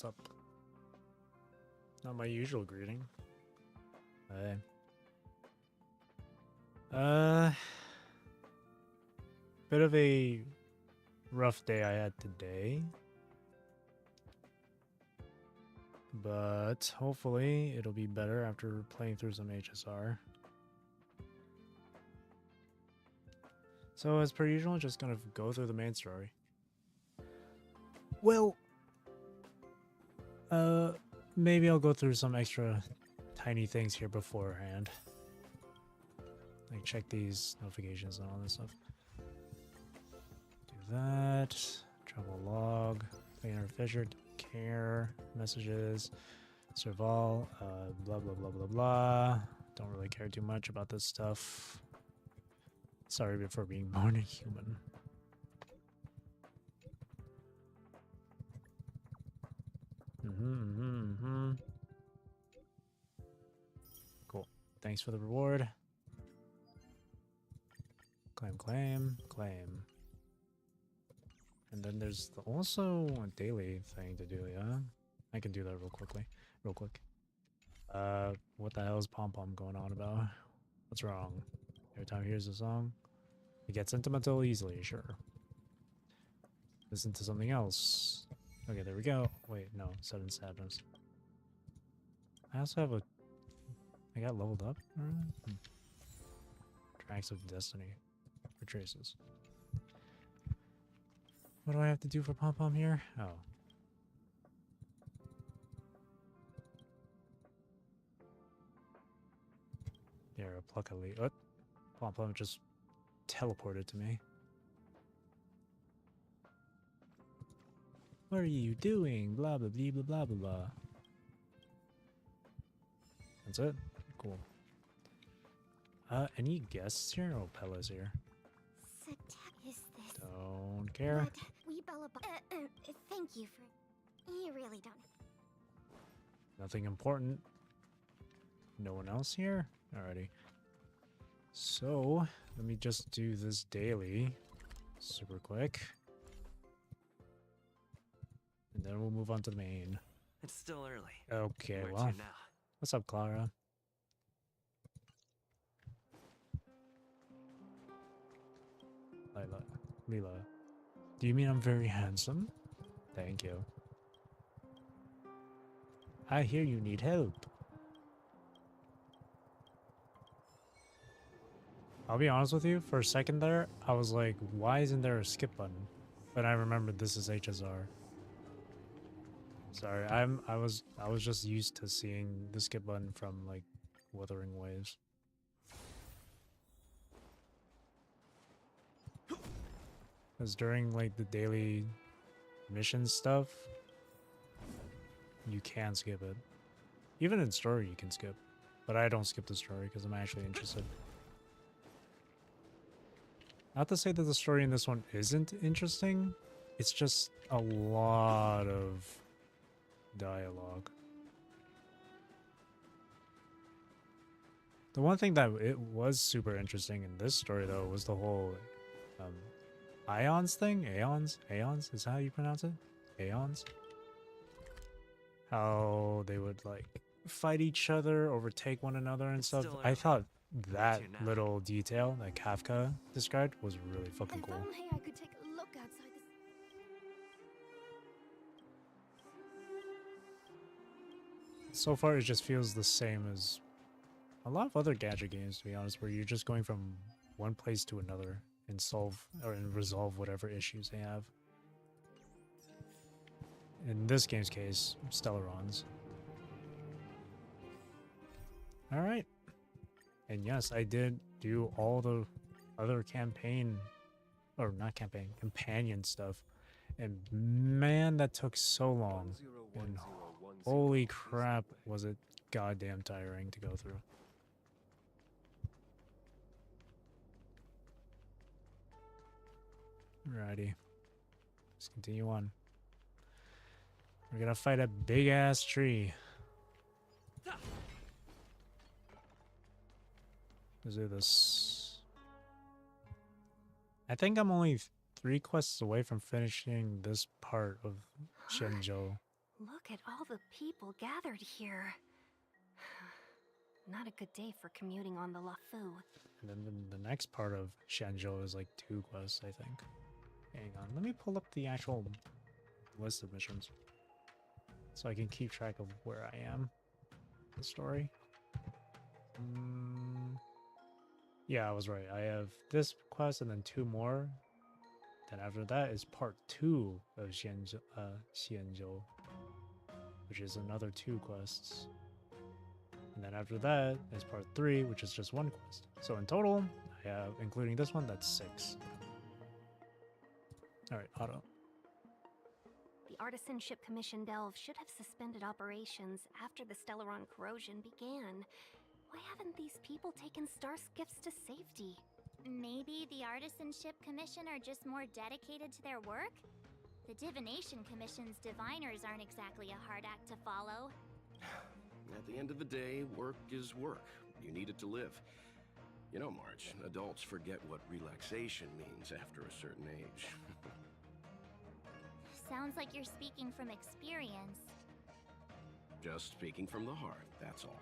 what's up? Not my usual greeting. Hey. Bit of a rough day I had today. But hopefully it'll be better after playing through some HSR. So as per usual, just gonna go through the main story. Well, maybe I'll go through some extra tiny things here beforehand. Like check these notifications and all this stuff. Do that. Travel log. Cleaner Fisher. Don't care. Messages. Serval. Blah blah blah blah blah. Don't really care too much about this stuff. Sorry before being born a human. Cool. Thanks for the reward. Claim, claim, claim. And then there's also a daily thing to do, yeah? I can do that real quick. What the hell is Pom Pom going on about? What's wrong? Every time he hears a song, he gets sentimental easily, sure. Listen to something else. Okay, there we go. Wait, no, 7 sadness. I also have a... I got leveled up? Tracks of Destiny. For traces. What do I have to do for Pom Pom here? Oh. Here, pluck a lead. Oh, Pom Pom just teleported to me. What are you doing? Blah blah blah blah blah blah blah. That's it? Cool. Any guests here? Oh, Pella's here. Is this? Don't care. We thank you for... You really don't. Nothing important. No one else here? Alrighty. So, let me just do this daily. Super quick. And then we'll move on to the main. It's still early. Okay, Where well. to now? What's up, Clara? Lila. Do you mean I'm very handsome? Thank you. I hear you need help. I'll be honest with you, for a second there, I was like, why isn't there a skip button? But I remembered this is HSR. Sorry, I was just used to seeing the skip button from like Wuthering Waves. Because during like the daily mission stuff, you can skip it. Even in story you can skip. But I don't skip the story because I'm actually interested. Not to say that the story in this one isn't interesting, it's just a lot of dialogue. The one thing that it was super interesting in this story though was the whole Ions thing? Aeons? Is that how you pronounce it? Aeons? How they would like fight each other, overtake one another and stuff. I thought that little detail that Kafka described was really fucking cool. If only I could take a look outside this. So far it just feels the same as a lot of other gadget games, to be honest, where you're just going from one place to another and solve or and resolve whatever issues they have. In this game's case, Stellarons. Alright. And yes, I did do all the other campaign, or not campaign, companion stuff. And man, that took so long. And holy crap, was it goddamn tiring to go through. Alrighty. Let's continue on. We're gonna fight a big ass tree. Let's do this. I think I'm only 3 quests away from finishing this part of Shenzhou. Look at all the people gathered here. Not a good day for commuting on the LaFu. And then the next part of Shenzhou is like 2 quests, I think. Hang on, let me pull up the actual list of missions so I can keep track of where I am in the story. Yeah, I was right. I have this quest and then 2 more. Then after that is part 2 of Xianzhou, which is another 2 quests. And then after that is part 3, which is just 1 quest. So in total, I have, including this one, that's 6. Alright, auto. The Artisanship Commission Delve should have suspended operations after the Stellaron corrosion began. Why haven't these people taken Star's gifts to safety? Maybe the Artisanship Commission are just more dedicated to their work? The Divination Commission's diviners aren't exactly a hard act to follow. At the end of the day, work is work. You need it to live. You know, Marge, adults forget what relaxation means after a certain age. Sounds like you're speaking from experience. Just speaking from the heart, that's all.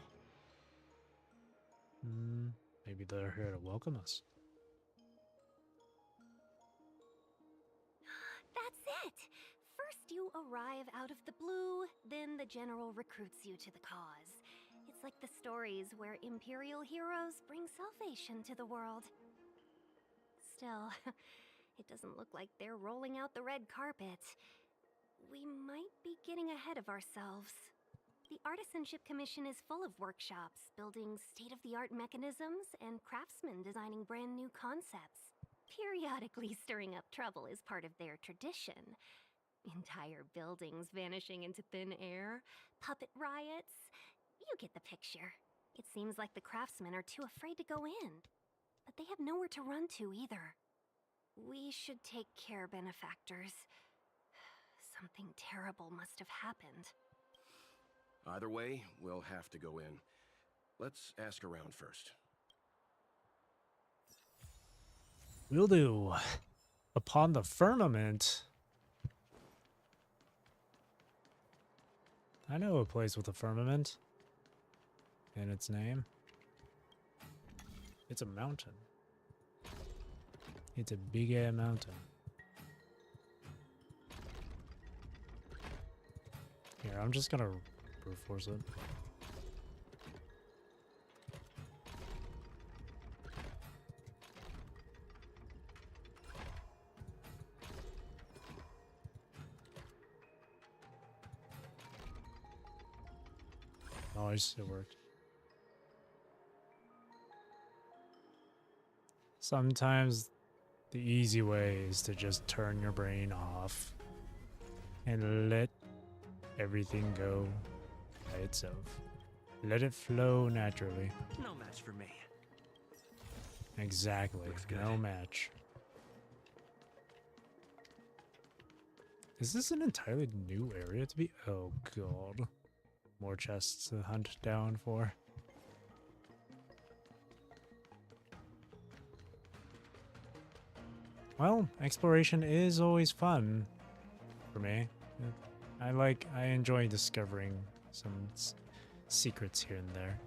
Maybe they're here to welcome us. That's it! First you arrive out of the blue, then the general recruits you to the cause. It's like the stories where Imperial heroes bring salvation to the world. Still, it doesn't look like they're rolling out the red carpet. We might be getting ahead of ourselves. The Artisanship Commission is full of workshops, building state-of-the-art mechanisms and craftsmen designing brand new concepts. Periodically stirring up trouble is part of their tradition. Entire buildings vanishing into thin air, puppet riots. You get the picture. It seems like the craftsmen are too afraid to go in. But they have nowhere to run to either. We should take care, benefactors. Something terrible must have happened. Either way, we'll have to go in. Let's ask around first. Will do. Upon the firmament. I know a place with a firmament in its name. It's a mountain. It's a big ass mountain. Here, I'm just gonna brute force it. Nice, it worked. Sometimes the easy way is to just turn your brain off and let everything go by itself. Let it flow naturally. No match for me. Exactly. Looks good. No match. Is this an entirely new area to be? Oh god. More chests to hunt down for. Well, exploration is always fun for me. I enjoy discovering some secrets here and there.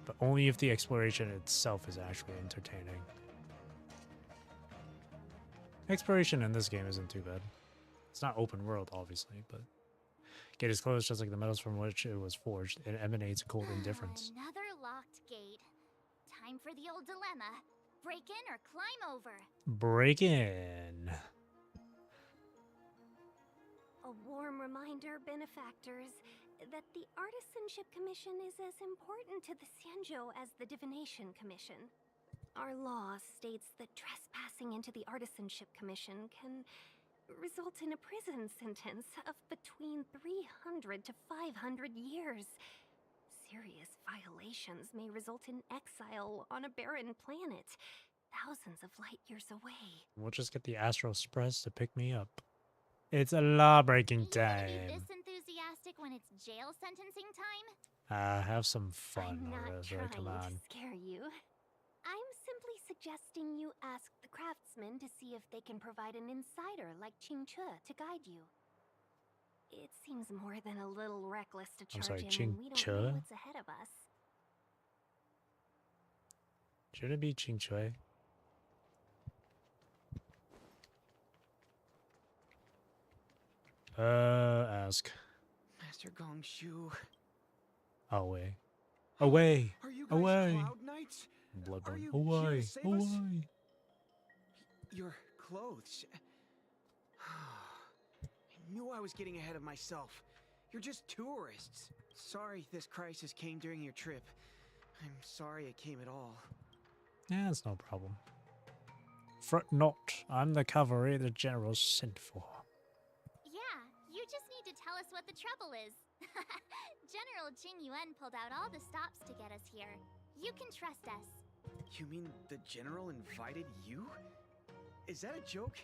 But only if the exploration itself is actually entertaining. Exploration in this game isn't too bad. It's not open world, obviously, but gate is closed just like the metals from which it was forged. It emanates cold indifference. Another locked gate. Time for the old dilemma. Break in or climb over? Break in. A warm reminder, benefactors, that the Artisanship Commission is as important to the Xianzhou as the Divination Commission. Our law states that trespassing into the Artisanship Commission can result in a prison sentence of between 300 to 500 years. Serious violations may result in exile on a barren planet, thousands of light years away. We'll just get the Astro Express to pick me up. It's a law-breaking You gonna be time. this enthusiastic when it's jail sentencing time? Have some fun, I'm not Arisa, come trying on. to scare you. I'm simply suggesting you ask the craftsmen to see if they can provide an insider like Qingche to guide you. It seems more than a little reckless to I'm charge sorry, in when we don't know Chingche? what's ahead of us. Should it be Ching Chui? Ask. Master Gongshu. Away. Away! Are you guys Away! Cloud Knights? Are Bloodborne. you here to Away! save us? Away! Your clothes. I knew I was getting ahead of myself. You're just tourists. Sorry this crisis came during your trip. I'm sorry it came at all. Yeah, it's no problem. Fret not. I'm the cavalry the general sent for. Yeah, you just need to tell us what the trouble is. General Jing Yuan pulled out all the stops to get us here. You can trust us. You mean the general invited you? Is that a joke?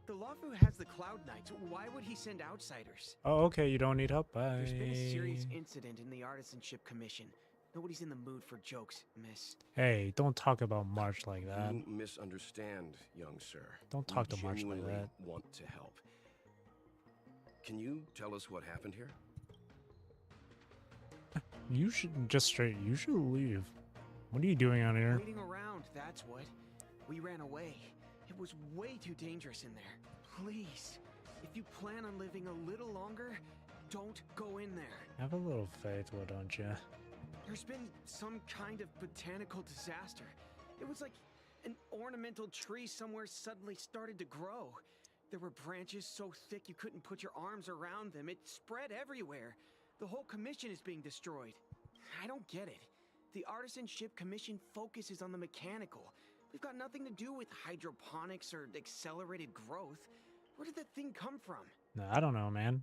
The Luofu has the Cloud Knights. Why would he send outsiders? Oh, okay, you don't need help. Bye. There's been a serious incident in the Artisanship Commission. Nobody's in the mood for jokes, miss. Hey, don't talk about March like that. You misunderstand, young sir. Don't talk We to March like genuinely that. want to help. Can you tell us what happened here? You should just straight. You should leave. What are you doing out here? Waiting around, that's what. We ran away. It was way too dangerous in there. Please, if you plan on living a little longer, don't go in there. Have a little faith, why don't you? There's been some kind of botanical disaster. It was like an ornamental tree somewhere suddenly started to grow. There were branches so thick you couldn't put your arms around them. It spread everywhere. The whole commission is being destroyed. I don't get it. The Artisanship Commission focuses on the mechanical. We've got nothing to do with hydroponics or accelerated growth. Where did that thing come from? No, I don't know, man.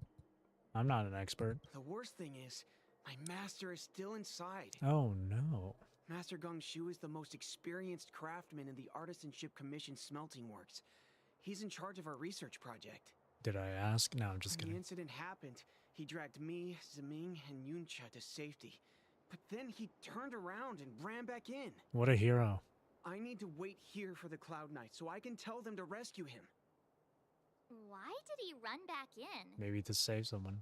I'm not an expert. The worst thing is, my master is still inside. Oh no. Master Gongshu is the most experienced craftsman in the Artisanship Commission smelting works. He's in charge of our research project. Did I ask? No, I'm just When the kidding. incident happened, he dragged me, Zeming, and Yuncha to safety. But then he turned around and ran back in. What a hero. I need to wait here for the Cloud Knight so I can tell them to rescue him. Why did he run back in? Maybe to save someone.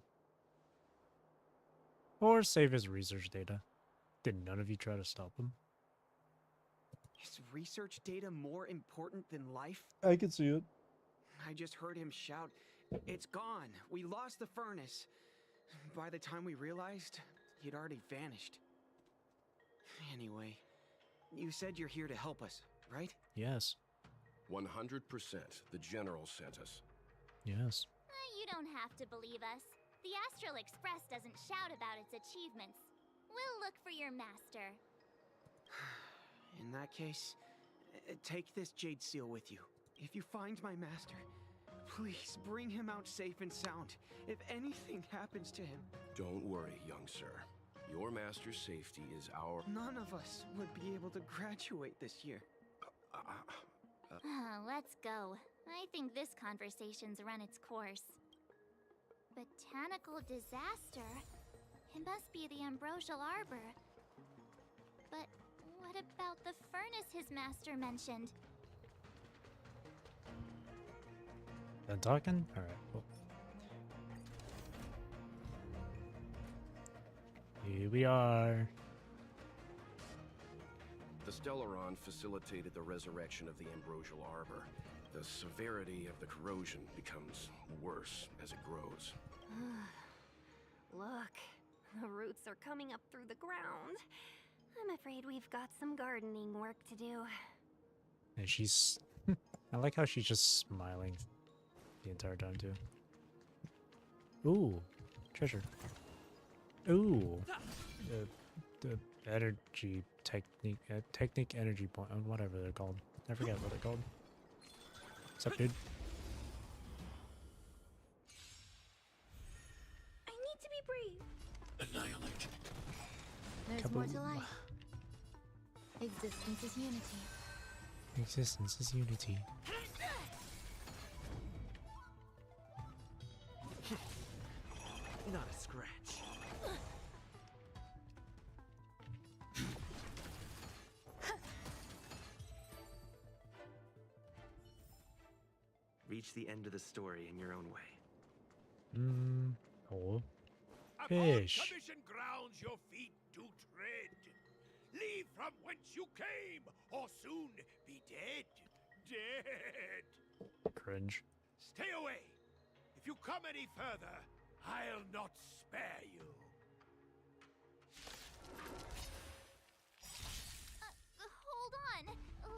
Or save his research data. Did none of you try to stop him? Is research data more important than life? I can see it. I just heard him shout, "It's gone! We lost the furnace!" By the time we realized, he'd already vanished. Anyway, you said you're here to help us, right? Yes. 100%. The general sent us. Yes. You don't have to believe us. The Astral Express doesn't shout about its achievements. We'll look for your master. In that case, take this jade seal with you. If you find my master, please bring him out safe and sound. If anything happens to him, Don't worry, young sir. Your master's safety is our... none of us would be able to graduate this year. Let's go. I think this conversation's run its course. Botanical disaster? It must be the Ambrosial Arbor. But what about the furnace his master mentioned? Done talking? Alright, cool. Here we are. The Stellaron facilitated the resurrection of the Ambrosial Arbor. The severity of the corrosion becomes worse as it grows. Look, the roots are coming up through the ground. I'm afraid we've got some gardening work to do. And she's... I like how she's just smiling the entire time, too. Ooh. Treasure. Ooh. The energy technique... technique energy point... whatever they're called. I forget what they're called. What's up, dude? I need to be brave. Annihilate. There's more to Kaboom. life. Existence is unity. Existence is unity. Not a scratch. Reach the end of the story in your own way. Oh, Upon fish. commission grounds your feet do tread. Leave from whence you came, or soon be dead. Dead. Cringe. Stay away. If you come any further, I'll not spare you. Hold on.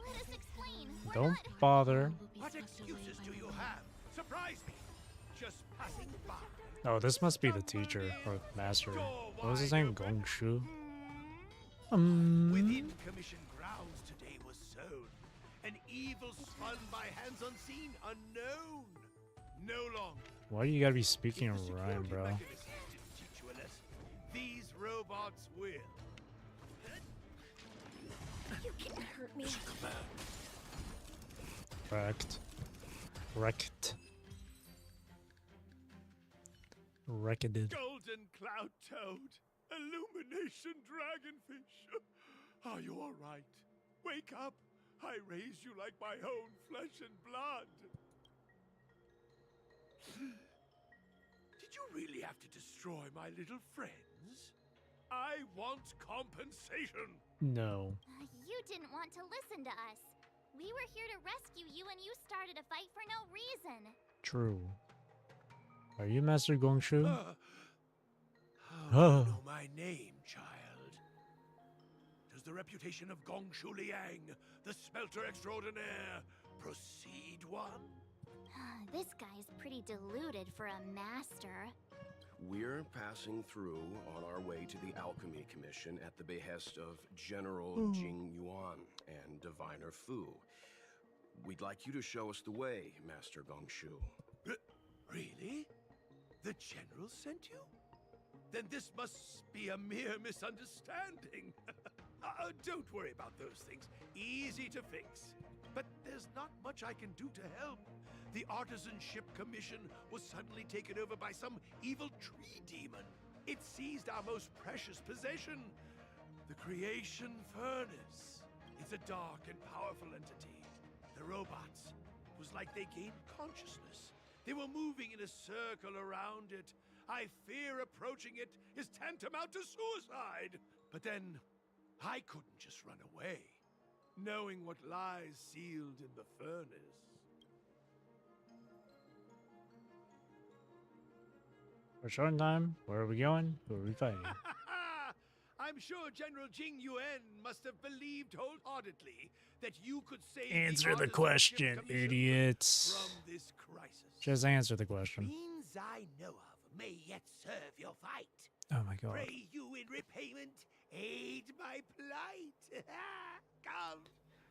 Let us explain. We're Don't not... bother. What excuses do you have? Surprise me. Just passing by. Oh, this must be the teacher or master. What was his name? Gongshu? Within commission grounds today was sown an evil spun by hands unseen, unknown. No longer. Why do you gotta be speaking in The rhyme, security bro? mechanisms didn't teach you a lesson. These robots will. You can't hurt me. Wrecked. Wrecked. Wrecked. Golden cloud toad, illumination dragonfish. Are you all right? Wake up. I raised you like my own flesh and blood. Did you really have to destroy my little friends? I want compensation. No. You didn't want to listen to us. We were here to rescue you and you started a fight for no reason. True. Are you Master Gongshu? How do you know my name, child? Does the reputation of Gongshu Liang, the smelter extraordinaire, proceed one? This guy's pretty deluded for a master. We're passing through on our way to the Alchemy Commission at the behest of General Jing Yuan and Diviner Fu. We'd like you to show us the way, Master Gongshu. Really? The General sent you? Then this must be a mere misunderstanding. Don't worry about those things. Easy to fix. But there's not much I can do to help. The Artisanship Commission was suddenly taken over by some evil tree demon. It seized our most precious possession, the Creation Furnace. It's a dark and powerful entity. The robots, it was like they gained consciousness. They were moving in a circle around it. I fear approaching it is tantamount to suicide. But then, I couldn't just run away, knowing what lies sealed in the furnace. For a short time, where are we going? Who are we fighting? I'm sure General Jing Yuan must have believed wholeheartedly that you could save Answer the Artisanship question, Commission idiots. from this crisis. Just answer the question. Means I know of may yet serve your fight. Oh my god. Pray you in repayment aid my plight.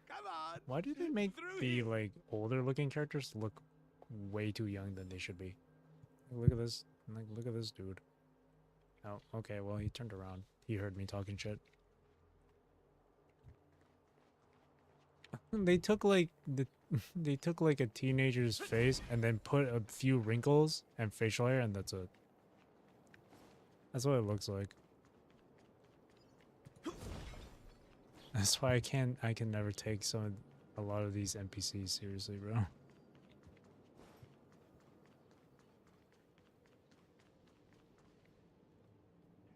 Come on. Why do they make Through the here. like older looking characters look way too young than they should be? Look at this. Like, look at this dude. Oh, okay. Well, he turned around. He heard me talking shit. They took like they took like a teenager's face and then put a few wrinkles and facial hair, and that's it. That's what it looks like. That's why I can never take a lot of these NPCs seriously, bro.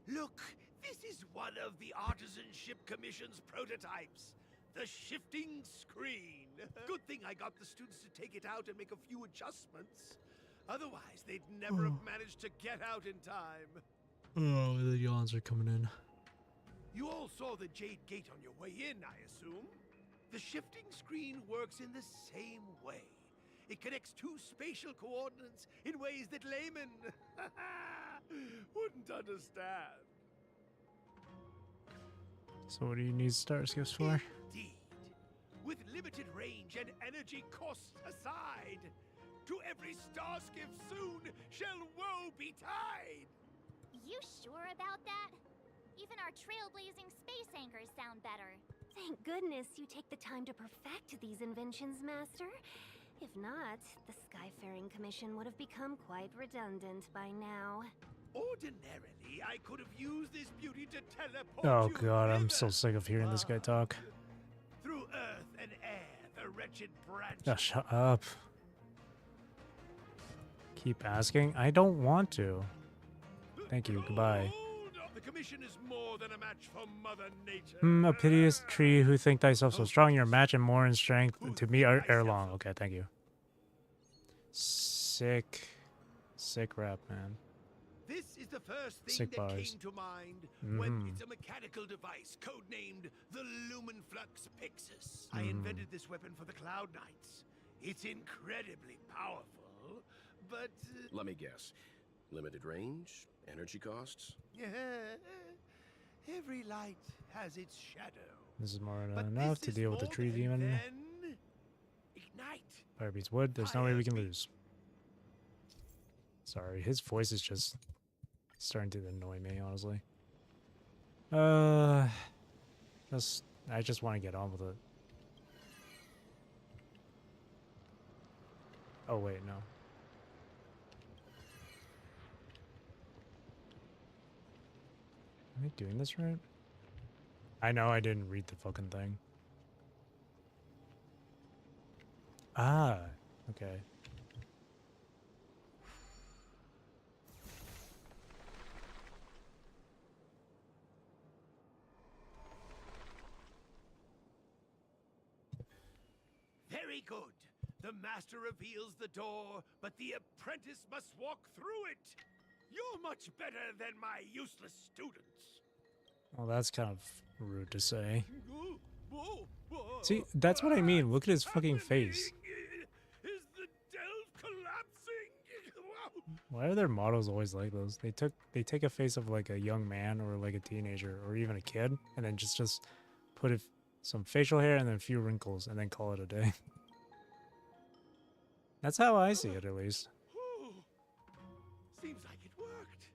Look, this is one of the Artisanship Commission's prototypes. The shifting screen. Good thing I got the students to take it out and make a few adjustments. Otherwise, they'd never have managed to get out in time. Oh, the yawns are coming in. You all saw the Jade Gate on your way in, I assume? The shifting screen works in the same way. It connects two spatial coordinates in ways that laymen wouldn't understand. So what do you need star skips for? Indeed. With limited range and energy costs aside, to every star skiff soon shall woe betide. You sure about that? Even our trailblazing space anchors sound better. Thank goodness you take the time to perfect these inventions, Master. If not, the Skyfaring Commission would have become quite redundant by now. Ordinarily, I could have used this beauty to teleport Oh you god, I'm hither. so sick of hearing this guy talk. Through earth and air, the wretched branch. Oh, shut up. Keep asking? I don't want to. Thank you. Goodbye. Hold up. The commission is more than a match for Mother Nature. A piteous tree who think thyself so strong, your match and more in strength to me ere long. Okay, thank you. Sick rap, man. This is the first thing Sick that bars. came to mind when it's a mechanical device codenamed the Lumenflux Pixis. I invented this weapon for the Cloud Knights. It's incredibly powerful, but Let me guess. Limited range? Energy costs? every light has its shadow. This is more than But enough to this is deal with the more tree than demon. then. Ignite. Fire beats wood. There's no way we can lose. Sorry, his voice is just starting to annoy me, honestly. I just want to get on with it. Oh wait, no. Am I doing this right? I know I didn't read the fucking thing. Ah, okay. Very good. The master reveals the door, but the apprentice must walk through it. You're much better than my useless students. Well, that's kind of rude to say. Whoa, whoa. See, that's what I mean. Look at his fucking face. Is the delve collapsing? Why are their models always like those? They take a face of like a young man or like a teenager or even a kid, and then just put some facial hair and then a few wrinkles, and then call it a day. That's how I see it, at least. Seems like it worked.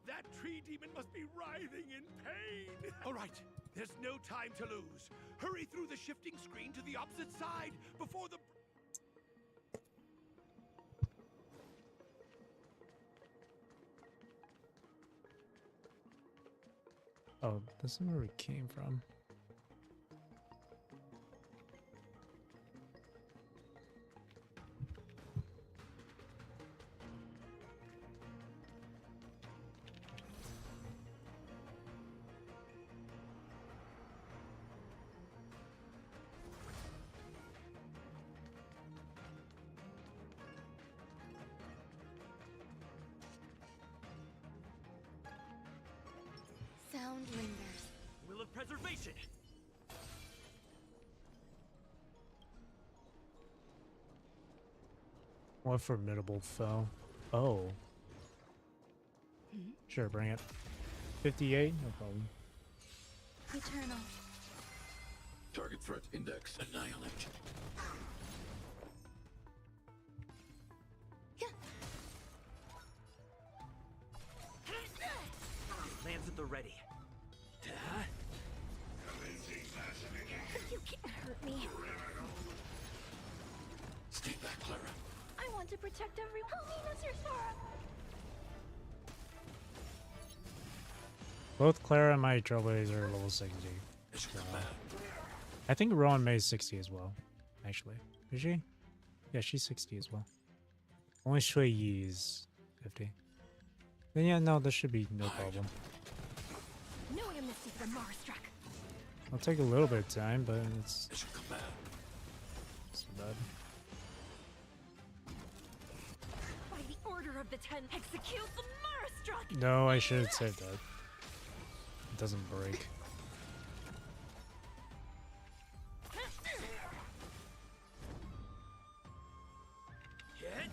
That tree demon must be writhing in pain. All right, there's no time to lose. Hurry through the shifting screen to the opposite side before the... Oh, this is where we came from. Sound lingers. Will of preservation. What formidable foe. Oh. Sure, bring it. 58? No problem. Eternal. Target threat index annihilate. Lands at the ready. You can't hurt me. Stay back, Clara. I want to protect everyone. Help me, Mr. Sora. Both Clara and my Trailblazer are level 60. I think Rowan May is 60 as well, actually. Is she? Yeah, she's 60 as well. Only Shui Yi is 50. Then yeah, no, this should be no problem. No amnesty for Marstruck. It'll take a little bit of time, but it's not bad. By the order of the Ten, execute the Marstruck! No, I should have saved that. It doesn't break. Hit.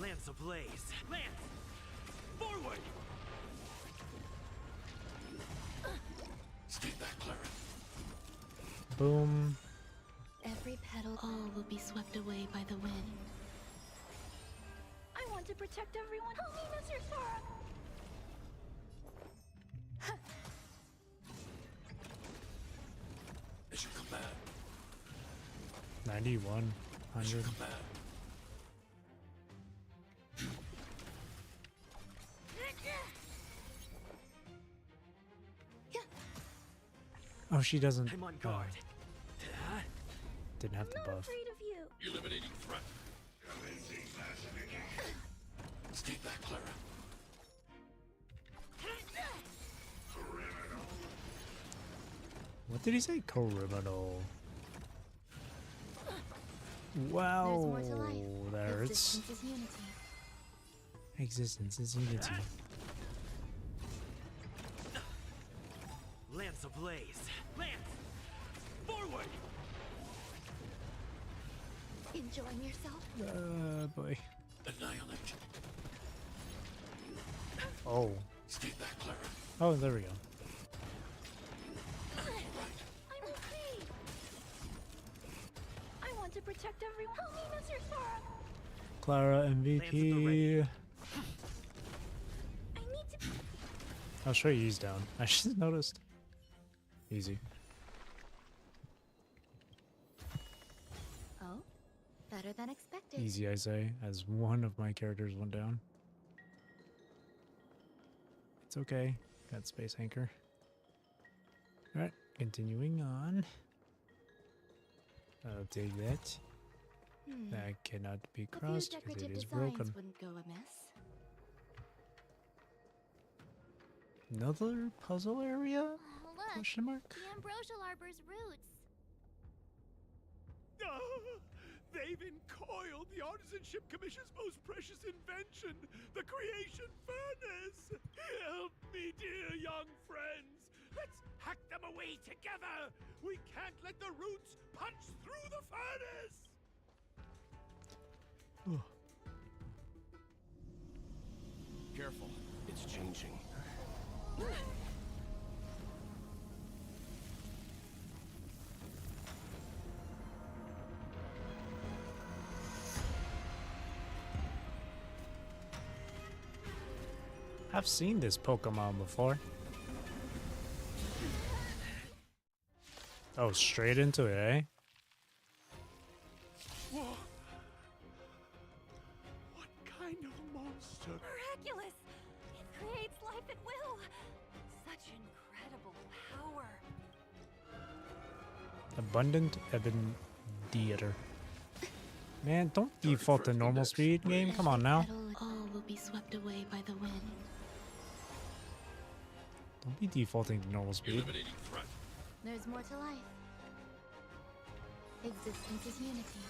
Lance ablaze. Lance! Forward! Stay back, Clara. Boom. Every petal, all will be swept away by the wind. I want to protect everyone. Help me, Mr. Sora. It should come back. 91, 100. Come back. Oh, she doesn't. I'm on guard. Didn't have to Not buff. afraid of you. Eliminating threat. Stay back, Clara. What did he say? Criminal. Wow. There's more to life. That hurts. Existence is unity. Existence is unity. Lance ablaze. Lance! Forward! Enjoying yourself? Boy. Annihilate. Oh. Stay back, Clara. Oh, there we go. I'm okay. I want to protect everyone. Help me, Mr. Sora. Clara MVP. I need to. I'll show you he's down. I just noticed. Easy. Oh, better than expected. Easy, I say, as one of my characters went down. It's okay. Got space anchor. Alright, continuing on. I'll take that. That cannot be A few crossed because decorative it is designs broken. wouldn't go amiss. Another puzzle area? Look, Question mark? the ambrosial arbor's roots. They've encoiled the Artisanship Commission's most precious invention, the creation furnace. Help me, dear young friends. Let's hack them away together. We can't let the roots punch through the furnace. Careful, it's changing. I've seen this Pokemon before. Oh, straight into it, eh? Whoa. What kind of monster? Miraculous! It creates life at will! Such incredible power! Abundant Ebon Theater. Man, don't default to normal speed, game. Come on now. All will be swept away by the wind. Don't be defaulting to normal speed. Eliminating threat. There's more to life. Existence is unity.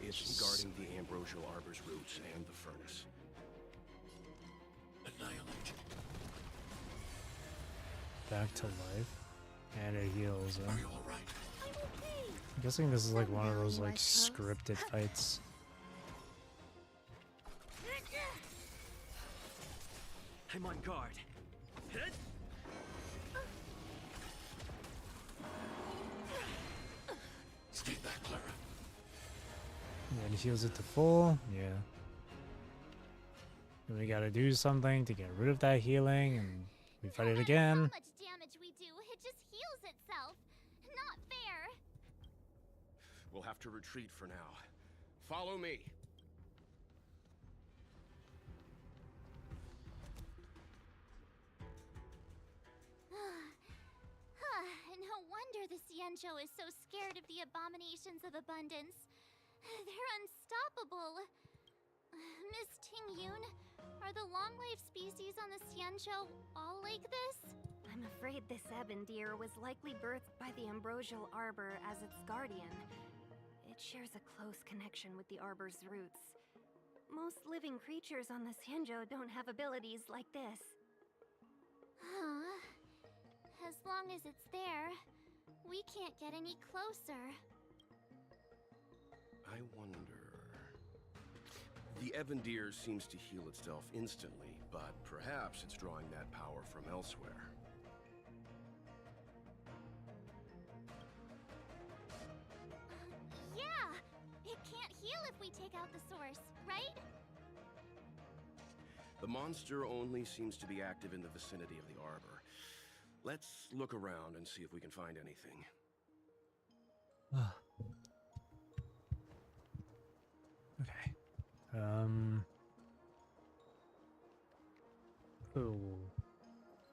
It's guarding the ambrosial arbor's roots and the furnace. Annihilate. Back to life. And it heals. Are you all right? I'm guessing this is like one of those like Somehow you are scripted fights. I'm on guard. Stay back, Clara. And it heals it to full. Yeah. And we gotta do something to get rid of that healing, and we fight it No matter again. How much damage we do, it just heals itself. Not fair. We'll have to retreat for now. Follow me. No wonder the Xianzhou is so scared of the abominations of abundance. They're unstoppable. Miss Tingyun, are the long-life species on the Xianzhou all like this? I'm afraid this ebon deer was likely birthed by the ambrosial arbor as its guardian. It shares a close connection with the arbor's roots. Most living creatures on the Xianzhou don't have abilities like this. Huh. As long as it's there, we can't get any closer. I wonder... The ebon deer seems to heal itself instantly, but perhaps it's drawing that power from elsewhere. Yeah! It can't heal if we take out the source, right? The monster only seems to be active in the vicinity of the arbor. Let's look around and see if we can find anything. Okay. Oh.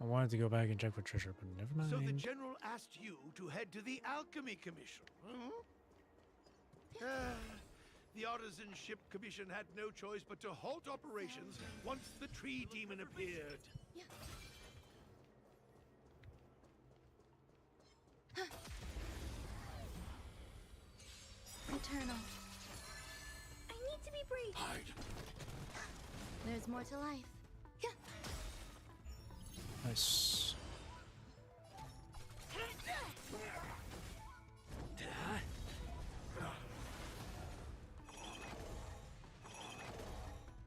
I wanted to go back and check for treasure, but never mind. So the General asked you to head to the Alchemy Commission, huh? The Artisan Ship Commission had no choice but to halt operations once the tree demon appeared. Eternal. I need to be brief. Hide. There's more to life. Nice.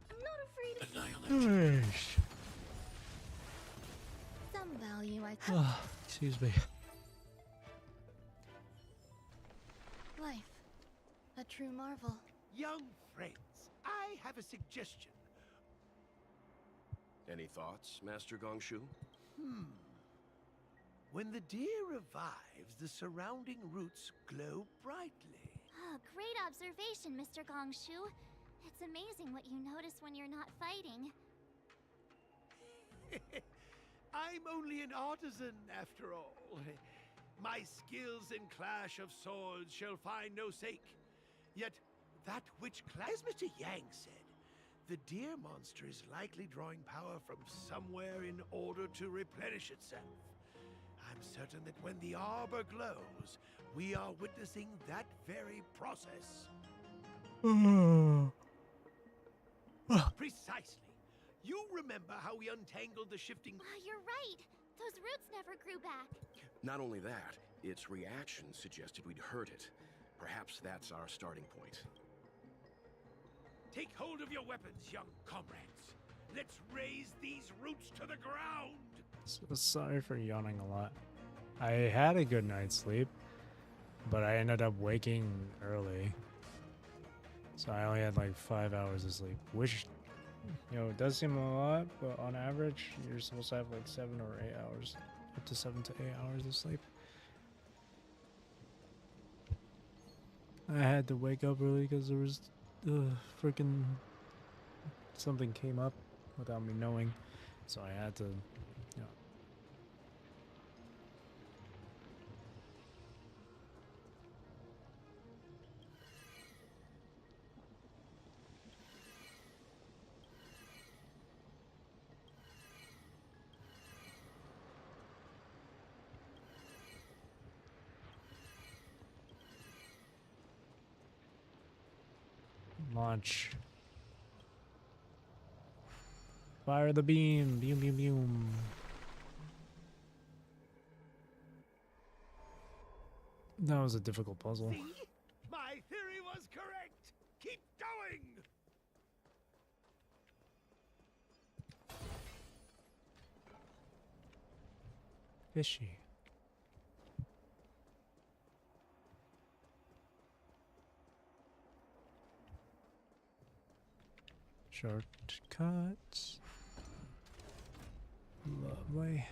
I'm not afraid of Annihilate. Some value, I Excuse me. Life. A true marvel. Young friends, I have a suggestion. Any thoughts, Master Gongshu? When the deer revives, the surrounding roots glow brightly. Oh, great observation, Mr. Gongshu. It's amazing what you notice when you're not fighting. I'm only an artisan, after all. My skills in clash of swords shall find no sake. Yet, that which as Mr. Yang said, the deer monster is likely drawing power from somewhere in order to replenish itself. I'm certain that when the arbor glows, we are witnessing that very process. Precisely. You remember how we untangled the shifting... You're right. Those roots never grew back. Not only that, its reaction suggested we'd hurt it. Perhaps that's our starting point. Take hold of your weapons, young comrades. Let's raise these roots to the ground. So sorry for yawning a lot. I had a good night's sleep, but I ended up waking early. So I only had like 5 hours of sleep, which, you know, it does seem a lot, but on average, you're supposed to have like 7 or 8 hours, up to 7 to 8 hours of sleep. I had to wake up early because there was freaking something came up without me knowing, so I had to, you know. Launch. Fire the beam. Beam, beam, beam. That was a difficult puzzle. See? My theory was correct. Keep going. Fishy. Shortcuts. Lovely.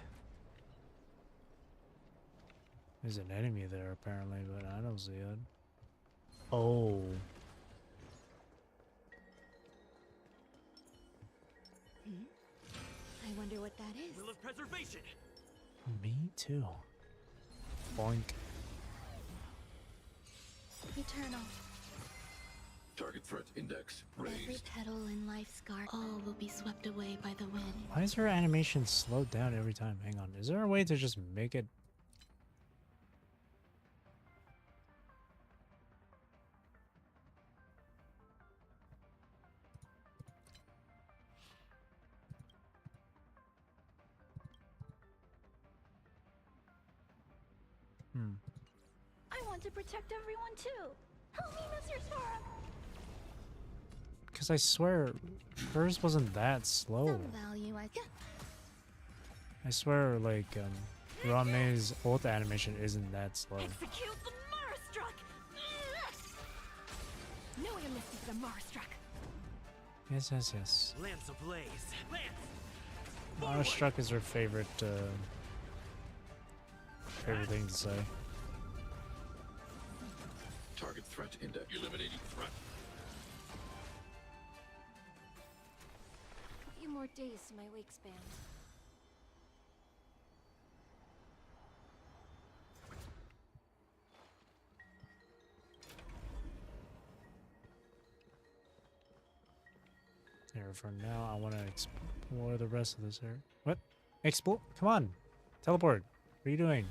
There's an enemy there apparently, but I don't see it. Oh. I wonder what that is. Will of preservation. Me too. Boink. Eternal. Target threat index Every raised. petal in life's garden, all will be swept away by the wind. Why is her animation slowed down every time? Hang on. Is there a way to just make it? I want to protect everyone too. Help me, Mr. Sora. Because I swear, hers wasn't that slow. Some value, I swear, like, Rame's ult animation isn't that slow. Execute the Marastruck. No one misses the Marastruck. Yes, yes, yes. Lance ablaze. Lance. Starstruck is her favorite, favorite thing to say. Target threat index. Eliminating threat. A few more days to my wake span. But for now, I want to explore the rest of this area. What? Explore? Come on! Teleport! What are you doing?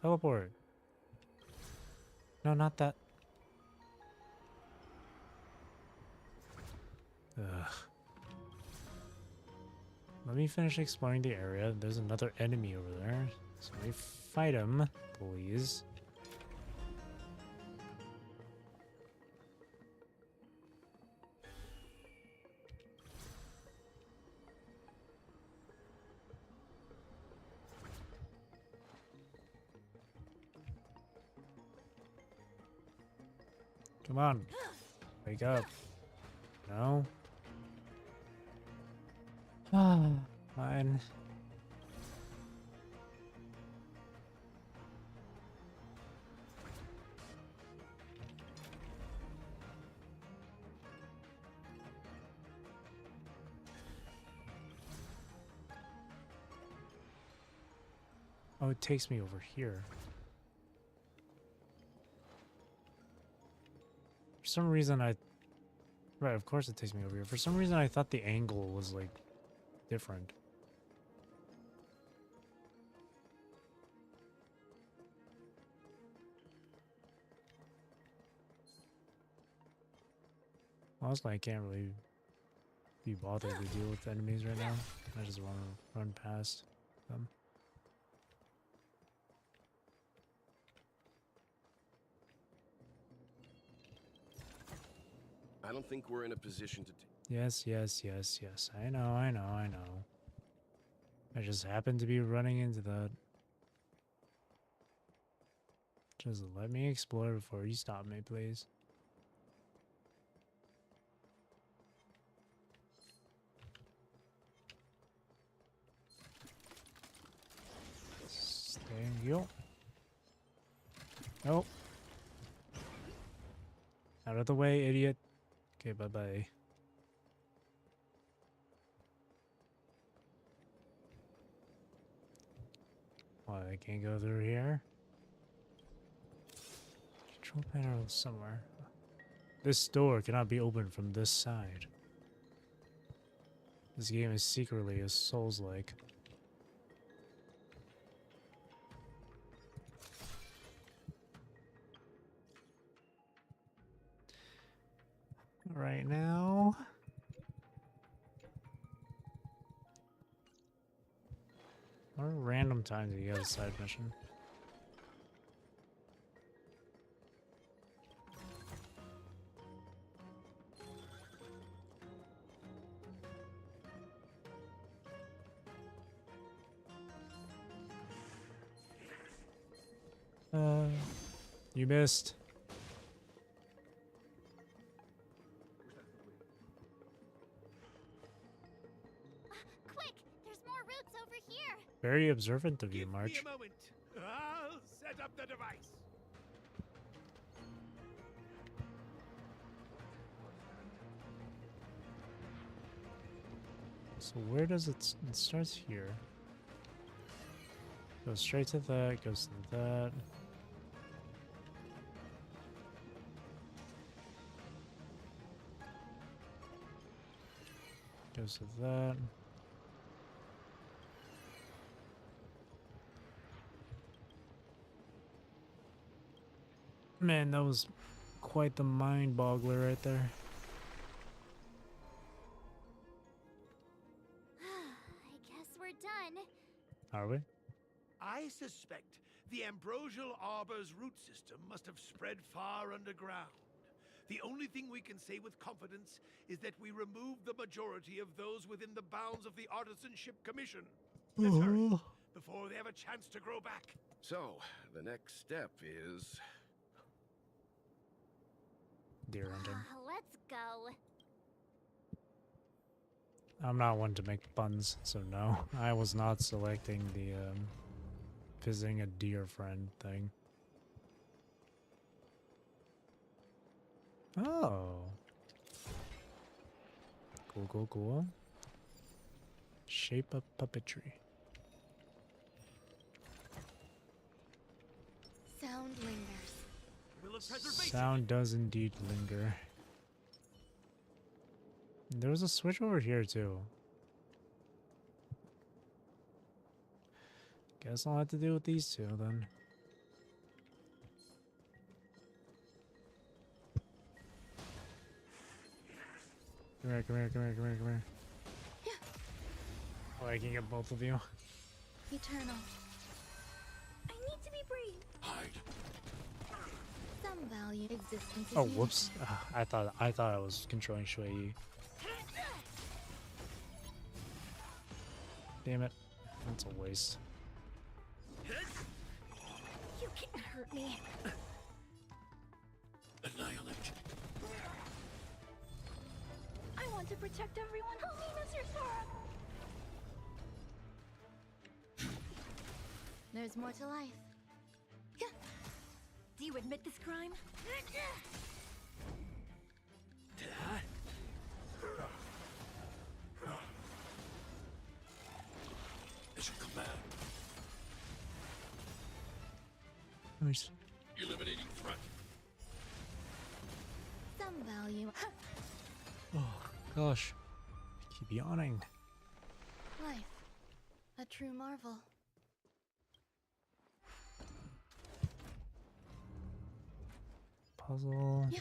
Teleport. No, not that. Ugh. Let me finish exploring the area. There's another enemy over there. So let me fight him, please. Come on. Wake up. No? Ah, fine. Oh, it takes me over here. For some reason Right, of course it takes me over here. For some reason I thought the angle was like different. Honestly, I can't really be bothered to deal with enemies right now. I just want to run past them. I don't think we're in a position to... Yes. I know. I just happened to be running into that. Just let me explore before you stop me, please. Thank you. Nope. Out of the way, idiot. Okay, bye-bye. What, I can't go through here? Control panel somewhere. This door cannot be opened from this side. This game is secretly as Souls-like. Right now... What random time do you get a side mission? You missed. Quick! There's more routes over here! Very observant of you, Give March. me a moment. I'll set up the device. So where does it starts here. Goes straight to that, goes to that. Goes to that. Man, that was quite the mind boggler right there. I guess we're done. Are we? I suspect the ambrosial arbor's root system must have spread far underground. The only thing we can say with confidence is that we removed the majority of those within the bounds of the Artisanship Commission. Let's hurry, before they have a chance to grow back. So, the next step is... Deer hunting. Let's go. I'm not one to make puns, so no. I was not selecting the visiting a deer friend thing. Oh. Cool. Shape up puppetry. of preservation. Sound does indeed linger. There was a switch over here too. Guess I'll have to deal with these two then. Come here, come here, come here, come here, come here. Oh, I can get both of you. Eternal. I need to be brave. Hide. Some value existence is Oh, unity. whoops. I thought I was controlling Shui. Damn it. That's a waste. You can't hurt me. Annihilate. I want to protect everyone. Help me, Mr. Sora. There's more to life. Do you admit this crime? Mission command. Nice. Eliminating threat. Some value. Oh, gosh. I keep yawning. Life. A true marvel. Puzzle. Yeah.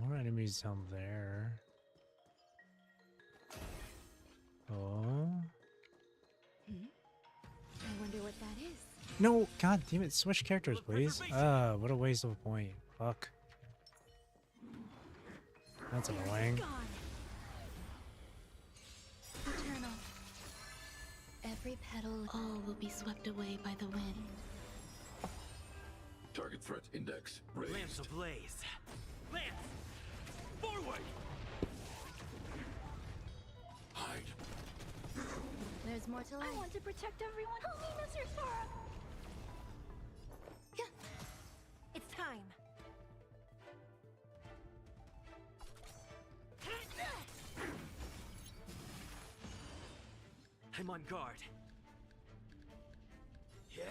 More enemies down there. Oh. I wonder what that is. No, god damn it. Switch characters, please. What a waste of a point. Fuck. That's annoying. Gone. Eternal. Every petal, all will be swept away by the wind. Target threat index raised. Lamps ablaze. Lance! Forward! Hide. There's more to life. I want to protect everyone. Help me, Mr. Sora. It's time. I'm on guard. Hit!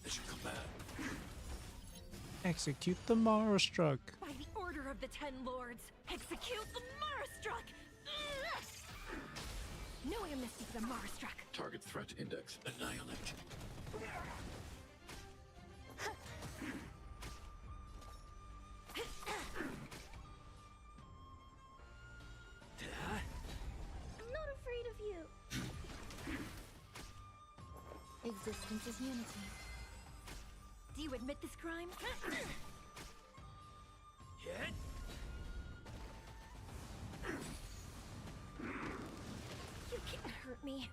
Mission command. Execute the Mara struck. By the order of the Ten Lords, execute the Marastruck! No amnesty for the Marastruck. Target threat index annihilate. I'm not afraid of you. Existence is unity. Do you admit this crime? Hit! You can't hurt me.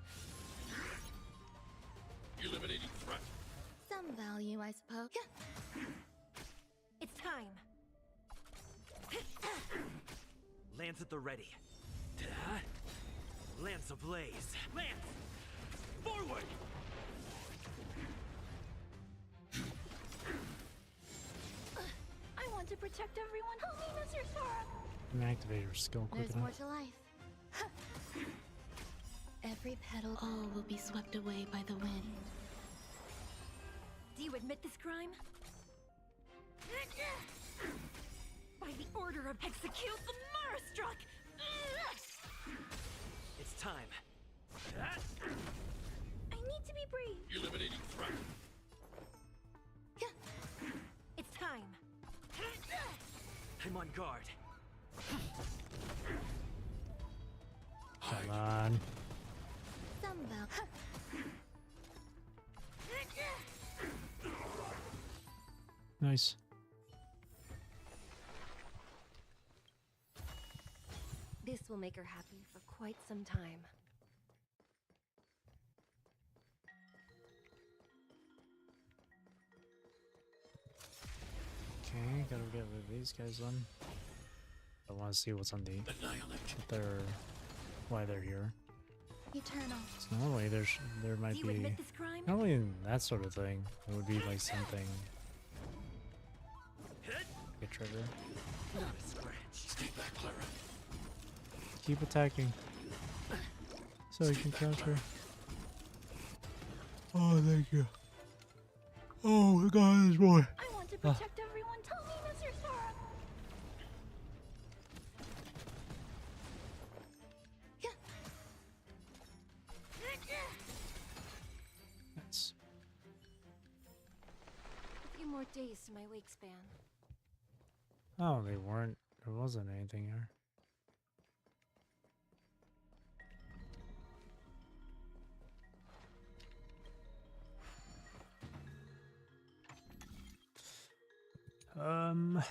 Eliminating threat. Some value, I suppose. It's time. Lance at the ready. Lance ablaze. Lance! Forward! I want to protect everyone. Help me, Mr. Sora. Can I activate your skill quick There's more enough? to life. Every petal, all will be swept away by the wind. Do you admit this crime? By the order of execute the Marastruck! It's time. I need to be brave. Eliminating threat. It's time. I'm on guard. Come on. Some value. Nice. This will make her happy for quite some time. Okay, gotta get rid of these guys then. I want to see what's on the Annihilate. why they're here. Eternal. So normally there might Do you be admit this crime? normally in that sort of thing it would be like something a trigger. Not a scratch. Stay back, Clara. Keep attacking so you can counter. Oh, thank you. Oh my god, this boy. I want to protect everyone. Tell me, Mr. Sora. That's A few more days to my wake span. oh, they weren't. There wasn't anything here. Um.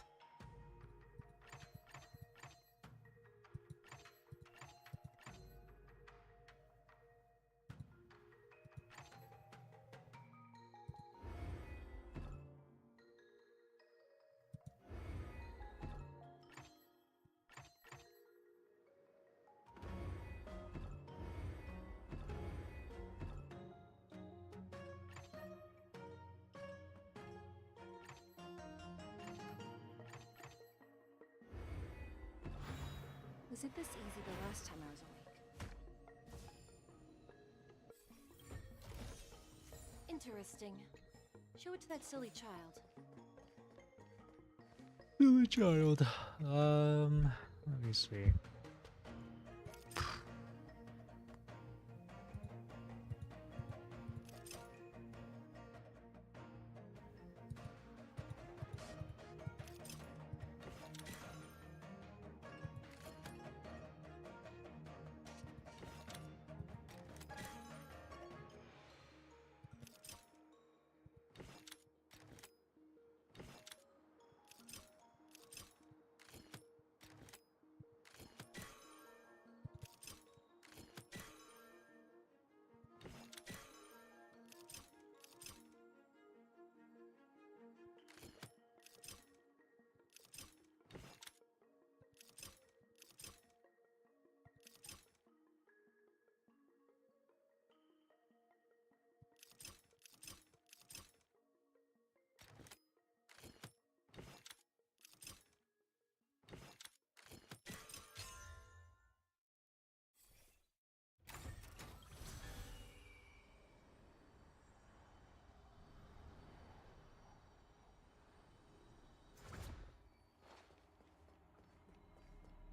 Was it this easy the last time I was awake? Interesting. Show it to that silly child. Silly child. Let me see.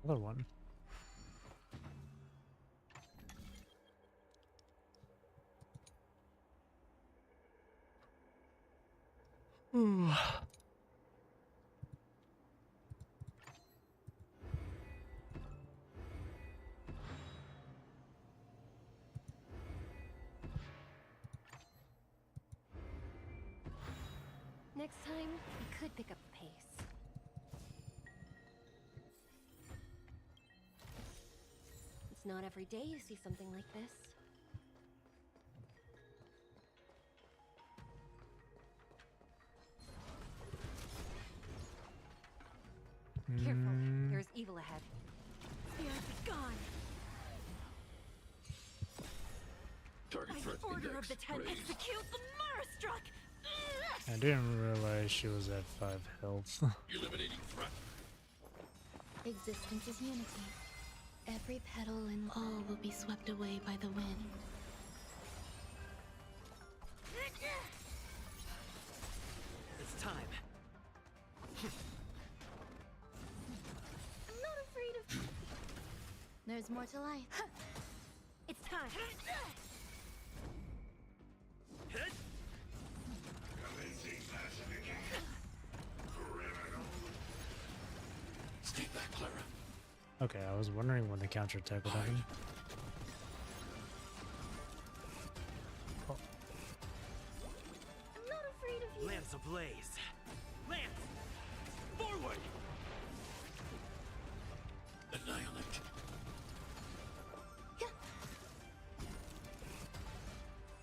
Another one. Next time, we could pick up the pace. It's not every day you see something like this. Careful, there's evil ahead. Spirit be gone! Target By threat the order index of the Ten, raised. execute the Murderstruck! I didn't realize she was at 5 health. Eliminating threat. Existence is unity. Every petal and all will be swept away by the wind. It's time. I'm not afraid of. There's more to life. It's time! Stay back, Clara. Okay, I was wondering when the counterattack would happen. Oh, I'm not afraid of you. Lance ablaze. Lance! Forward! Annihilate.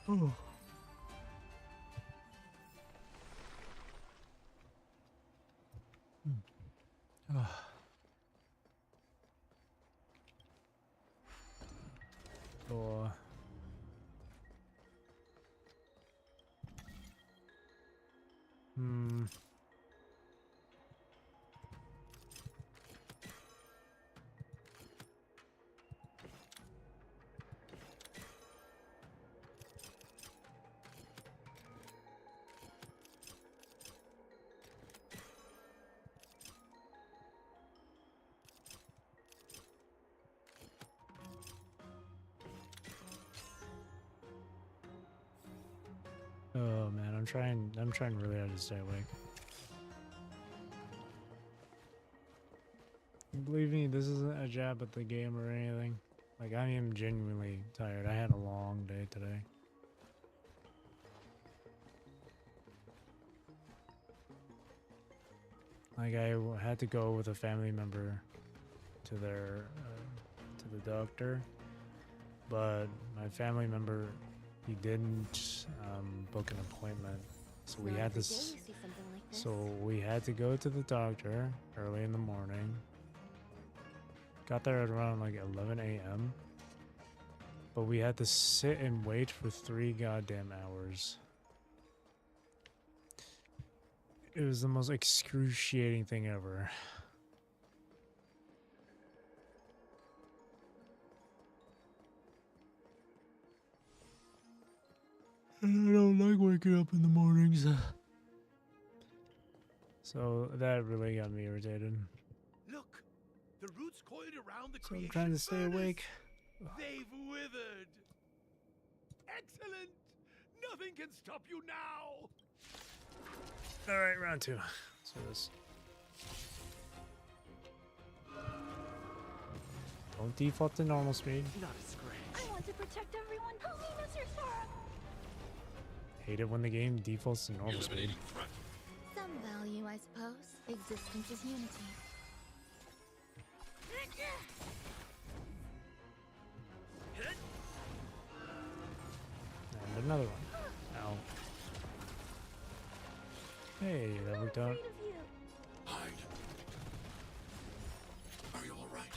oh. Ah. Oh. Hmm. Oh man, I'm trying really hard to stay awake. Believe me, this isn't a jab at the game or anything. Like, I am genuinely tired. I had a long day today. Like, had to go with a family member to their to the doctor, but my family member, he didn't book an appointment, so we had to. So we had to go to the doctor early in the morning. Got there at around like 11 a.m. But we had to sit and wait for 3 goddamn hours. It was the most excruciating thing ever. And I don't like waking up in the mornings. So that really got me irritated. Look, the roots coiled around the So I'm creation trying to stay furnace. awake. They've withered. Excellent. Nothing can stop you now. Alright, round 2. Let's do this. Don't default to normal speed. Not a scratch. I want to protect everyone. Help me, Mr. Sora. Hate it when the game defaults to normal speed. Eliminating threat. Some value, I suppose. Existence is unity. And another one. Ow. Hey, that worked out. Hide. Are you all right?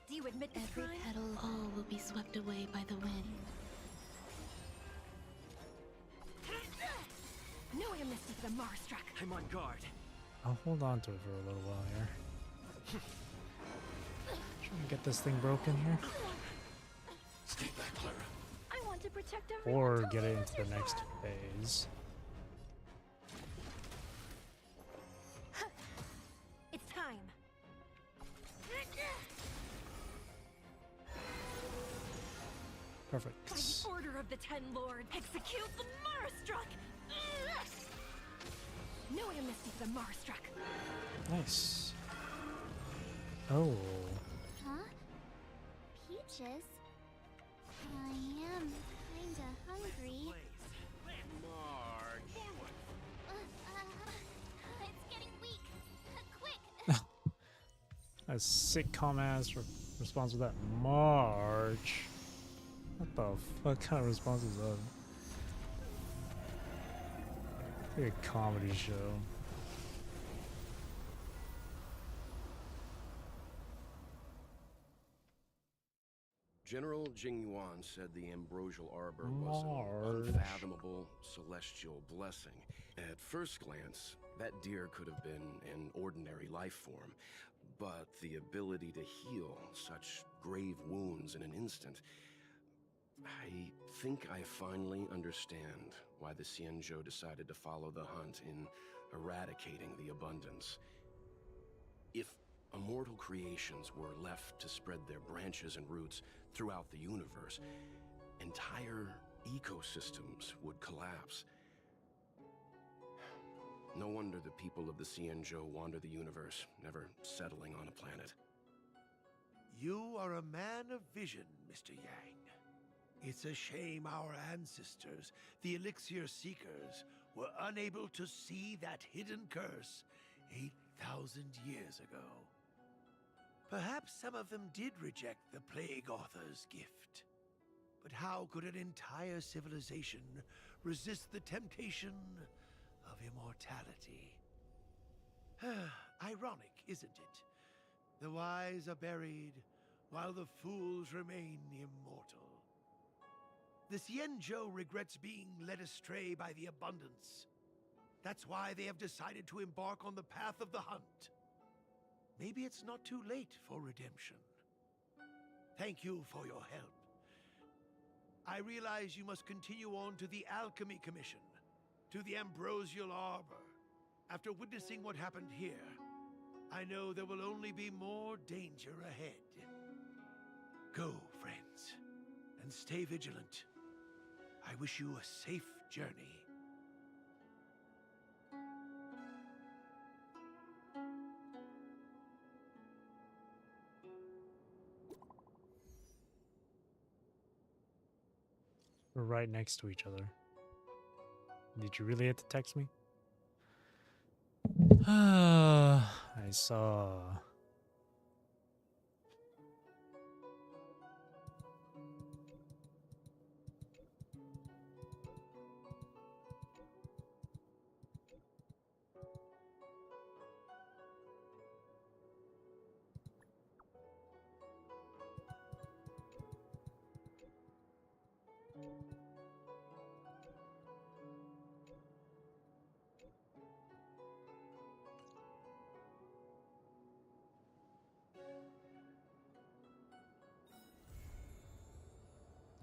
Do you admit this Every crime? petal, all will be swept away by the wind. No amnesty for the Marstruck. I'm on guard. I'll hold on to it for a little while here. Trying to get this thing broken here. Stay back, Clara. I want to protect everyone. Or Help get me, it into the Mr. next Sora. phase. It's time. Perfect. By the order of the Ten Lords, execute the Marstruck! No amnesty for the Marstruck. Nice. Oh. Huh? Peaches? I am kinda hungry. It's getting weak. Quick! A sitcom ass response with that. March. What the fuck kind of response is that? It's like a comedy show. General Jing Yuan said the ambrosial arbor was Marge. an unfathomable celestial blessing. At first glance, that deer could have been an ordinary life form, but the ability to heal such grave wounds in an instant. I think I finally understand why the Xianzhou decided to follow the hunt in eradicating the abundance. If immortal creations were left to spread their branches and roots throughout the universe, entire ecosystems would collapse. No wonder the people of the Xianzhou wander the universe, never settling on a planet. You are a man of vision, Mr. Yang. It's a shame our ancestors, the Elixir Seekers, were unable to see that hidden curse 8,000 years ago. Perhaps some of them did reject the Plague Author's gift. But how could an entire civilization resist the temptation of immortality? Ironic, isn't it? The wise are buried, while the fools remain immortal. The Xianzhou regrets being led astray by the abundance. That's why they have decided to embark on the path of the hunt. Maybe it's not too late for redemption. Thank you for your help. I realize you must continue on to the Alchemy Commission, to the Ambrosial Arbor. After witnessing what happened here, I know there will only be more danger ahead. Go, friends, and stay vigilant. I wish you a safe journey. We're right next to each other. Did you really have to text me? I saw.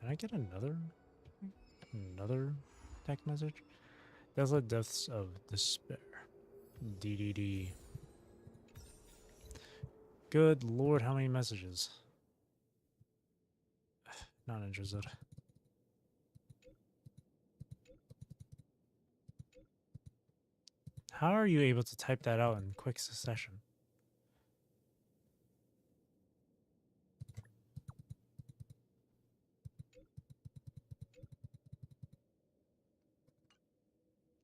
Did I get another text message? Desolate Depths of Despair. DDD. Good lord, how many messages? Not interested. How are you able to type that out in quick succession?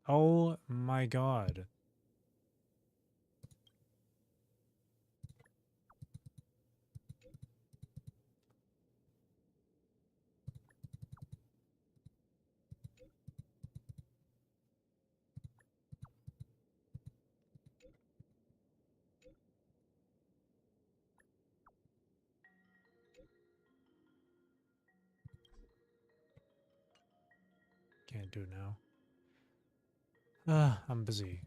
Oh my god. Can't do it now. I'm busy.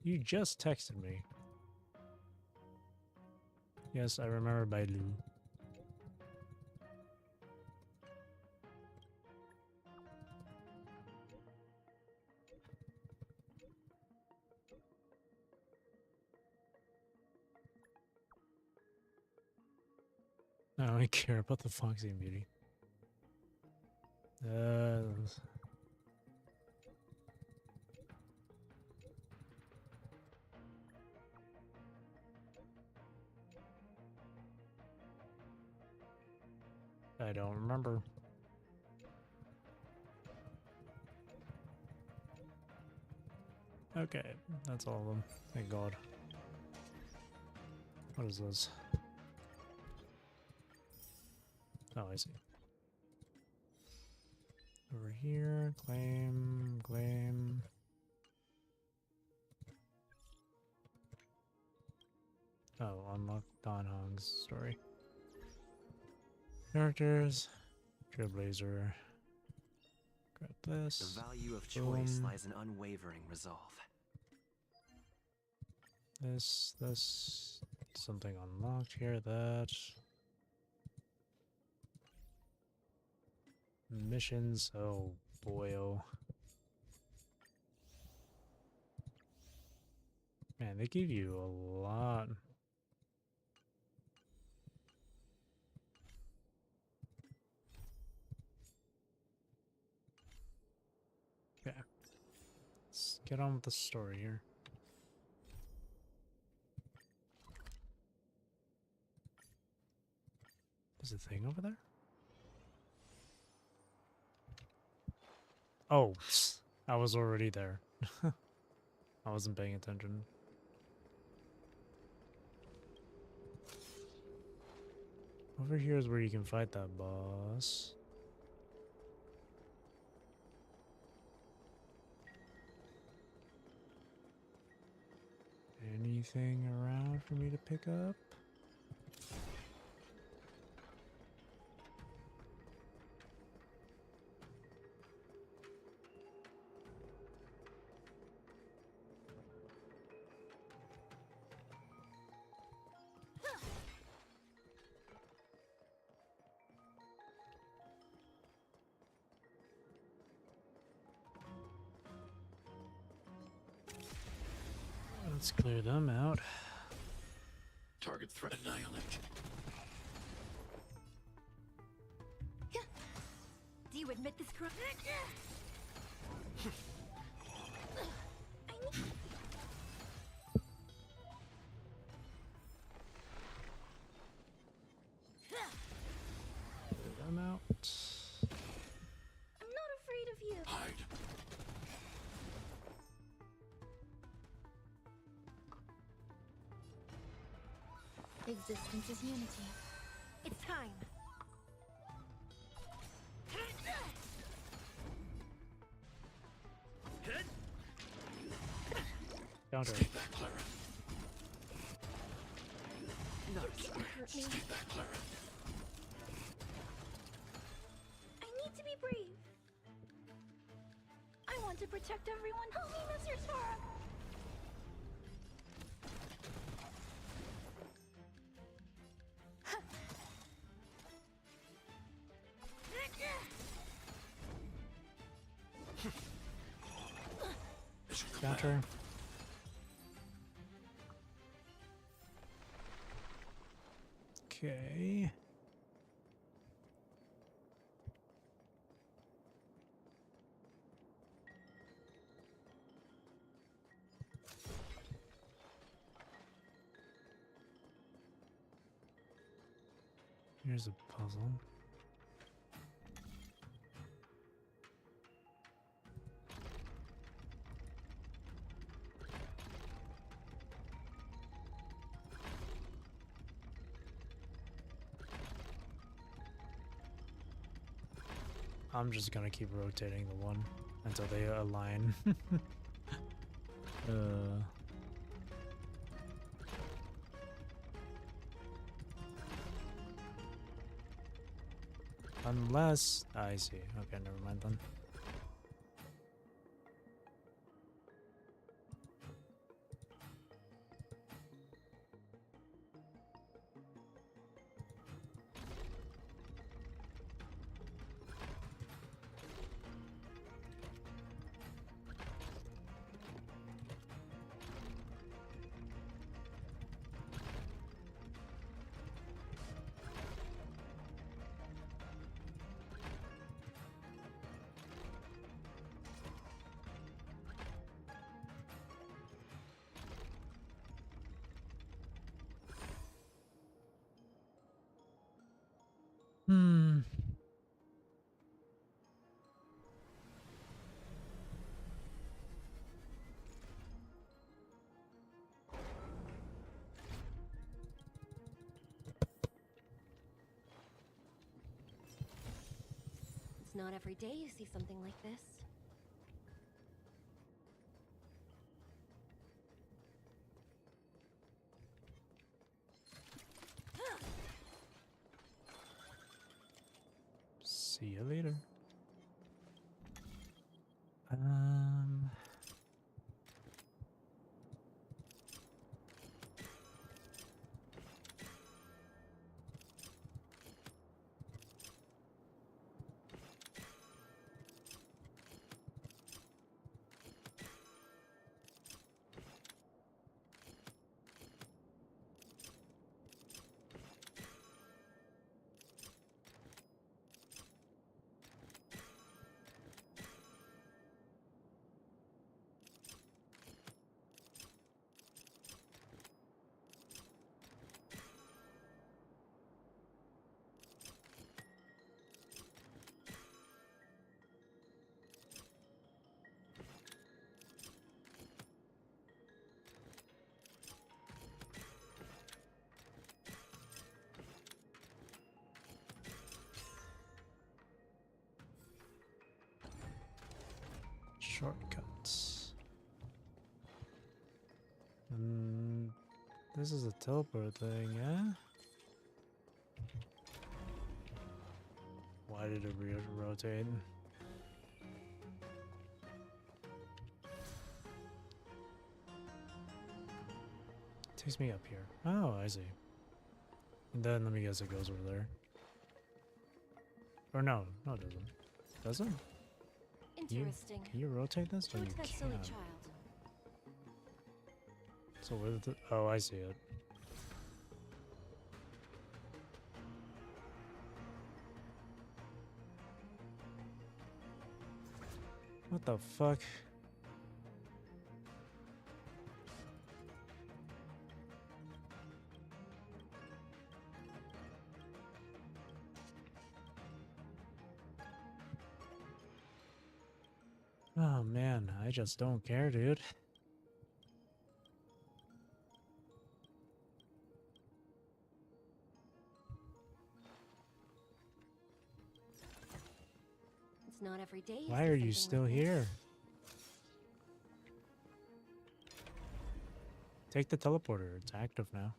You just texted me. Yes, I remember Bailu. I don't really care about the Foxy and Beauty. I don't remember. Okay, that's all of them. Thank God. What is this? Oh, I see. Over here, claim. Oh, unlock Don Hong's story. Characters, Trailblazer. Grab this. The value of Boom. choice lies in unwavering resolve. This, something unlocked here, that. Missions, oh boy, oh. Man, they give you a lot. Okay. Let's get on with the story here. There's a thing over there? Oh, I was already there. I wasn't paying attention. Over here is where you can fight that boss. Anything around for me to pick up? Let's clear them out. Target threat annihilate. Do you admit this crime? Clear them out. I'm not afraid of you. Hide. Existence is unity. It's time. Counter. Stay back, Clara. No, you hurt me. Stay back, Clara. I need to be brave. I want to protect everyone. Help me, Mr. Sora. Mission Counter. Okay. Here's a puzzle. I'm just gonna keep rotating the one until they align. Unless I see. Okay, never mind then. Hmm. It's not every day you see something like this. See you later. Shortcuts. This is a teleport thing, yeah? Why did it rotate? Takes me up here. Oh, I see. And then let me guess it goes over there. Or no, no it doesn't. Does it? Interesting. Can you rotate this? Show Oh, it you to that silly can. child. So where the... Oh, I see it. What the fuck? Oh man, I just don't care, dude. It's not every day. Why are you still here? Take the teleporter, it's active now.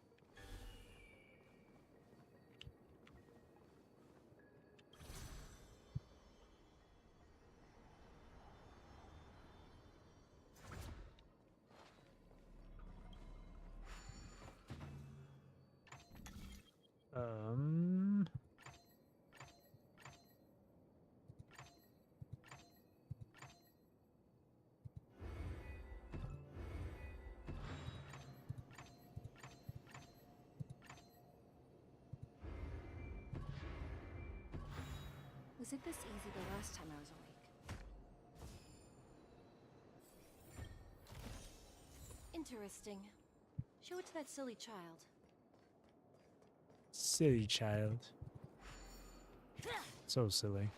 Um... Was it this easy the last time I was awake? Interesting. Show it to that silly child. Silly child. So silly.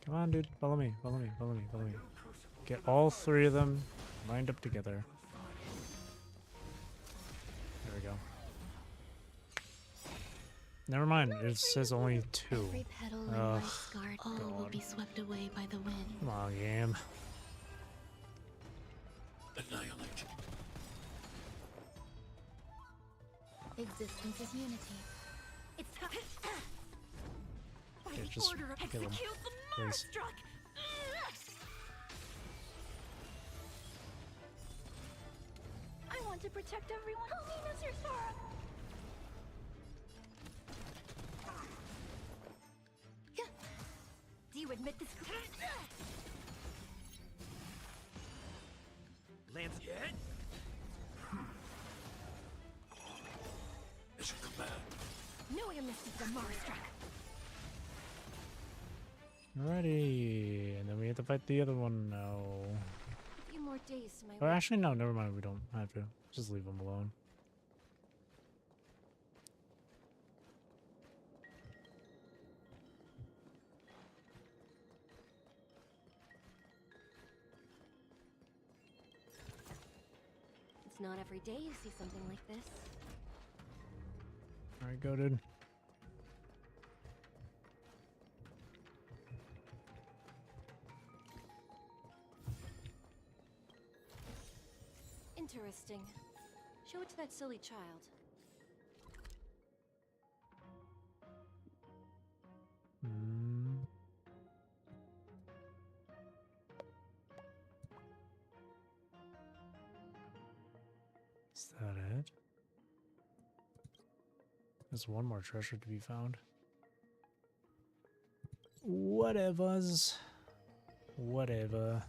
Come on, dude. Follow me. Follow me. Follow me. Follow me. Get all three of them lined up together. There we go. Never mind. It says only two. Every petal in Ugh, life's garden, all will be swept away by the wind. Come on, game. Annihilate. Existence is unity. It's time. By Yeah, the just order of kill him, execute the please. Marstruck! I want to protect everyone. Helena's your Sora. Do you admit this? Lance yet? It's your command. No amnesty for the Marstruck. Alrighty, and then we have to fight the other one now. A few more days to my Oh, actually, no, never mind. We don't have to. Just leave them alone. It's not every day you see something like this. Alright, go, dude. Interesting. Show it to that silly child. Hmm. Is that it? There's one more treasure to be found. Whatevers. Whatever.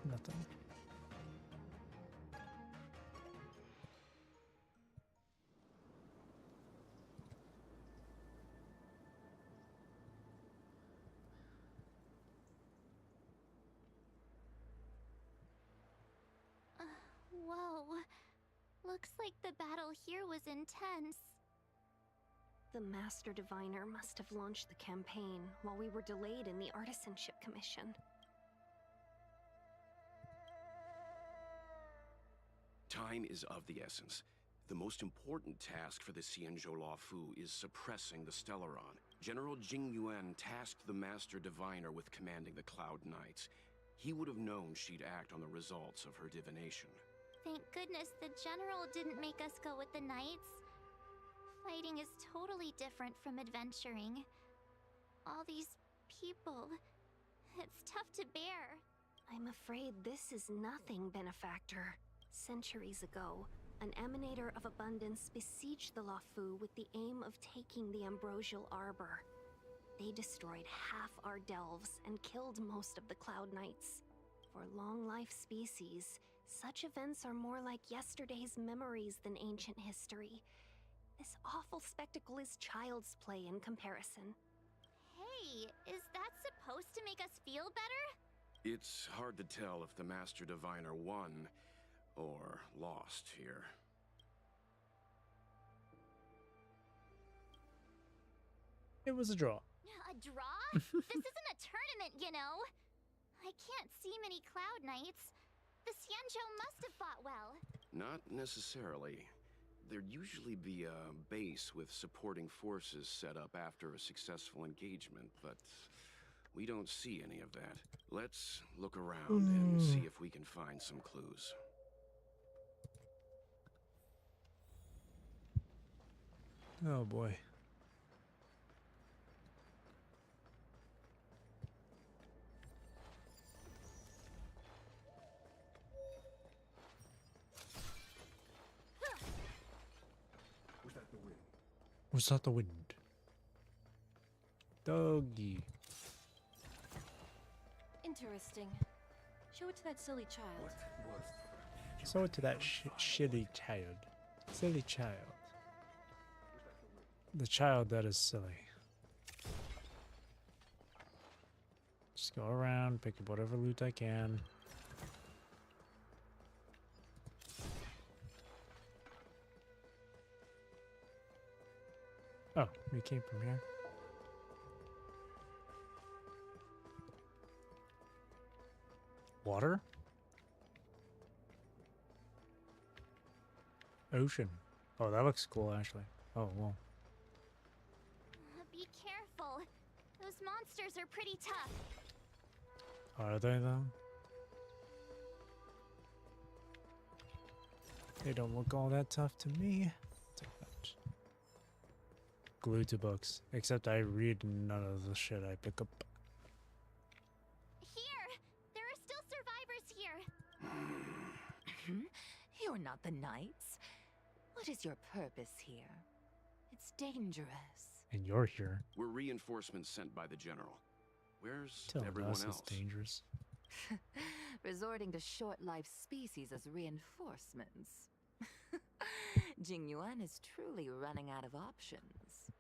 Nothing. Whoa. Looks like the battle here was intense. The Master Diviner must have launched the campaign while we were delayed in the Artisanship Commission. Time is of the essence. The most important task for the Xianzhou Luofu is suppressing the Stellaron. General Jing Yuan tasked the Master Diviner with commanding the Cloud Knights. He would have known she'd act on the results of her divination. Thank goodness the General didn't make us go with the Knights. Fighting is totally different from adventuring. All these people... It's tough to bear. I'm afraid this is nothing, Benefactor. Centuries ago, an Emanator of Abundance besieged the Luofu with the aim of taking the Ambrosial Arbor. They destroyed half our delves and killed most of the Cloud Knights. For long-life species, such events are more like yesterday's memories than ancient history. This awful spectacle is child's play in comparison. Hey, is that supposed to make us feel better? It's hard to tell if the Master Diviner won or lost here. It was a draw. A draw? This isn't a tournament, you know. I can't see many Cloud Knights. The Xianzhou must have fought well. Not necessarily. There'd usually be a base with supporting forces set up after a successful engagement, but we don't see any of that. Let's look around and see if we can find some clues. Oh boy. Was that the wind? Doggy. Interesting. Show it to that silly child. Show it to that shitty child. Silly child. The child that is silly. Just go around, pick up whatever loot I can. Oh, we came from here. Water? Ocean. Oh, that looks cool, actually. Oh, well. Be careful. Those monsters are pretty tough. Are they, though? They don't look all that tough to me. Take that. Glued to books. Except I read none of the shit I pick up. Here! There are still survivors here. You're not the Knights. What is your purpose here? It's dangerous. And you're here. We're reinforcements sent by the General. Where's Telling everyone us else? it's dangerous. Resorting to short-life species as reinforcements. Jing Yuan is truly running out of options.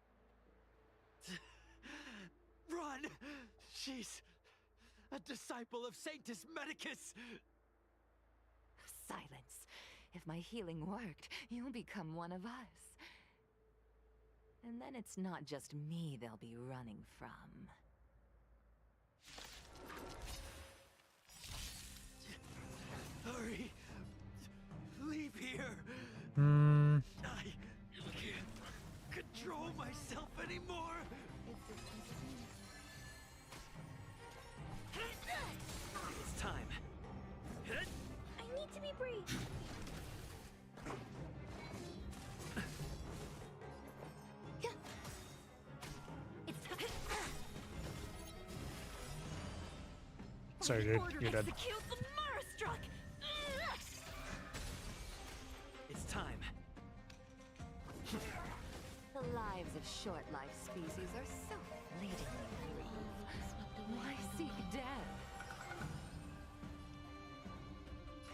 Run! She's a disciple of Sanctus Medicus! Silence. If my healing worked, you'll become one of us. And then it's not just me they'll be running from. Hurry! Leave here! I can't control myself anymore! It's time. I need to be brave. Sorry, dude. You're dead. Execute the Marastruck! It's time. The lives of short-life species are so fleetingly brief. Why seek death?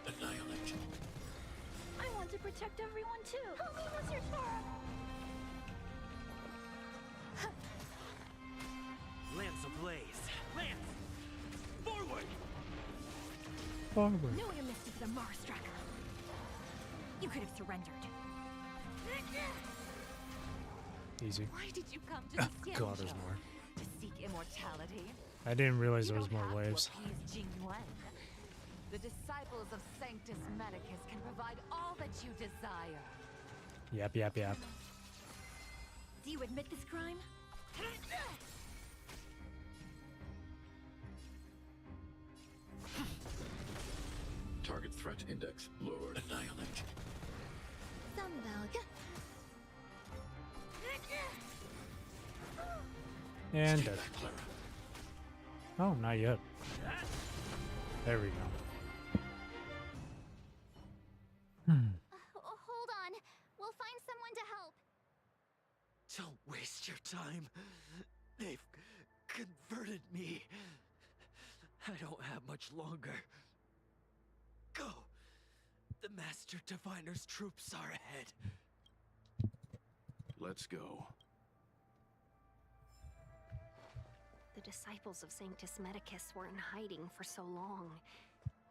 Annihilate. I want to protect everyone too. Help me, Wizard Sora! Lance ablaze. Lance! Forward! Forward. Knew you missed it for the Marastruck. You could have surrendered. Easy. Why did you come to the God, there's Xianzhou? more. To seek immortality? I didn't realize You there was don't more have waves. to appease Jing Yuan. The disciples of Sanctus Medicus can provide all that you desire. Yep, yep, yep. Do you admit this crime? Target threat index lowered. Annihilate. Some value. And Stay dead. back, Clara. Oh, not yet. There we go. Hold on. We'll find someone to help. Don't waste your time. They've converted me. I don't have much longer. Go. The Master Diviner's troops are ahead. Let's go. The disciples of Sanctus Medicus were in hiding for so long.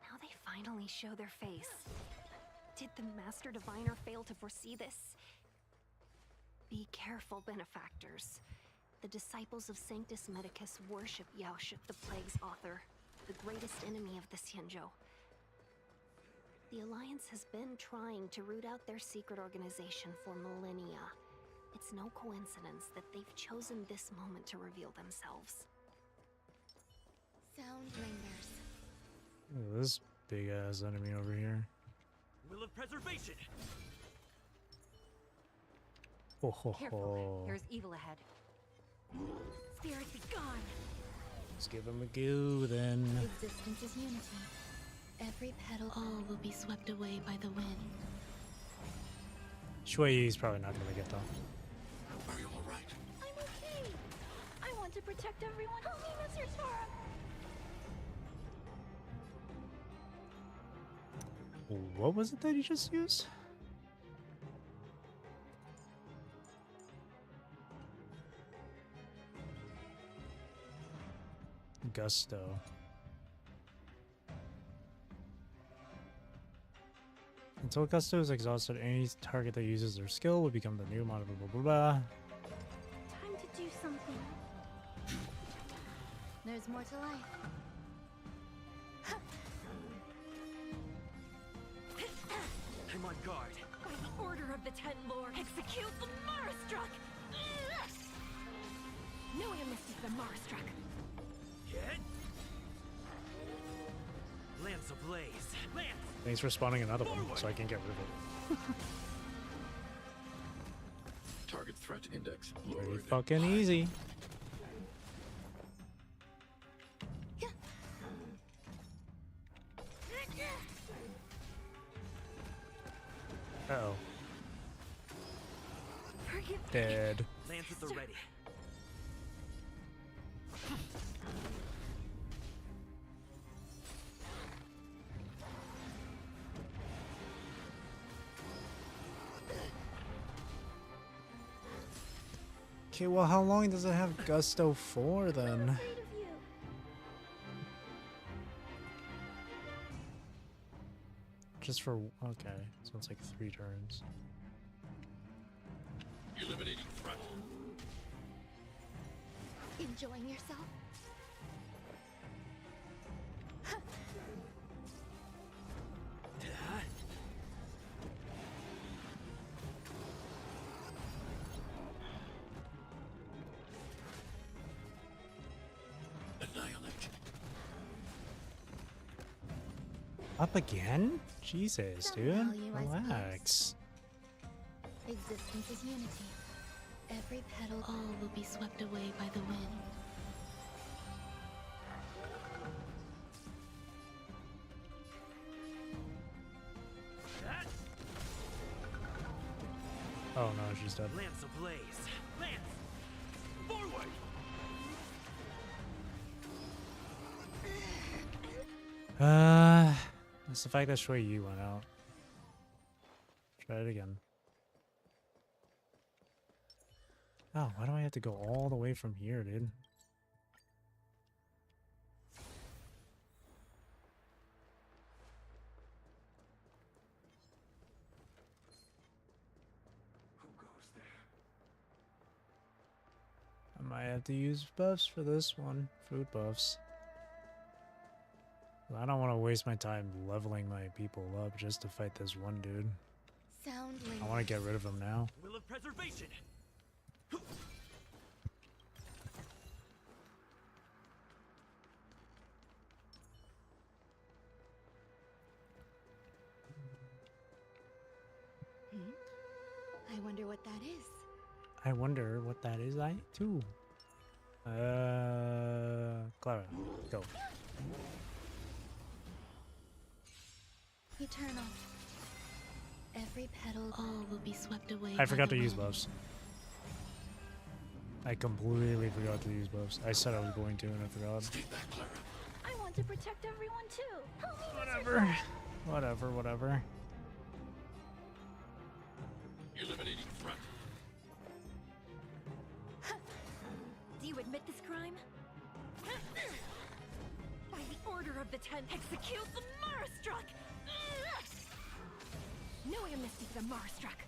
Now they finally show their face. Did the Master Diviner fail to foresee this? Be careful, benefactors. The disciples of Sanctus Medicus worship Yaoshut, the Plague's author, the greatest enemy of the Xianzhou. The Alliance has been trying to root out their secret organization for millennia. It's no coincidence that they've chosen this moment to reveal themselves. Sound lingers. Look at this big ass enemy over here. Will of Preservation! Ho ho Careful. ho. There's evil ahead. Spirit be gone! Let's give him a go then. Existence is unity. Every petal, all will be swept away by the wind. Shui Yi's probably not gonna get though. Are you all right? I'm okay! I want to protect everyone. Help me, Mr. Sora! What was it that he just used? Gusto. Until Gusto is exhausted, any target that uses their skill will become the new mod. Blah blah blah blah. Time to do something. There's more to life. I'm on guard. By the order of the Ten Lords, execute the Marastruck! No amnesty for the Marastruck. Hit! Lance ablaze. Lance! Thanks for spawning another one, so I can get rid of it. Target threat index Pretty lowered. fucking easy. Uh-oh. Forgive me. Dead. Lance at the ready. Okay, well, how long does it have Gusto for then? Afraid of you. Just for okay, so it's like 3 turns. Eliminating threat. Enjoying yourself? Annihilate. Up again? Jesus, Some dude. value, I suppose. Relax. Existence is unity. Every petal, all will be swept away by the wind. Oh no, she's dead. Lance ablaze. Lance! Forward! It's the fact that Shui Yi went out. Try it again. Oh, why do I have to go all the way from here, dude? Who goes there? have to use buffs for this one. Food buffs. I don't want to waste my time leveling my people up just to fight this one dude. Sound I want to get rid of him now. Will of preservation. I wonder what that is. I wonder what that is. I too. Clara, go. Eternal. Every petal, all will be swept away. I forgot to use buffs. I completely forgot to use buffs. I said I was going to, and I forgot. Stay back, Clara. I want to protect everyone too. Help me, Whatever. Whatever. Whatever. Eliminating threat. Do you admit this crime? By the order of the Ten, execute the Marastruck! No amnesty for the Marastruck!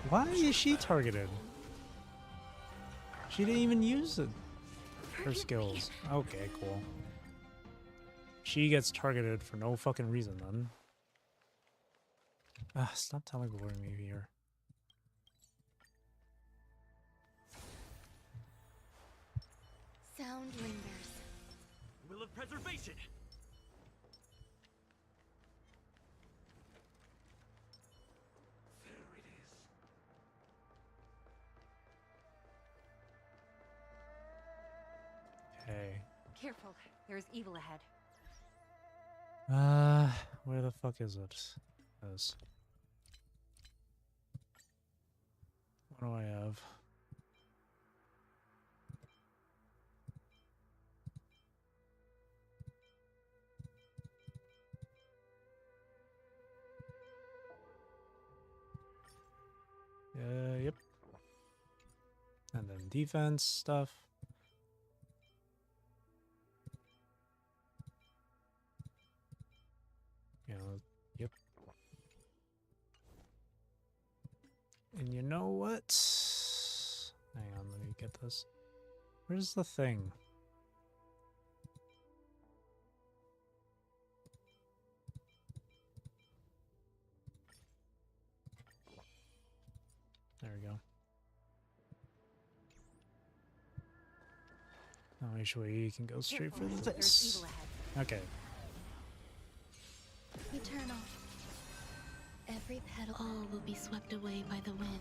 Why is she targeted? She didn't even use it. Her skills. Okay, cool. She gets targeted for no fucking reason then. Ah, stop teleporting me here. Sound lingers. Will of preservation. There it is. Okay. Careful, there's evil ahead. Where the fuck is it? This. What do I have? Yep. And then defense stuff. You know, yep. And you know what? Hang on, let me get this. Where's the thing? There we go. Now which way you can go straight for There's this. evil ahead. Okay. Eternal. Every petal, all will be swept away by the wind.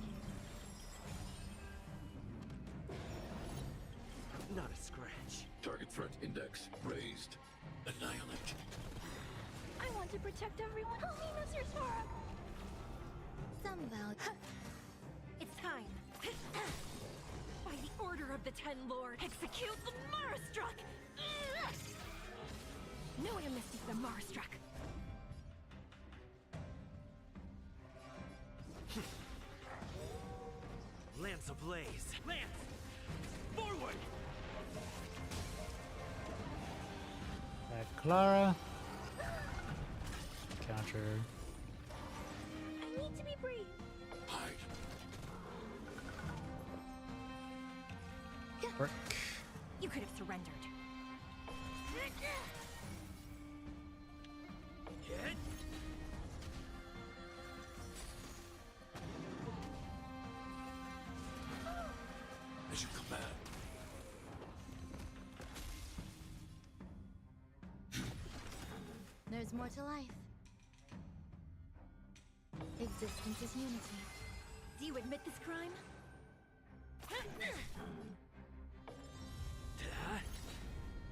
Not a scratch. Target threat index raised. Annihilate. I want to protect everyone. Help me, Mr. Sora! Some value. It's time. By the order of the Ten Lord, execute the Marastruck! No amnesty for the Marastruck! Lance ablaze. Lance! Forward! Back Clara. Counter. I need to be brave. Hide. Work. You could have surrendered. Hit! As you command. There's more to life. Existence is unity. Do you admit this crime?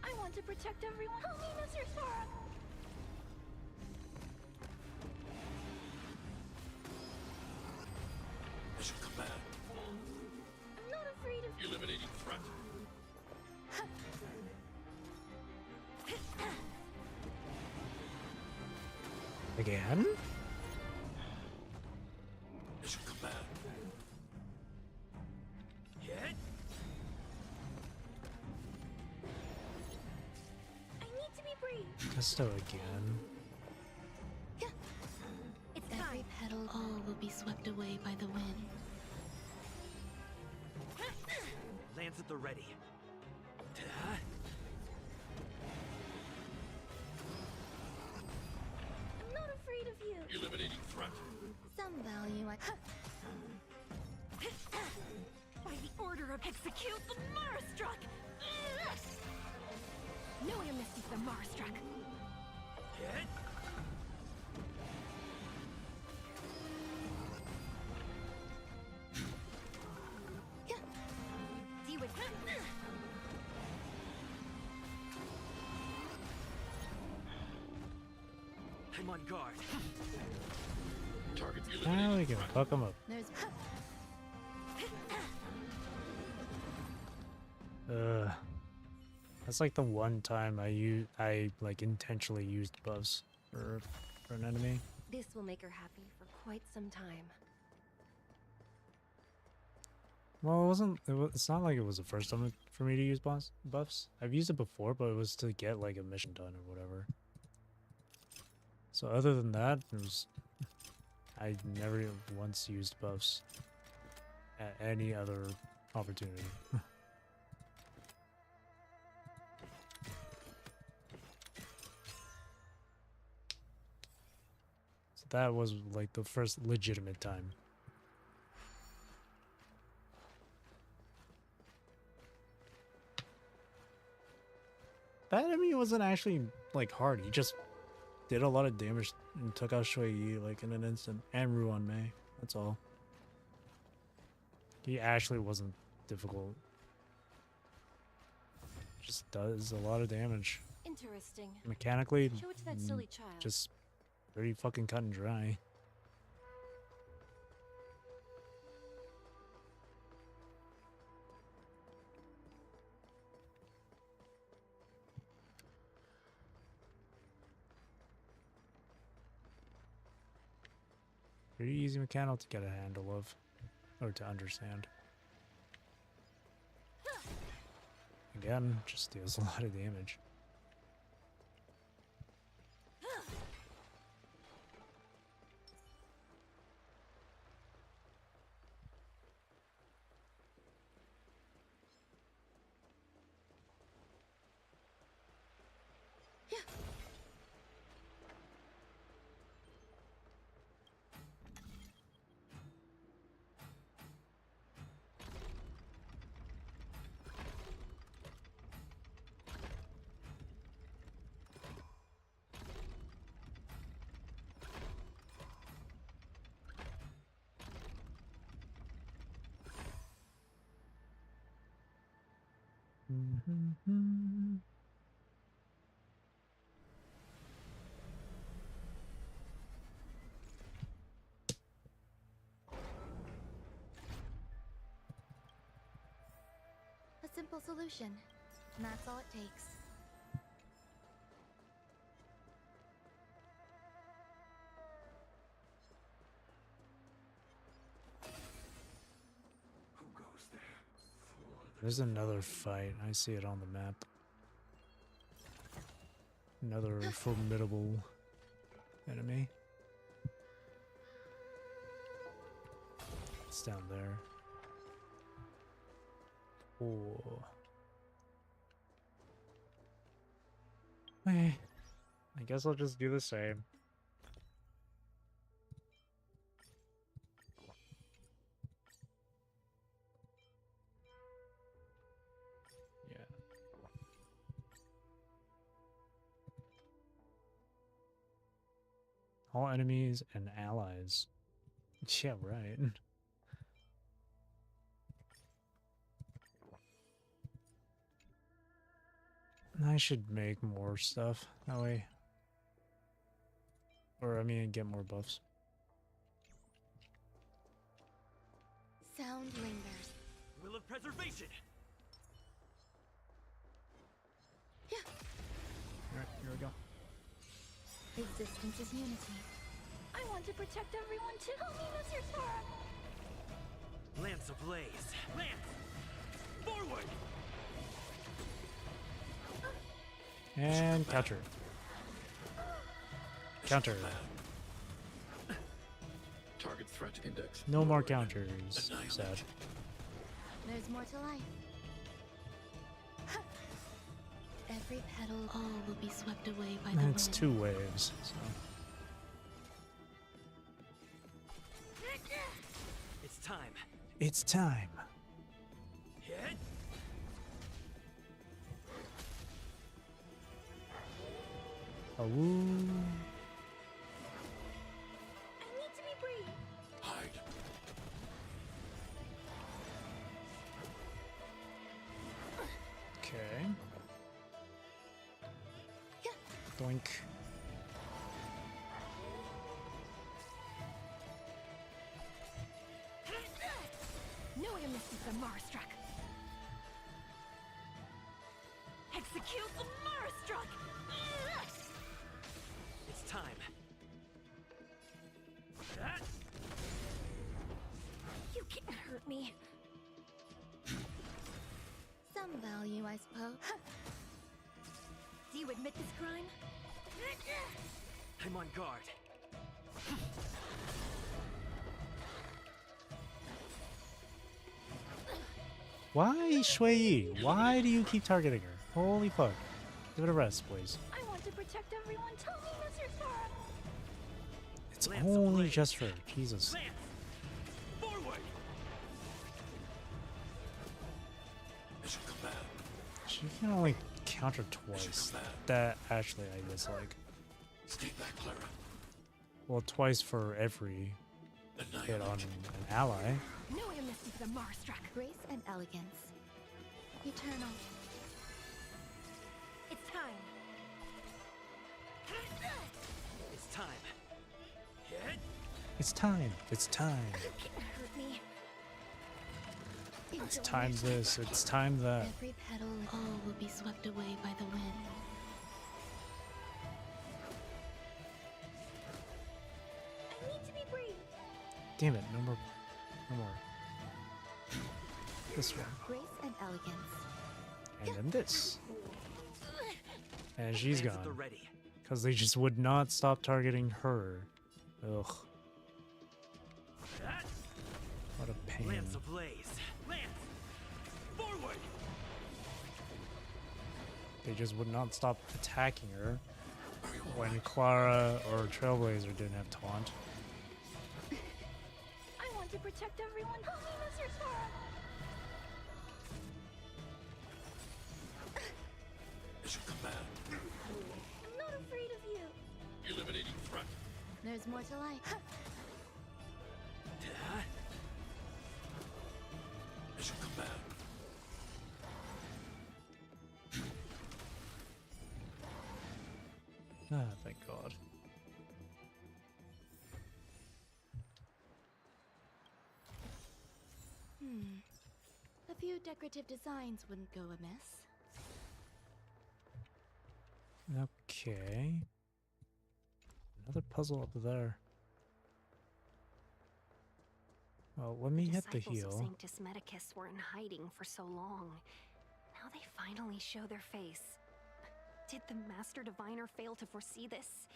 I want to protect everyone. Help me, Mr. Sora! As you command. I'm not afraid of Eliminating threat. Again? As you command. Hit! I need to be brave. Gusto again. It's time. be swept away by the wind. Lance at the ready. I'm not afraid of you. Eliminating threat. Some value I... By the order of execute the Marastruck! No amnesty for Marastruck. Hit. Deal with I'm on guard. Target Now we eliminating can threat. fuck them up. There's... That's like the one time I like intentionally used buffs for an enemy. This will make her happy for quite some time. Well, it's not like it was the first time for me to use buffs. I've used it before, but it was to get like a mission done or whatever. So other than that, I never once used buffs at any other opportunity. So that was like the first legitimate time. That enemy wasn't actually like hard. He just did a lot of damage and took out Shui Yi like in an instant, and Ruan Mei. That's all. He actually wasn't difficult. Just does a lot of damage. Interesting. Mechanically, Show it to that silly child. just pretty fucking cut and dry. Pretty easy mechanical to get a handle of, or to understand. Again, just deals a lot of damage. A simple solution, and that's all it takes. Who goes there? There's another fight. I see it on the map. Another formidable enemy. It's down there. Oh. Okay. I guess I'll just do the same. Yeah. All enemies and allies. Yeah, right. I should make more stuff that way. Or, I mean, get more buffs. Sound lingers. Will of preservation. Alright, here we go. Existence is unity. I want to protect everyone too. Tell me, Mr. Torah. Lance ablaze. Lance! Forward! And counter. Counter. Target threat index. No more lowered. counters. Sad. There's more to life. Every petal, all will be swept away by the And wind. it's 2 waves. So. It's time. It's time. Hit. A woo. I need to be brave. Hide. Okay. Doink. No amnesty for Marstruck. Execute the Marstruck. It's time. That. You can't hurt me. Some value, I suppose. Do you admit this crime? I'm on guard. Why, Shui Yi? Why do you keep targeting her? Holy fuck. Give it a rest, please. I want to protect everyone. Tell me, Mr. Sora. It's Lance of only Blaze. just her. Jesus. Lance. Forward. Mission command. She can only counter twice. That actually I dislike. Stay back, Clara. Well, twice for every hit on Annihilate. an ally. No amnesty for Marstruck. Grace and elegance. Eternal. It's time. It's time. Hit. It's time. It's time. You can't hurt me. It's time this. It's time that. Every petal, all will be swept away by the wind. I need to be brave. Damn it. No more. No more. This one. Grace and elegance. And then this. And she's Lance at the gone. ready. Because they just would not stop targeting her. Ugh. That. What a pain. Lance ablaze. Lance. Forward. They just would not stop attacking her when Clara or Trailblazer didn't have taunt. I want to protect everyone. Help me, Mr. Sora. Mission command. I'm not afraid of you. Eliminating threat. There's more to life. Mission command. Ah, thank God. A few decorative designs wouldn't go amiss. Okay. Another puzzle up there. Well, let me hit the Disciples of heal. Sanctus Medicus were in hiding for so long. Now they finally show their face. Did the Master Diviner fail to foresee this?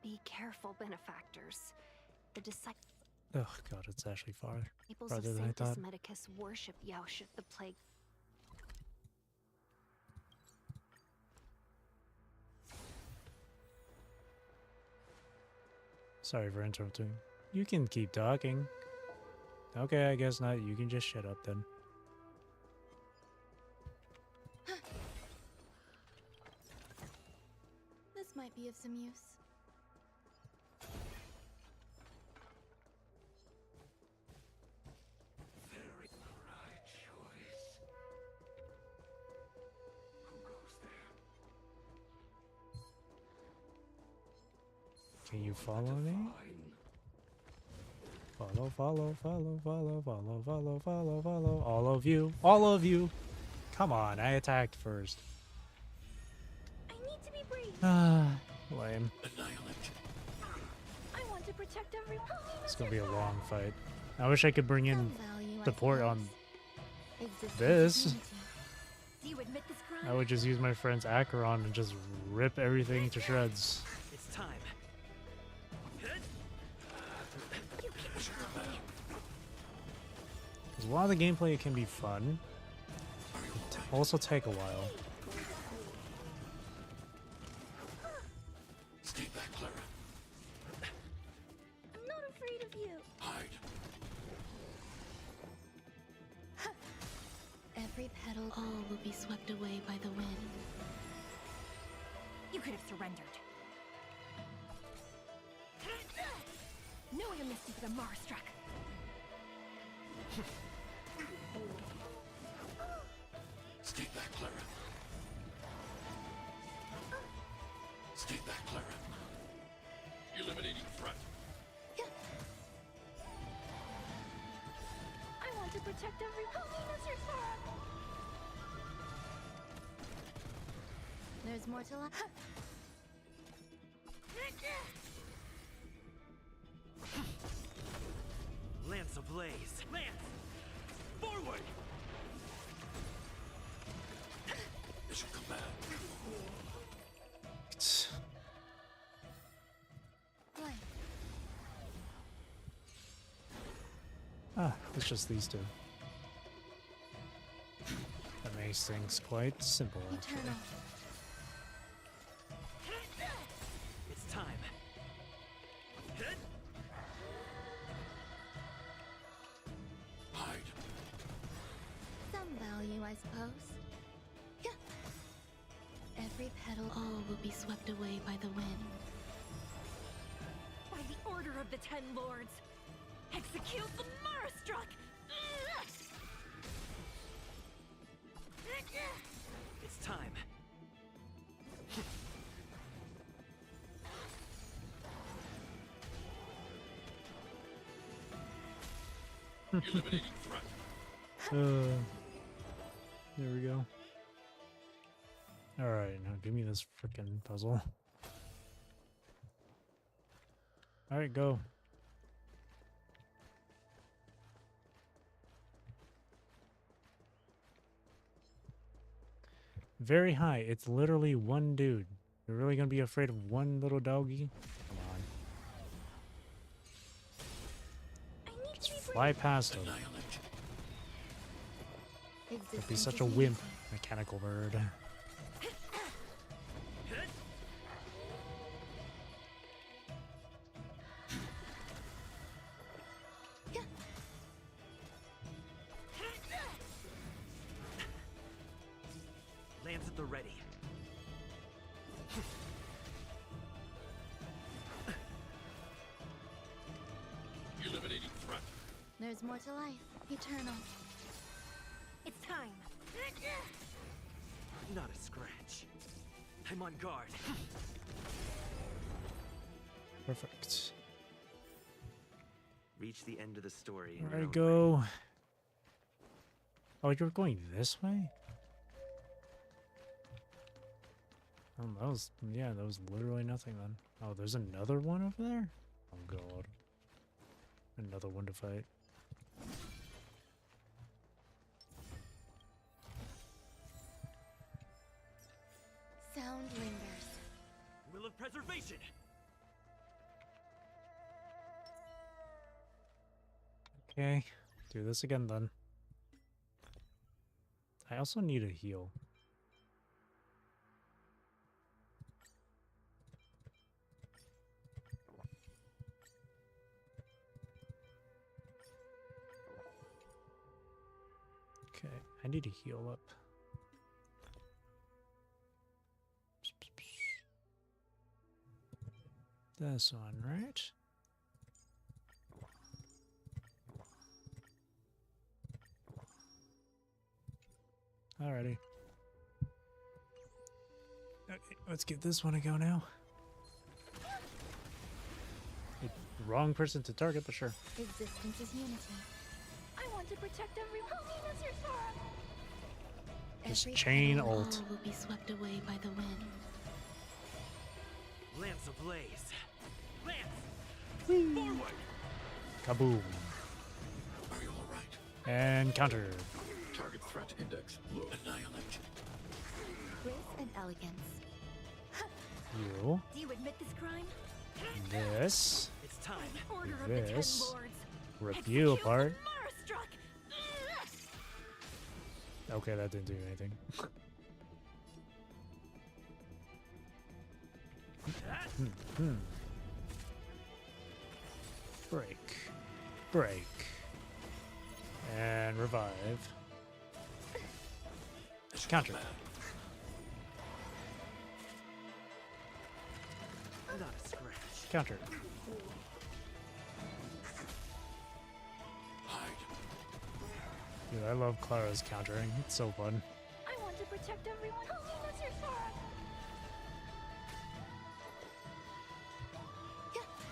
Be careful, benefactors. The disciples Oh God, it's actually farther of than I Sanctus thought. Medicus worship Yaoshut the Plague. Sorry for interrupting. You can keep talking. Okay, I guess not. You can just shut up then. This might be of some use. Very right choice. Who goes there? Can you follow me? Fine. Follow, follow, follow, follow, follow, follow, follow, follow. All of you. All of you. Come on, I attacked first. I need to be brave. Ah, lame. Annihilate. I want to protect everyone. Help me, It's Mr. gonna be a Sora. long fight. I wish I could bring in Some value, I support on suppose. Existence this. is unity. Do you admit this crime? I would just use my friend's Acheron and just rip everything to shreds. It's time. Hit. You Because while the gameplay can be fun, it also take a while. Stay back, Clara. I'm not afraid of you. Hide. Every petal, all will be swept away by the wind. You could have surrendered. Know your mistake, the Marstruck. Stay back, Clara. Stay back, Clara. Eliminating threat. I want to protect everyone. There's more to life. Lance ablaze. Lance! Forward! Mission command. Ah, it's just these two. That makes things quite simple, actually. It's time. Hide. Some value, I suppose. Every petal, all will be swept away by the wind. By the order of the Ten Lords, execute the Marstruck! It's time. Eliminating threat. There we go. Alright, now give me this frickin' puzzle. Alright, go. Very high. It's literally one dude. You're really gonna be afraid of one little doggy? Come on. Just fly past him. Don't be such a wimp, mechanical bird. Lance at the ready. Eliminating threat. There's more to life. Eternal. It's time. Not a scratch. I'm on guard. Perfect. Reach the end of the story. in your Alright, own go. Oh, you're going this way? That was, yeah, that was literally nothing then. Oh, there's another one over there? Oh god. Another one to fight. Sound lingers. Will of preservation. Okay, do this again then. I also need a heal. Okay, I need to heal up. This one, right? Alrighty. Okay, let's give this one a go now. Wrong person to target, but sure. Existence is unity. I want to protect everyone. Just Every chain petal, ult. all will be swept away by the wind. Lance ablaze. Lance! Forward! Kaboom. Are you alright? And counter. Target threat index low. Annihilate. Grace and elegance. You. Do you admit this crime? This. It's time. By the order of the Ten This. Lords, Rip you execute the apart. Marstruck! Okay, that didn't do anything. Break. Break. And revive. Counter. Not a scratch. Counter. Dude, I love Clara's countering. It's so fun. I want to protect everyone. That's your sword.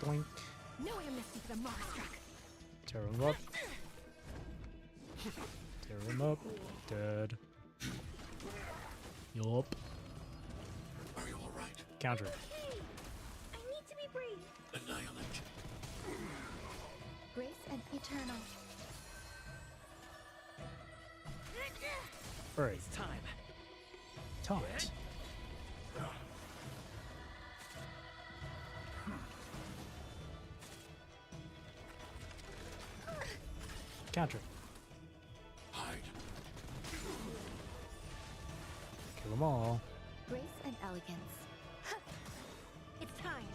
Blink. No amnesty for the Marstruck. Tear him up. Tear him up. Dead. Yup. Are you alright? Counter. Hey, I need to be brave. Annihilate. Grace and eternal. Break. It's time. Taunt. Counter. Hide. Kill them all. Grace and elegance. It's time.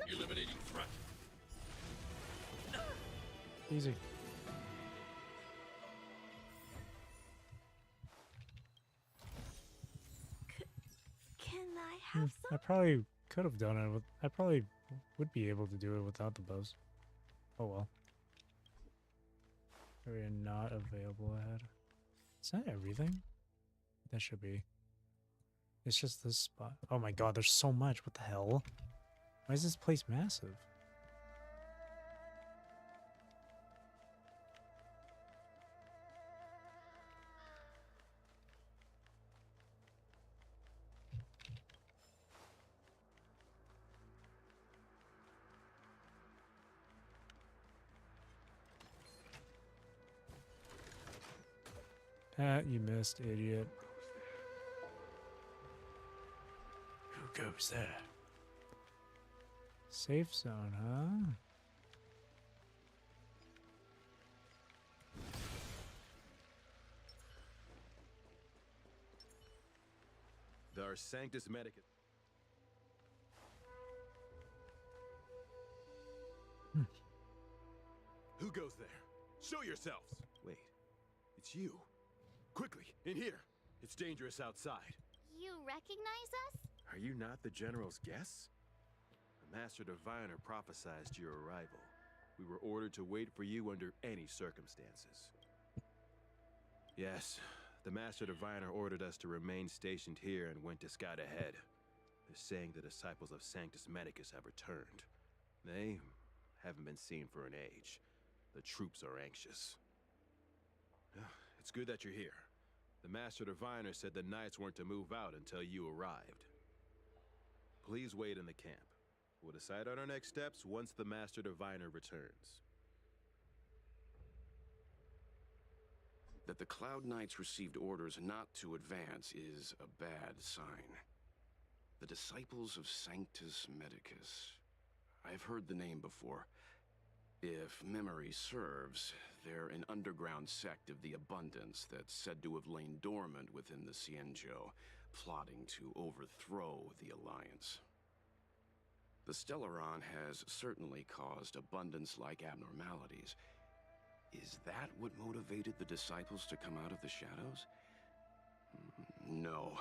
Eliminating threat. Easy. Can I have some? I probably could have done it with. I probably would be able to do it without the bows. Oh well. Area not available ahead. Is that everything? That should be. It's just this spot. Oh my god, there's so much. What the hell? Why is this place massive? You missed, idiot. Who goes there? Safe zone, huh? Our Sanctus Medicus. Who goes there? Show yourselves! Wait, it's you. Quickly, in here. It's dangerous outside. You recognize us? Are you not the General's guests? The Master Diviner prophesied your arrival. We were ordered to wait for you under any circumstances. Yes, the Master Diviner ordered us to remain stationed here and went to scout ahead. They're saying the disciples of Sanctus Medicus have returned. They haven't been seen for an age. The troops are anxious. It's good that you're here. The Master Diviner said the Knights weren't to move out until you arrived. Please wait in the camp. We'll decide on our next steps once the Master Diviner returns. That the Cloud Knights received orders not to advance is a bad sign. The Disciples of Sanctus Medicus. I've heard the name before. If memory serves, they're an underground sect of the Abundance that's said to have lain dormant within the Xianzhou, plotting to overthrow the Alliance. The Stellaron has certainly caused Abundance-like abnormalities. Is that what motivated the Disciples to come out of the shadows? No.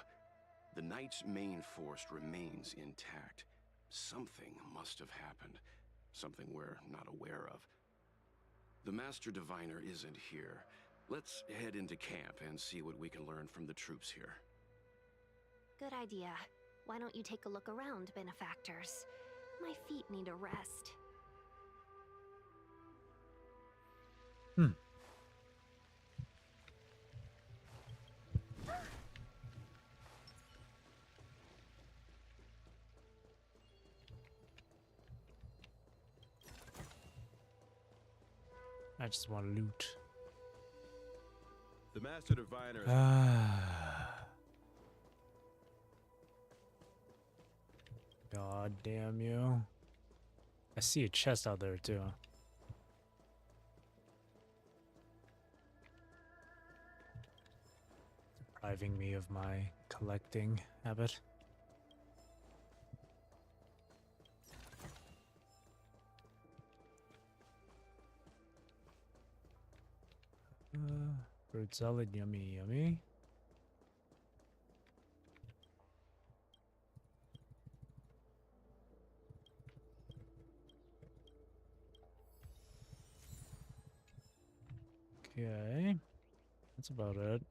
The Knight's main force remains intact. Something must have happened. Something we're not aware of. The Master Diviner isn't here. Let's head into camp and see what we can learn from the troops here. Good idea. Why don't you take a look around, benefactors? My feet need a rest. I just want loot. The Master Diviner... God damn you. I see a chest out there too. Depriving me of my collecting habit. Fruit salad, yummy, yummy. Okay, that's about it.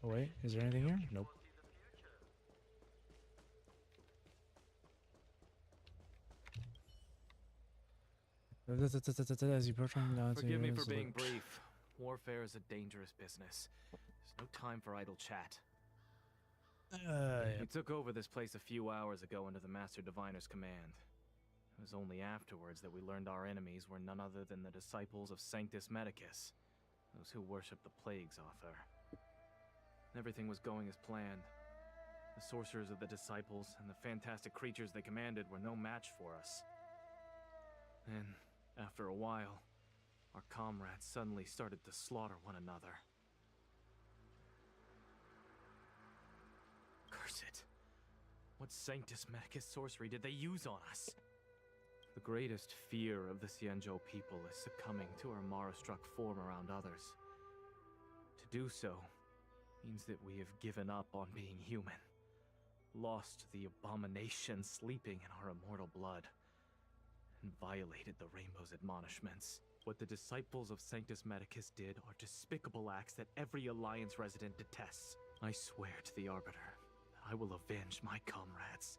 Oh wait, is there anything here? Nope. As you approach Forgive me for being brief. Warfare is a dangerous business. There's no time for idle chat. We took over this place a few hours ago under the Master Diviner's command. It was only afterwards that we learned our enemies were none other than the disciples of Sanctus Medicus, those who worship the plague's author. Everything was going as planned. The sorcerers of the disciples and the fantastic creatures they commanded were no match for us. Then, after a while, our comrades suddenly started to slaughter one another. Curse it! What Sanctus Medicus sorcery did they use on us? The greatest fear of the Xianzhou people is succumbing to our Mara-struck form around others. To do so means that we have given up on being human, lost the abomination sleeping in our immortal blood, and violated the Rainbow's admonishments. What the disciples of Sanctus Medicus did are despicable acts that every Alliance resident detests. I swear to the Arbiter that I will avenge my comrades.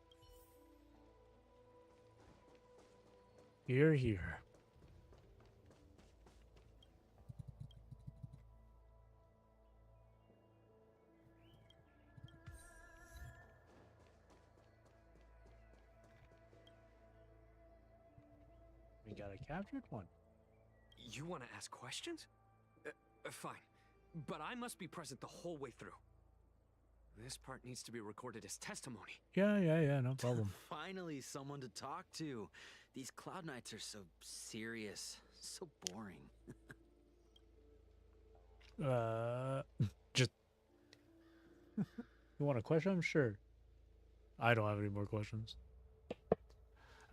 Here, here. We got a captured one. You want to ask questions? Fine. But I must be present the whole way through. This part needs to be recorded as testimony. Yeah, no problem. Finally, someone to talk to. These Cloud Knights are so serious, so boring. Just... You want a question? Sure. I don't have any more questions.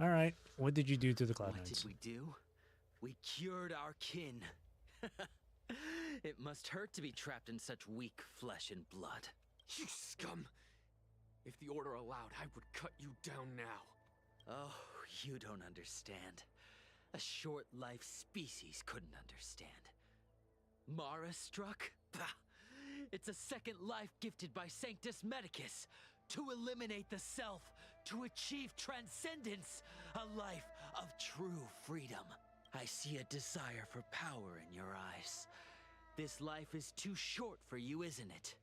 Alright, what did you do to the Cloud Knights? What did we do? We cured our kin. It must hurt to be trapped in such weak flesh and blood. You scum! If the Order allowed, I would cut you down now. Oh, you don't understand. A short-life species couldn't understand. Mara-struck? Bah! It's a second life gifted by Sanctus Medicus to eliminate the self, to achieve transcendence, a life of true freedom. I see a desire for power in your eyes. This life is too short for you, isn't it?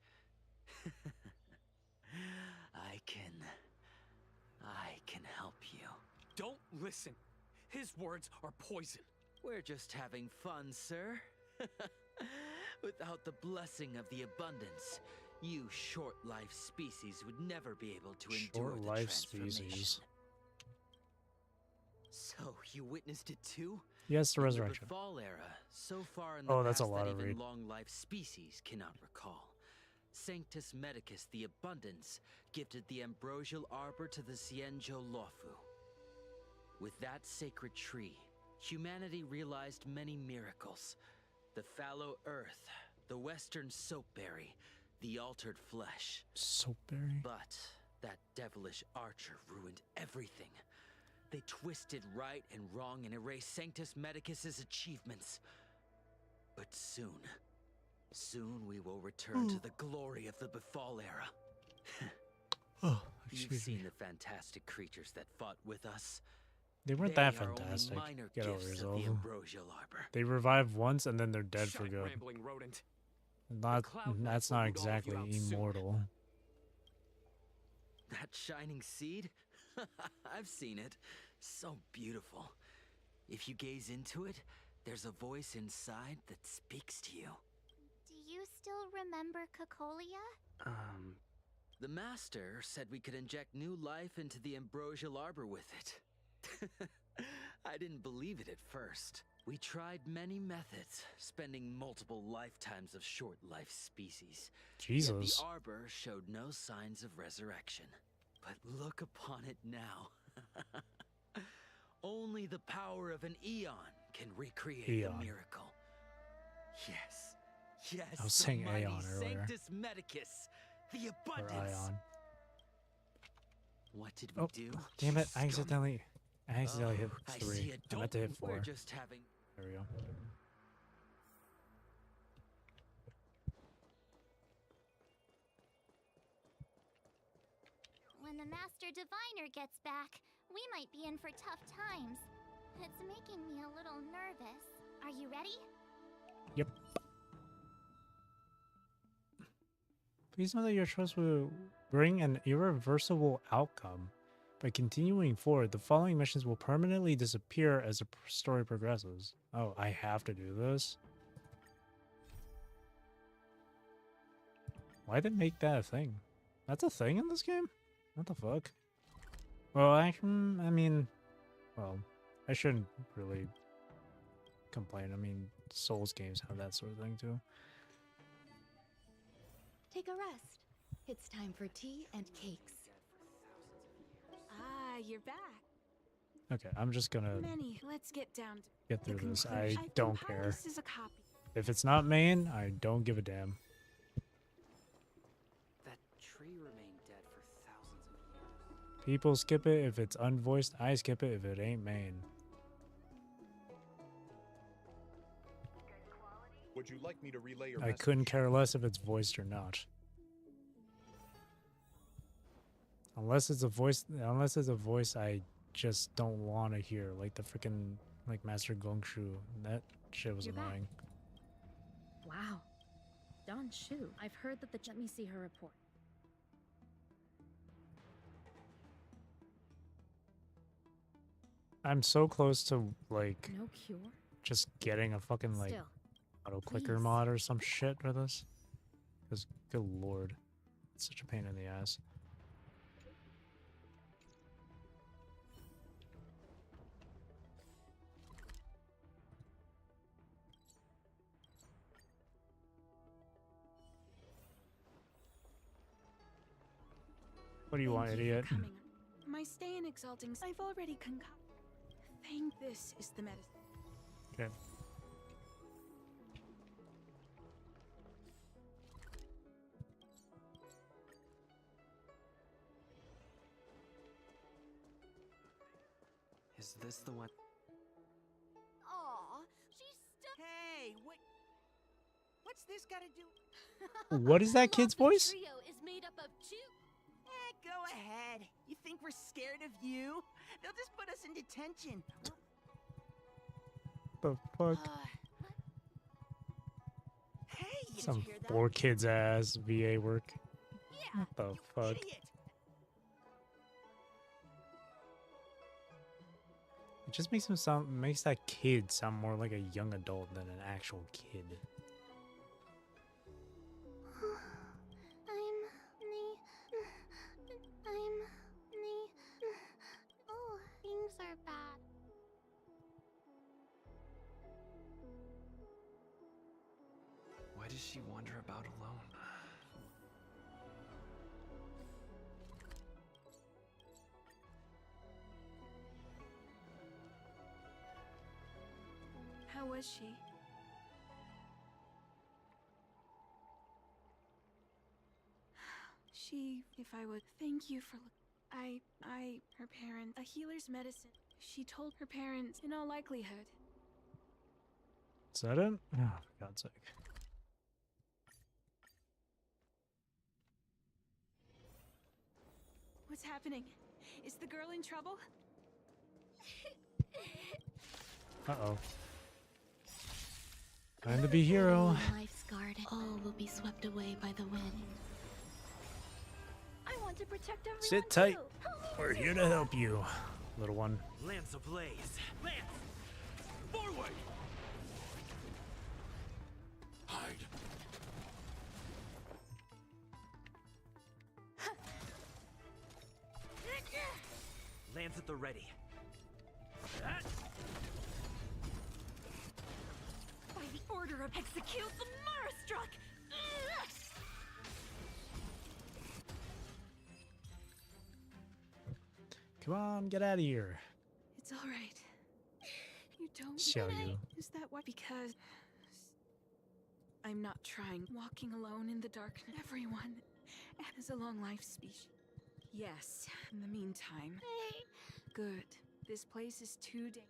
I can help you. Don't listen. His words are poison. We're just having fun, sir. Without the blessing of the abundance, you short-life species would never be able to endure the transformation. Species. So, you witnessed it too? Yes, the resurrection. In the Befall era, so far in the past that's a lot that of even read. long-life species cannot recall. Sanctus Medicus, the Abundance, gifted the ambrosial arbor to the Xianzhou Luofu. With that sacred tree, humanity realized many miracles. The fallow earth, the western soapberry, the altered flesh. Soapberry? But that devilish archer ruined everything. They twisted right and wrong and erased Sanctus Medicus's achievements. But soon we will return to the glory of the Befall era. You've seen the fantastic creatures that fought with us. They weren't that fantastic. Get over yourself. They revive once and then they're dead for good. Rodent. That's not exactly immortal. That shining seed? I've seen it. So beautiful. If you gaze into it, there's a voice inside that speaks to you. Do you still remember Cocolia? The Master said we could inject new life into the ambrosial arbor with it. I didn't believe it at first. We tried many methods, spending multiple lifetimes of short-life species. Jesus. Yet the arbor showed no signs of resurrection. But look upon it now. Only the power of an eon can recreate the miracle. Yes, yes, I was saying the mighty Aeon earlier. Sanctus Medicus, the Or abundance. Ion. What did we do? Damn it, I Scum? accidentally hit I 3. see it. I meant to hit 4. We're just having... There we go. When the Master Diviner gets back, we might be in for tough times. It's making me a little nervous. Are you ready? Yep. Please know that your trust will bring an irreversible outcome. By continuing forward, the following missions will permanently disappear as the story progresses. Oh, I have to do this? Why'd they make that a thing? That's a thing in this game? What the fuck? Well, actually, I mean, well, I shouldn't really complain. I mean, Souls games have that sort of thing too. Take a rest. It's time for tea and cakes. Ah, you're back. Okay, I'm just gonna Manny, let's get down to get through the this. I conclusion. don't compiled care. This is a copy. If it's not main, I don't give a damn. That tree remained dead for thousands of years. People skip it if it's unvoiced. I skip it if it ain't main. Would you like me to relay your I message? couldn't care less if it's voiced or not. Unless it's a voice I just don't want to hear, like the freaking Master Gongshu. That shit was annoying. Wow. Don Shu. I've heard that let me see her report. I'm so close to like No cure? just getting a fucking like Still, auto clicker please. mod or some shit for this. Because good lord, it's such a pain in the ass. What do you want, Thank you idiot? for coming. My stay in Exalting, I've already concocted. Thank this is the medicine. Okay. Is this the one? Aw, she's still. Hey, what's this got to do? What is that kid's voice? The trio is made up of two. Go ahead. You think we're scared of you? They'll just put us in detention. The fuck? Hey, you Some hear that? 4 kids ass VA work. Yeah, What the fuck? idiot. It just makes that kid sound more like a young adult than an actual kid. Oh, things are bad. Why does she wander about alone? How was she? If I would, thank you for her parents, a healer's medicine. She told her parents, in all likelihood. Is that it? Oh, for God's sake. What's happening? Is the girl in trouble? Uh-oh. Time to be hero. Life's garden. All will be swept away by the wind. I want to protect everyone. Sit tight. too. We're here to help you, little one. Lance ablaze! Lance! Forward! Hide. Lands at the ready. By the order of Execute the Marastruck! Come on, get out of here. It's all right. You don't. Show you. Is that what? Because I'm not trying. Walking alone in the darkness. Everyone has a long life species. Yes. In the meantime. Good. This place is too dangerous.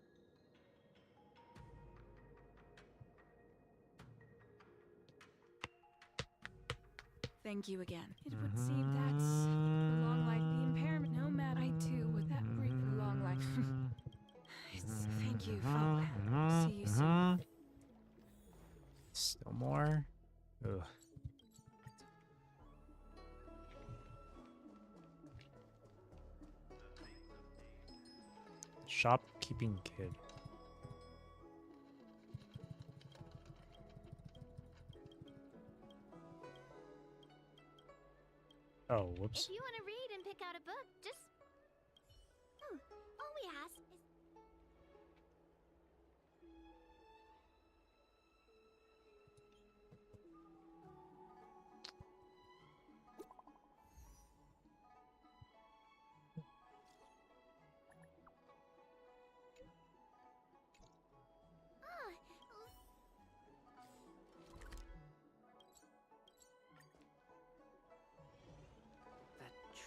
Thank you again. It would seem that's the long life, the impairment. No matter I do with that brief long life. Thank you. See you soon. Still more. Ugh. Shopkeeping kid. Oh, whoops. If you want to read and pick out a book, just... all we ask is...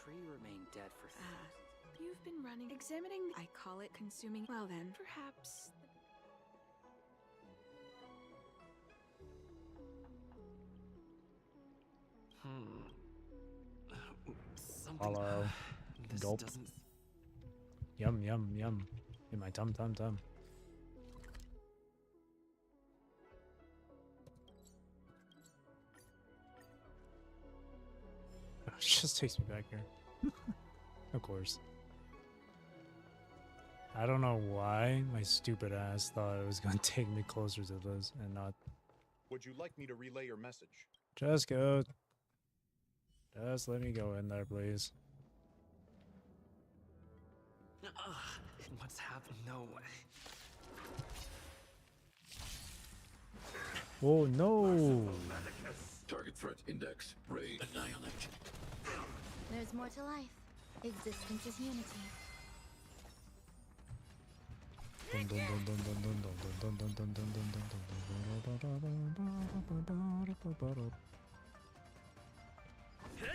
Tree remained dead for You've been running, examining. I call it consuming. Well then, perhaps. Follow. This Gulp. doesn't. Yum, yum, yum. In my tum tum tum. Oh, it just takes me back here. Of course. I don't know why my stupid ass thought it was gonna take me closer to this and not. Would you like me to relay your message? Just go. Just let me go in there, please. What's happened? No. Oh no! Target threat index raised. Annihilate. There's more to life. Existence is unity.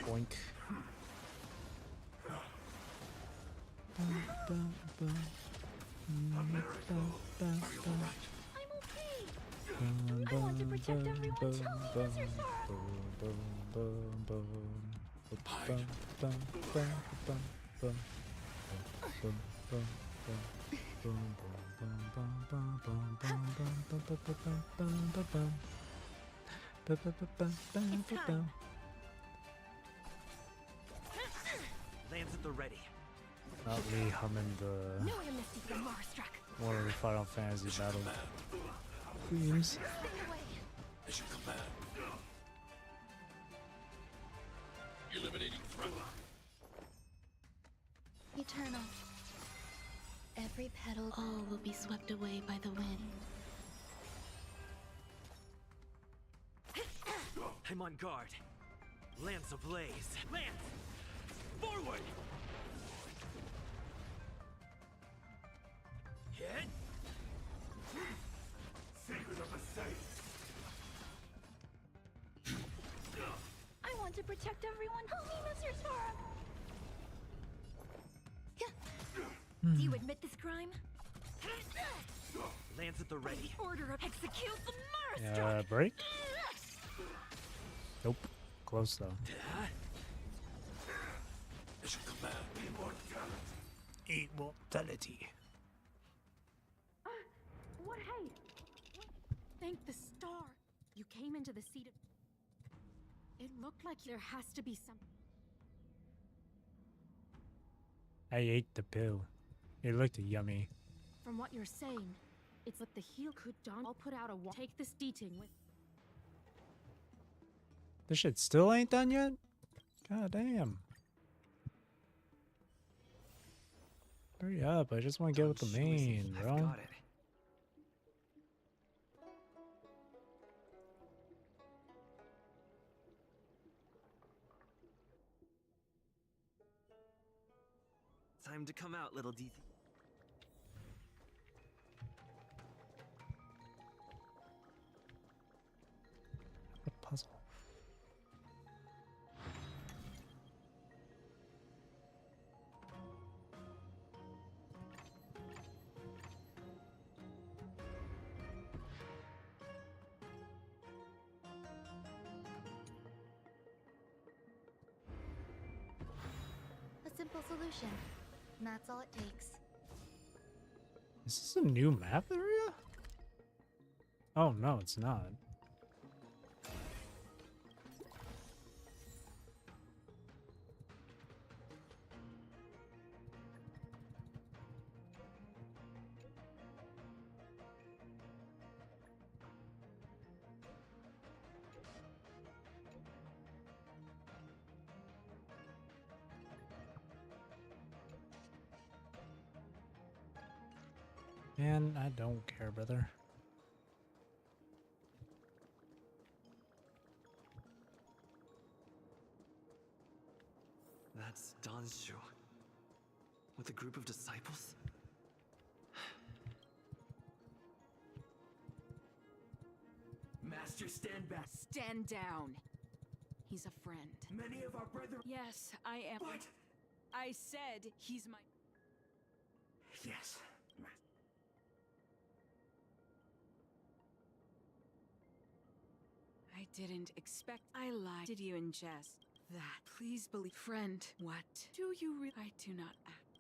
Boink. I want to protect everyone. Tell me, Mr. Lands at the ready. Not me humming the No amnesty for Marastruck. one of the Final Fantasy battle themes. As you command. Eliminating threat. Eternal. Every petal, all will be swept away by the wind. I'm on guard. Lance ablaze. Lance! Forward! Hit! Secret of the saints. I want to protect everyone. Help me, Mr. Sora. Do you admit this crime? Lands at the ready. Order of Execute the Marastruck! Break? Nope. Close though. As you command. Immortality. What? Hey! Thank the star. You came into the seat of... It looked like there has to be some... I ate the pill. It looked yummy. From what you're saying, it's like the heel could Don. I'll put out a wall. Take this deeting with... This shit still ain't done yet? God damn. Hurry up, I just want to get with the main, bro. Got it. Time to come out, little DT. A puzzle. A simple solution. And that's all it takes. Is this a new map area? Oh, no, it's not. Man, I don't care, brother. That's Danshu. With a group of disciples? Master, stand back. Stand down. He's a friend. Many of our brethren. Yes, I am. What? I said he's my. Yes. I didn't expect. I lied. Did you ingest that? Please believe. Friend, what do you really? I do not act.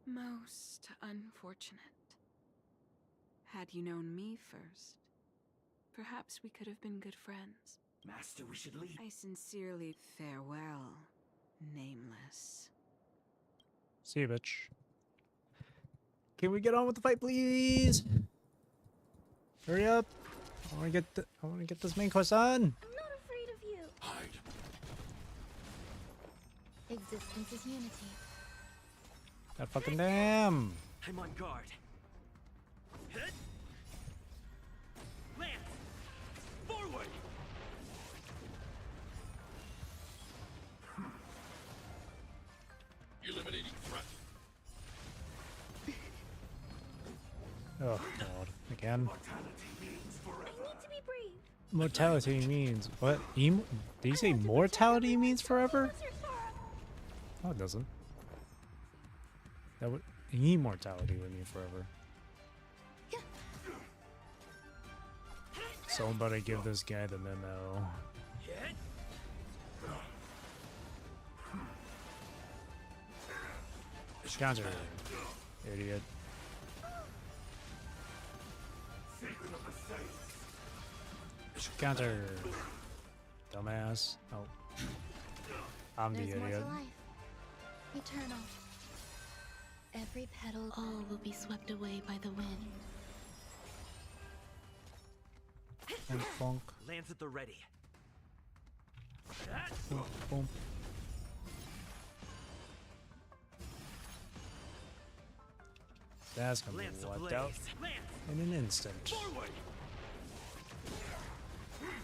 Most unfortunate. Had you known me first, perhaps we could have been good friends. Master, we should leave. I sincerely farewell, Nameless. See you, bitch. Can we get on with the fight, please? Hurry up! I want to get this main quest on. I'm not afraid of you. Hide. Existence is unity. God fucking damn! I'm on guard. Hit! Lance! Forward! Eliminating threat. Oh god, again. I need to be brave. Mortality means what? Did you say mortality means forever? No, it doesn't. That would immortality would mean forever. Somebody give this guy the memo. Counter, idiot. Counter, dumbass. Oh, I'm the There's more idiot. to life. Eternal. Every petal, all will be swept away by the wind. Bonk, bonk. Lance at the ready. Boom, boom. That's gonna be wiped out in an instant. Forward!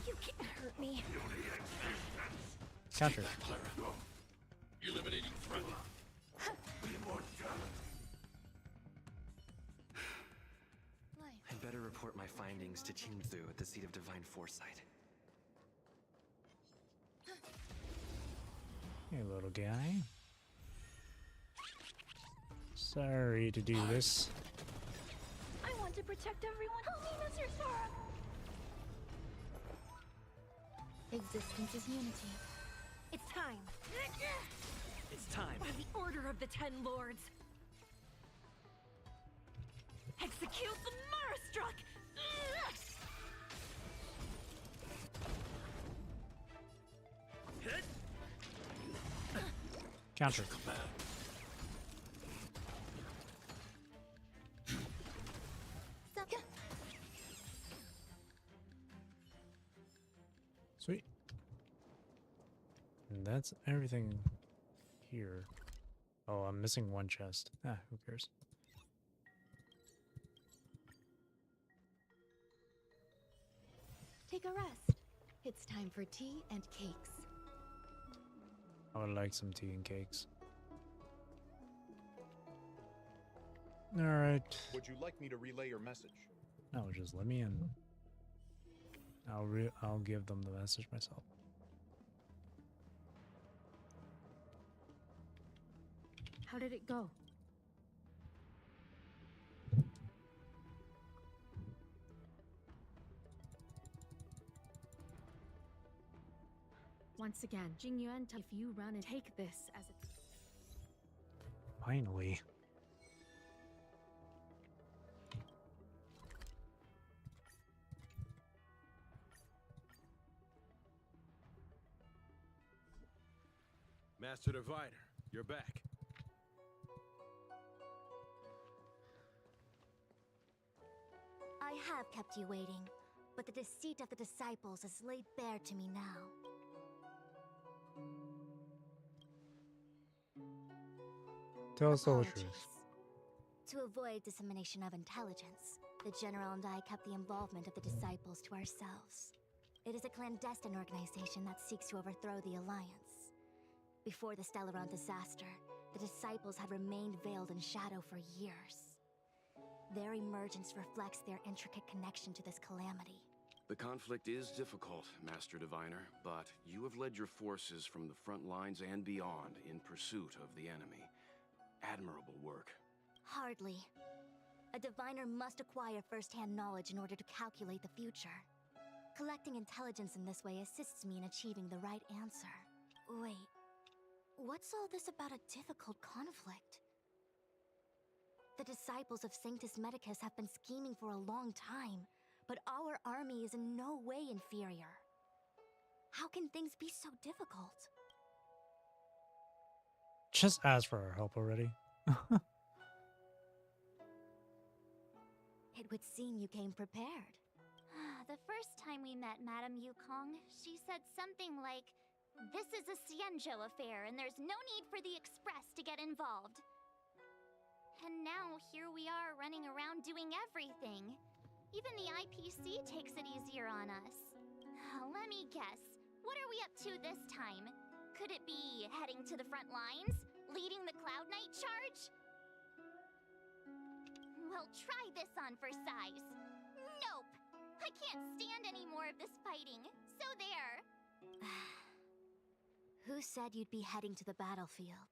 You can't hurt me. Counter. Eliminating threat. I'd better report my findings to Qingzu at the seat of divine foresight. Hey, little guy. Sorry to do this. I want to protect everyone. Help me, Mr. Sora. Existence is unity. It's time. It's time. By the order of the Ten Lords. Execute the Marastruck! Counter. Sweet. that's everything here. Oh, I'm missing one chest. Ah, who cares? Take a rest. It's time for tea and cakes. I would like some tea and cakes. Alright. Would you like me to relay your message? No, just let me in. I'll give them the message myself. How did it go? Once again, Jingyuan, if you run and take this as a... Finally. Master Diviner, you're back. I have kept you waiting, but the deceit of the disciples is laid bare to me now. Tell us all the truth. To avoid dissemination of intelligence, the General and I kept the involvement of the disciples to ourselves. It is a clandestine organization that seeks to overthrow the Alliance. Before the Stellaron disaster, the disciples had remained veiled in shadow for years. Their emergence reflects their intricate connection to this calamity. The conflict is difficult, Master Diviner, but you have led your forces from the front lines and beyond in pursuit of the enemy. Admirable work. Hardly. A diviner must acquire first-hand knowledge in order to calculate the future. Collecting intelligence in this way assists me in achieving the right answer. Wait, what's all this about a difficult conflict? The disciples of Sanctus Medicus have been scheming for a long time, but our army is in no way inferior. How can things be so difficult? Just ask for our help already. It would seem you came prepared. The first time we met Madame Yukong, she said something like, "This is a Xianzhou affair, and there's no need for the Express to get involved." And now here we are running around doing everything. Even the IPC takes it easier on us. Let me guess, what are we up to this time? Could it be heading to the front lines? Leading the Cloud Knight charge? Well, try this on for size. Nope! I can't stand any more of this fighting, so there! Who said you'd be heading to the battlefield?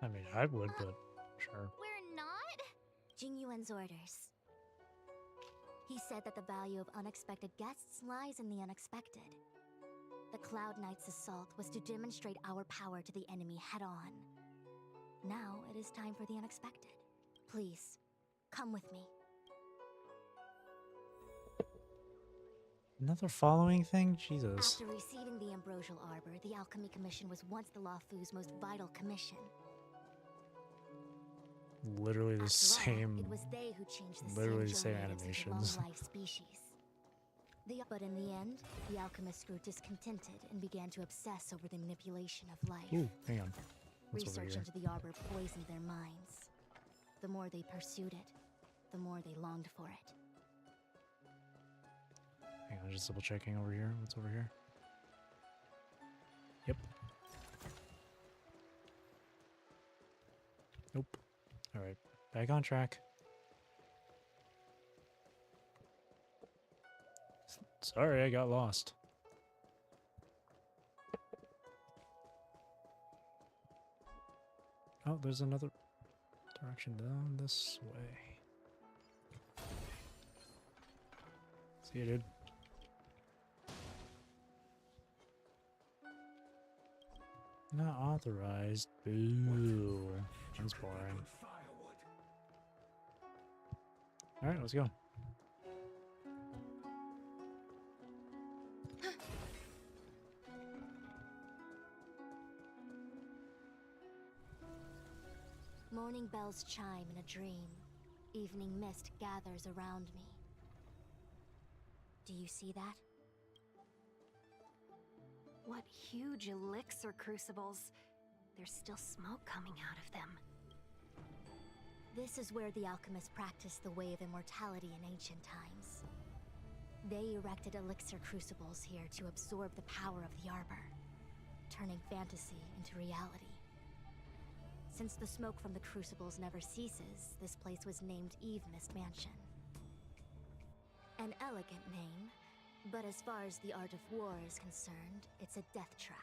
I mean, I would, but sure. We're not? Jingyuan's orders. He said that the value of unexpected guests lies in the unexpected. The Cloud Knight's assault was to demonstrate our power to the enemy head-on. Now it is time for the unexpected. Please, come with me. Another following thing? Jesus. After receiving the Ambrosial Arbor, the Alchemy Commission was once the Luofu's most vital commission. Literally the same. It was they who changed the literally the Xianzhou same natives into animations. long-life species. But in the end, the alchemists grew discontented and began to obsess over the manipulation of life. Ooh, hang on. What's over Research here? into the arbor poisoned their minds. The more they pursued it, the more they longed for it. Hang on, just double checking over here. What's over here? Yep. Nope. Alright, back on track. Sorry, I got lost. Oh, there's another direction down this way. See you, dude. Not authorized. Boo. That's boring. Alright, let's go. Morning bells chime in a dream. Evening mist gathers around me. Do you see that? What huge elixir crucibles. There's still smoke coming out of them. This is where the alchemists practiced the way of immortality in ancient times. They erected elixir crucibles here to absorb the power of the arbor, turning fantasy into reality. Since the smoke from the crucibles never ceases, this place was named Eve Mist Mansion. An elegant name, but as far as the art of war is concerned, it's a death trap.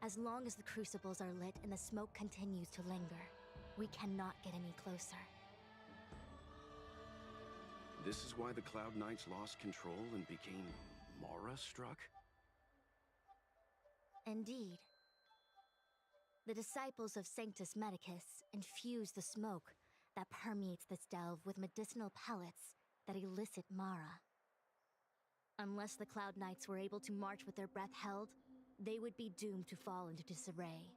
As long as the crucibles are lit and the smoke continues to linger, we cannot get any closer. This is why the Cloud Knights lost control and became Mara-struck? Indeed. The disciples of Sanctus Medicus infuse the smoke that permeates this delve with medicinal pellets that elicit Mara. Unless the Cloud Knights were able to march with their breath held, they would be doomed to fall into disarray.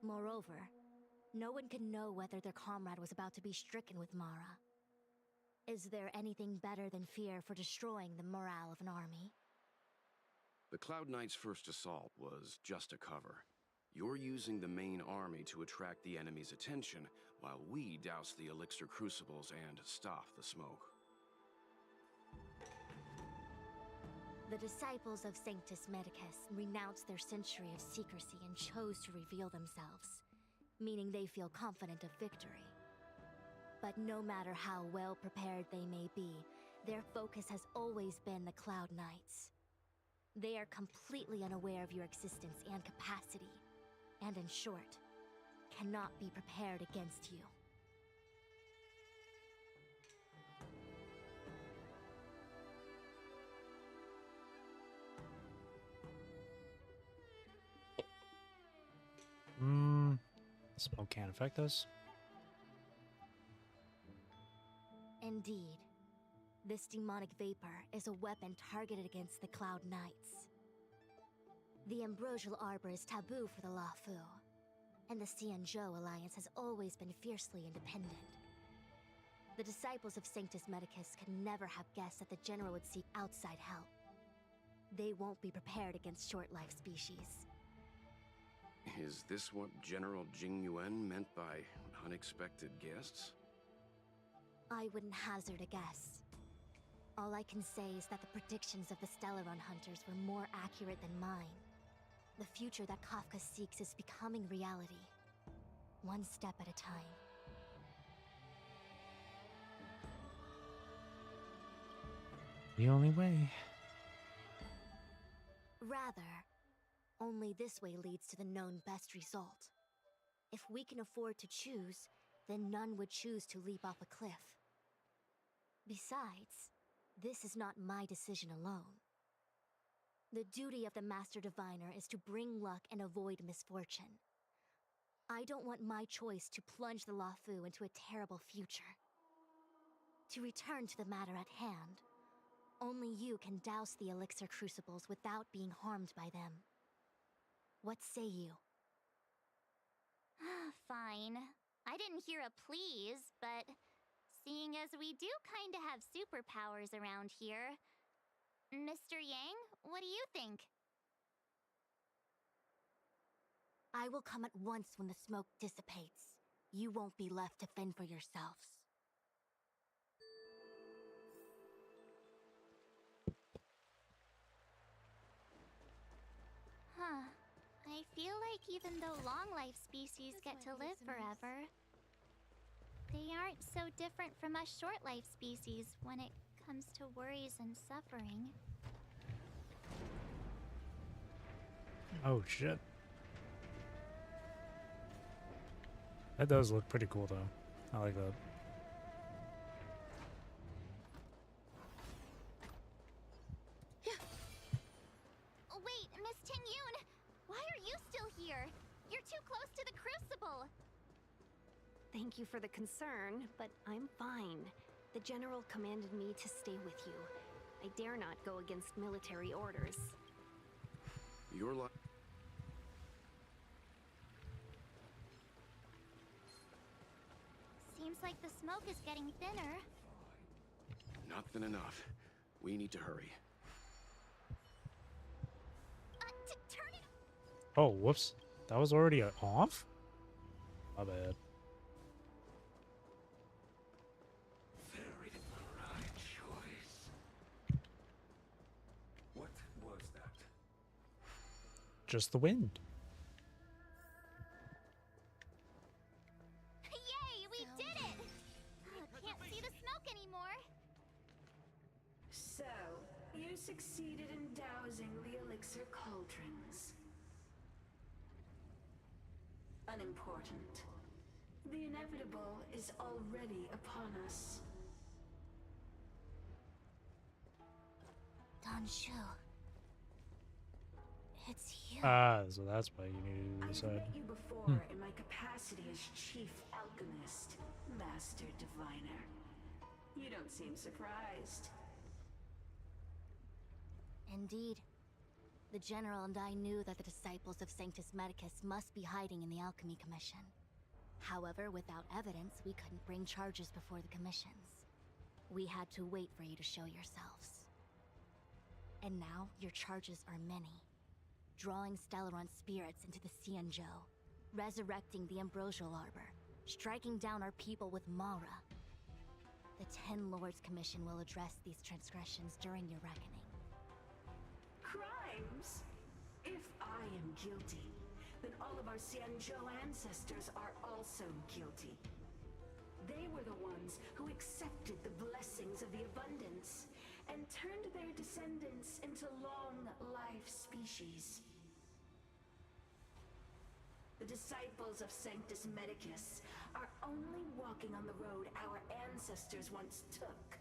Moreover, no one could know whether their comrade was about to be stricken with Mara. Is there anything better than fear for destroying the morale of an army? The Cloud Knights' first assault was just a cover. You're using the main army to attract the enemy's attention, while we douse the elixir crucibles and stop the smoke. The disciples of Sanctus Medicus renounced their century of secrecy and chose to reveal themselves, meaning they feel confident of victory. But no matter how well prepared they may be, their focus has always been the Cloud Knights. They are completely unaware of your existence and capacity, and in short, cannot be prepared against you. Smoke can't affect us. Indeed. This demonic vapor is a weapon targeted against the Cloud Knights. The ambrosial arbor is taboo for the Luofu, and the Xianzhou alliance has always been fiercely independent. The disciples of Sanctus Medicus could never have guessed that the General would seek outside help. They won't be prepared against short-life species. Is this what General Jing Yuan meant by unexpected guests? I wouldn't hazard a guess. All I can say is that the predictions of the Stellaron hunters were more accurate than mine. The future that Kafka seeks is becoming reality, one step at a time. The only way. Rather, only this way leads to the known best result. If we can afford to choose, then none would choose to leap off a cliff. Besides, this is not my decision alone. The duty of the Master Diviner is to bring luck and avoid misfortune. I don't want my choice to plunge the Luofu into a terrible future. To return to the matter at hand, only you can douse the elixir crucibles without being harmed by them. What say you? Fine. I didn't hear a please, but seeing as we do kinda have superpowers around here, Mr. Yang, what do you think? I will come at once when the smoke dissipates. You won't be left to fend for yourselves. Huh. I feel like even though long-life species get to live forever, they aren't so different from us short-life species when it comes to worries and suffering. Oh shit. That does look pretty cool though. I like that. Wait, Miss Tingyun! Why are you still here? You're too close to the crucible! Thank you for the concern, but I'm fine. The General commanded me to stay with you. I dare not go against military orders. You're like... Seems like the smoke is getting thinner. Not thin enough. We need to hurry. Oh, whoops. That was already off? My bad. Very right choice. What was that? Just the wind. Yay, we did it! Can't see the smoke anymore. So, you succeeded in dousing the elixir cauldrons. Unimportant. The inevitable is already upon us. Danshu. It's you. Ah, so that's why you needed to I've decide. met you before in my capacity as Chief Alchemist, Master Diviner. You don't seem surprised. Indeed. The General and I knew that the disciples of Sanctus Medicus must be hiding in the Alchemy Commission. However, without evidence, we couldn't bring charges before the commissions. We had to wait for you to show yourselves. And now, your charges are many. Drawing Stellaron spirits into the Xianzhou, resurrecting the Ambrosial Arbor, striking down our people with Mara. The Ten Lords Commission will address these transgressions during your reckoning. Crimes? If I am guilty, then all of our Xianzhou ancestors are also guilty. They were the ones who accepted the blessings of the abundance and turned their descendants into long-life species. The disciples of Sanctus Medicus are only walking on the road our ancestors once took.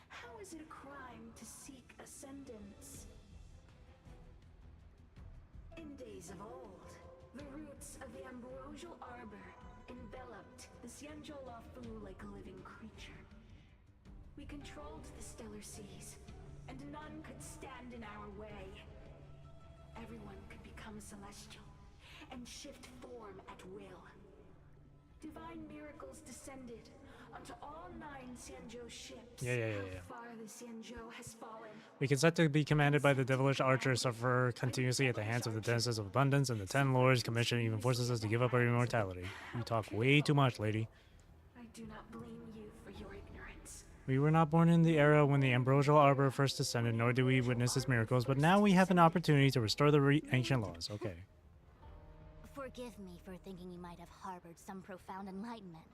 How is it a crime to seek ascendance? In days of old, the roots of the Ambrosial Arbor enveloped the Xianzhou like a living creature. We controlled the stellar seas, and none could stand in our way. Everyone could become celestial and shift form at will. Divine miracles descended onto all 9 Xianzhou ships. Yeah. How far the Xianzhou has fallen. We consent to be commanded by the devilish archer, suffer continuously at the hands of the Denses of Abundance, and the Ten Lords Commission even forces us to give up our immortality. You talk way too much, lady. I do not blame you for your ignorance. We were not born in the era when the Ambrosial Arbor first descended, nor do we witness its miracles, but now we have an opportunity to restore the ancient laws. Okay. Forgive me for thinking you might have harbored some profound enlightenment.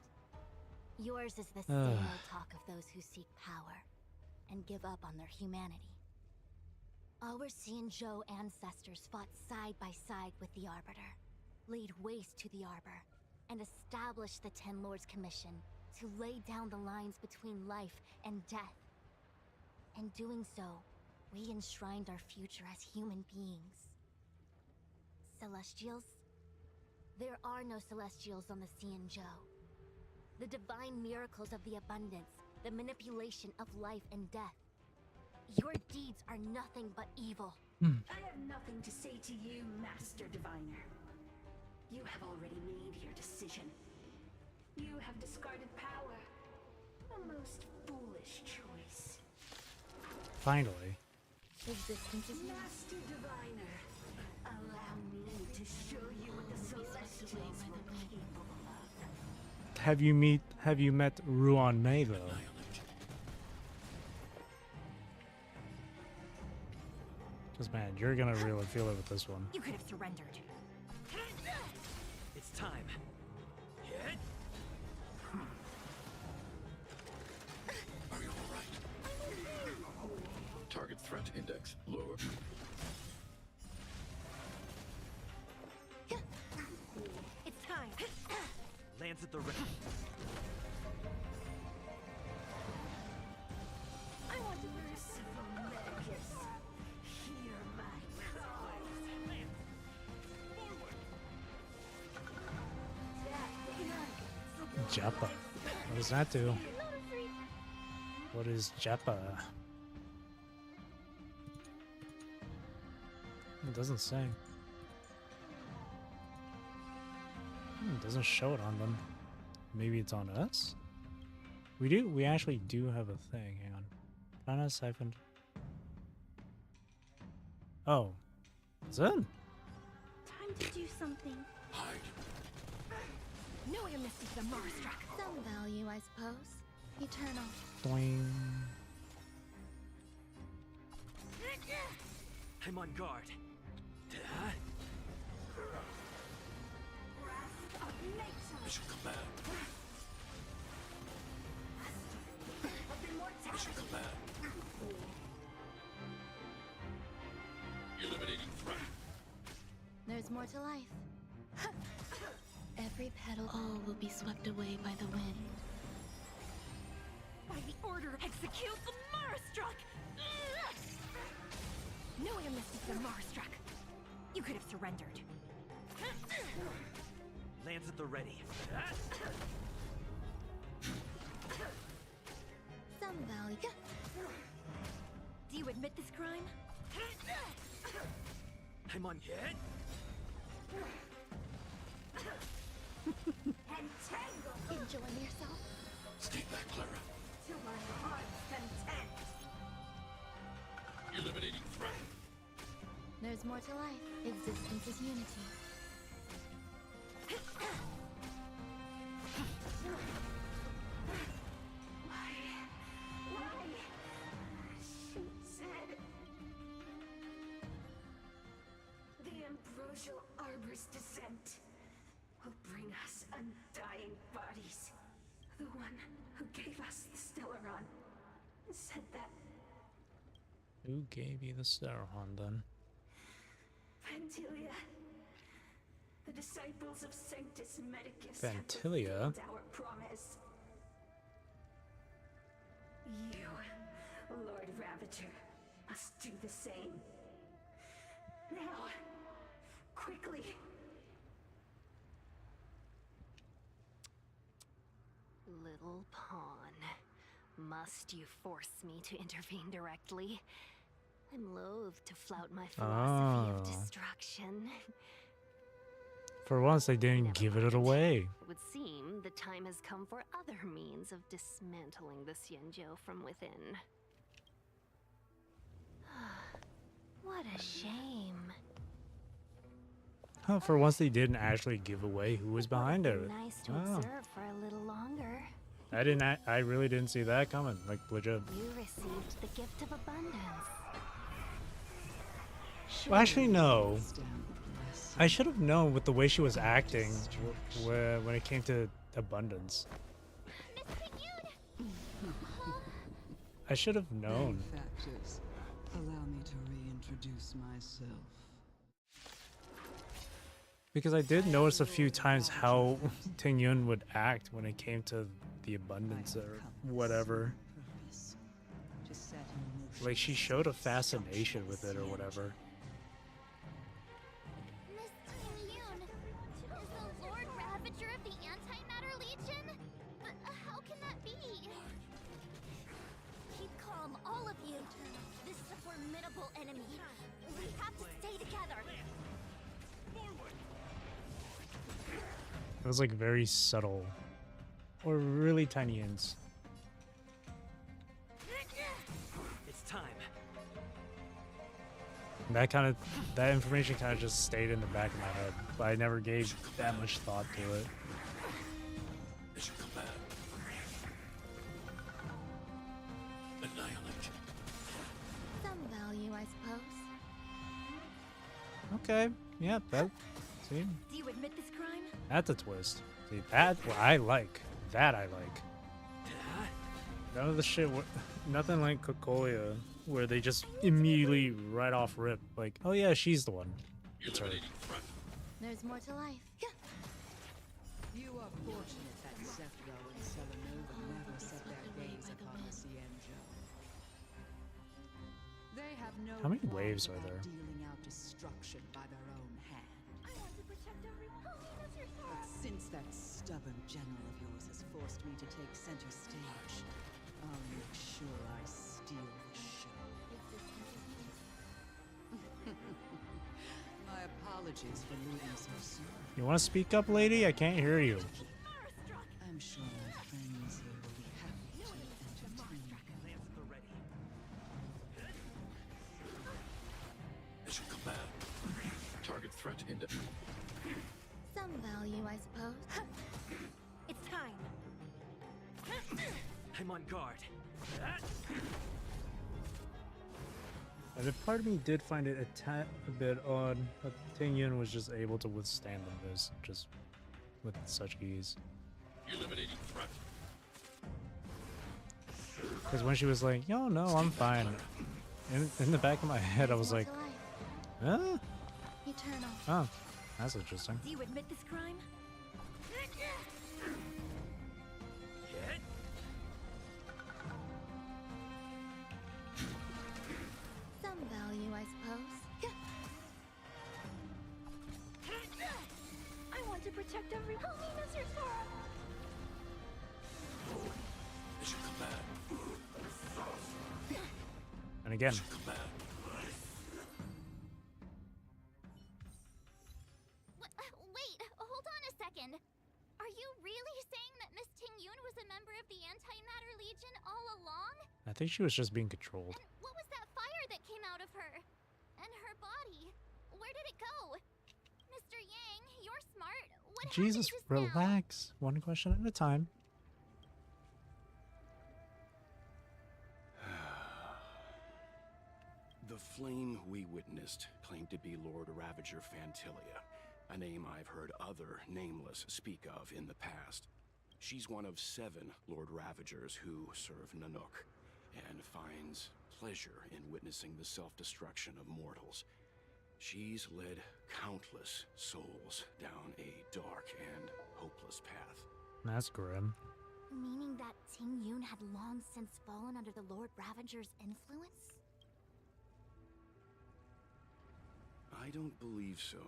Yours is the same old talk of those who seek power and give up on their humanity. Our Xianzhou ancestors fought side by side with the Arbiter, laid waste to the Arbor, and established the Ten Lords Commission to lay down the lines between life and death. In doing so, we enshrined our future as human beings. Celestials? There are no Celestials on the Xianzhou. The divine miracles of the abundance, the manipulation of life and death. Your deeds are nothing but evil. I have nothing to say to you, Master Diviner. You have already made your decision. You have discarded power. A most foolish choice. Finally. Existence is Master Diviner, allow me to show you what the Celestials were capable of. Have you met Ruan Mei though? Because man, you're gonna really feel it with this one. You could have surrendered. It's time. Are you all right? Target threat index lower. It's time. Lands at the ready. I want to merciful Medicus. Hear my cry. Jeppa. What does that do? What is Jeppa? It doesn't say. It doesn't show it on them. Maybe it's on us? We actually do have a thing. Hang on. Prana siphoned. Oh. Is it? to do something. Hide. Know your mystic the Marstruck. Some value, I suppose. Eternal. Doing. I'm on guard. Mission command. Mission command. Eliminating threat. There's more to life. Every petal, all will be swept away by the wind. By the order, execute the Marstruck! Know your mystic the Marstruck. You could have surrendered. Lands at the ready. Some value. Do you admit this crime? I'm on hit. Enjoying yourself? Stay back, Clara. To my heart's content. Eliminating threat. There's more to life. Existence is unity. Why? She said... The ambrosial arbor's descent will bring us undying bodies. The one who gave us the Stellaron said that Who gave you the Zeraphym then? Vantilia, the disciples of Sanctus Medicus, Vantilia? have fulfilled our promise. You, Lord Ravager, must do the same. Now, quickly. Little pawn. Must you force me to intervene directly? I'm loath to flout my philosophy of destruction. For once, they didn't give it away. It would seem the time has come for other means of dismantling the Xianzhou from within. What a shame. Huh, for once, they didn't actually give away who was behind it. Nice to Oh. observe for a little longer. I really didn't see that coming. Like, legit. You received the gift of abundance. Well, actually, no. I should have known with the way she was acting when it came to abundance. I should have known. Benefactors, allow me to reintroduce myself. Because I did notice a few times how Ting Yun would act when it came to the abundance or whatever. Like, she showed a fascination with it or whatever. Miss Ting Yun, is the Lord Ravager of the Antimatter Legion? But how can that be? Keep calm, all of you. This is a formidable enemy. We have to stay together. It was like very subtle. Or really tiny hints. It's time. That information kind of just stayed in the back of my head, but I never gave that much thought to it. Mission command. Annihilate. Some value, I suppose. Okay, yeah, that. See, Do you admit this crime? that's a twist. See, that I like. That I like. None of the shit. Nothing like Kokolia, where they just immediately right off rip, like, oh yeah, she's the one. It's her. There's more to life. You are fortunate that Zephyro and Selenova never set their gaze upon the Xianzhou. They have no How many qualms waves are about there? dealing out destruction by their own hand. I want to protect everyone. That's your But since that stubborn general of yours has forced me to take center stage, I'll make sure I steal the show. My apologies for leaving so soon. You want to speak up, lady? I can't hear you. I'm sure my friends here will be happy to entertain you. Mission command. Target threat into... Some value, I suppose. It's time. I'm on guard. And a part of me did find it a bit odd that Ting Yun was just able to withstand this just with such ease. Eliminating threat. Because when she was like, "Yo, no, I'm fine," in the back of my head, I was like, "Huh? Eternal. Oh, that's interesting." Do you admit this crime? Some value, I suppose. I want to protect everyone. Help me, Mr. Sora. Mission command. And again. Mission command. Wait, hold on a second. Are you really saying that Miss Ting Yun was a member of the Antimatter Legion all along? I think she was just being controlled. And what was that fire that came out of her? And her body? Where did it go? Mr. Yang, you're smart. What Jesus, happened just now? relax. One question at a time. The flame we witnessed claimed to be Lord Ravager Fantilia, a name I've heard other nameless speak of in the past. She's one of 7 Lord Ravagers who serve Nanook, and finds pleasure in witnessing the self-destruction of mortals. She's led countless souls down a dark and hopeless path. That's grim. Meaning that Ting Yun had long since fallen under the Lord Ravager's influence? I don't believe so.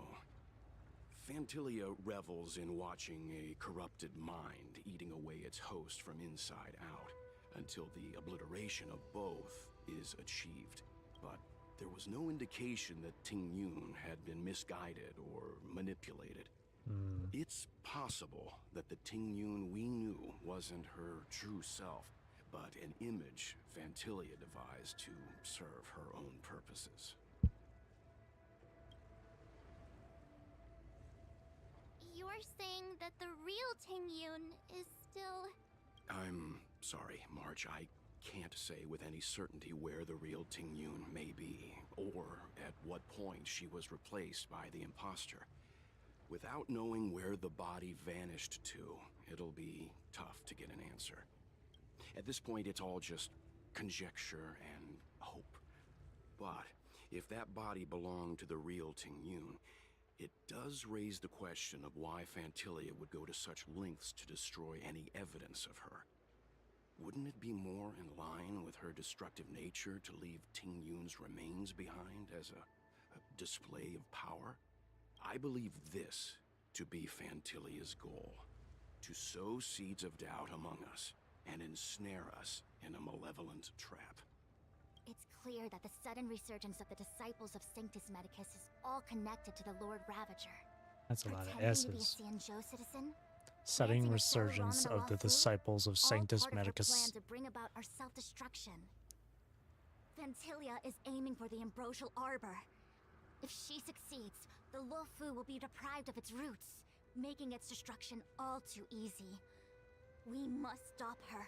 Fantilia revels in watching a corrupted mind eating away its host from inside out, until the obliteration of both is achieved. But there was no indication that Ting Yun had been misguided or manipulated. It's possible that the Ting Yun we knew wasn't her true self, but an image Fantilia devised to serve her own purposes. You're saying that the real Ting Yun is still... I'm sorry, March. I can't say with any certainty where the real Ting Yun may be, or at what point she was replaced by the imposter. Without knowing where the body vanished to, it'll be tough to get an answer. At this point, it's all just conjecture and hope. But if that body belonged to the real Ting Yun, it does raise the question of why Fantilia would go to such lengths to destroy any evidence of her. Wouldn't it be more in line with her destructive nature to leave Ting Yun's remains behind as a display of power? I believe this to be Fantilia's goal: to sow seeds of doubt among us and ensnare us in a malevolent trap. It's clear that the sudden resurgence of the disciples of Sanctus Medicus is all connected to the Lord Ravager. That's a lot of Pretending to be a S's. Xianzhou citizen? Sudden Planting a resurgence Celeron of the Alofu? disciples of All Sanctus part of her Medicus. plan to bring about our self-destruction. Fantilia is aiming for the Ambrosial Arbor. If she succeeds, the Luofu will be deprived of its roots, making its destruction all too easy. We must stop her.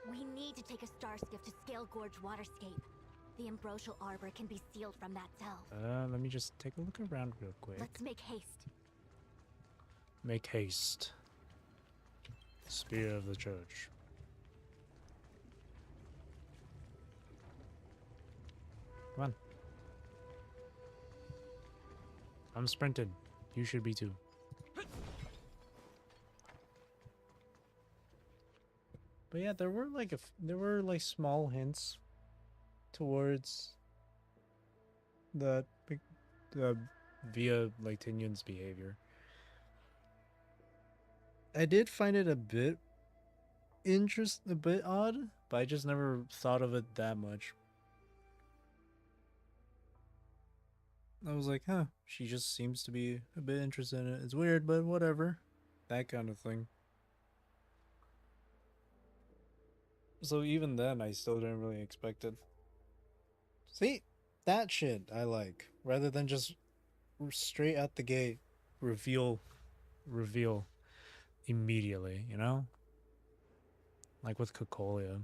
We need to take a star skiff to Scale Gorge Waterscape. The Ambrosial Arbor can be sealed from that delve. Let me just take a look around real quick. Let's make haste. Make haste. Spear of the Church. Come on. I'm sprinted. You should be too. But yeah, there were like small hints towards the via like Ting Yun's behavior. I did find it a bit odd, but I just never thought of it that much. I was like, huh, she just seems to be a bit interested in it. It's weird, but whatever. That kind of thing. So even then, I still didn't really expect it. See? That shit I like. Rather than just straight out the gate, reveal immediately, you know? Like with Cocolia.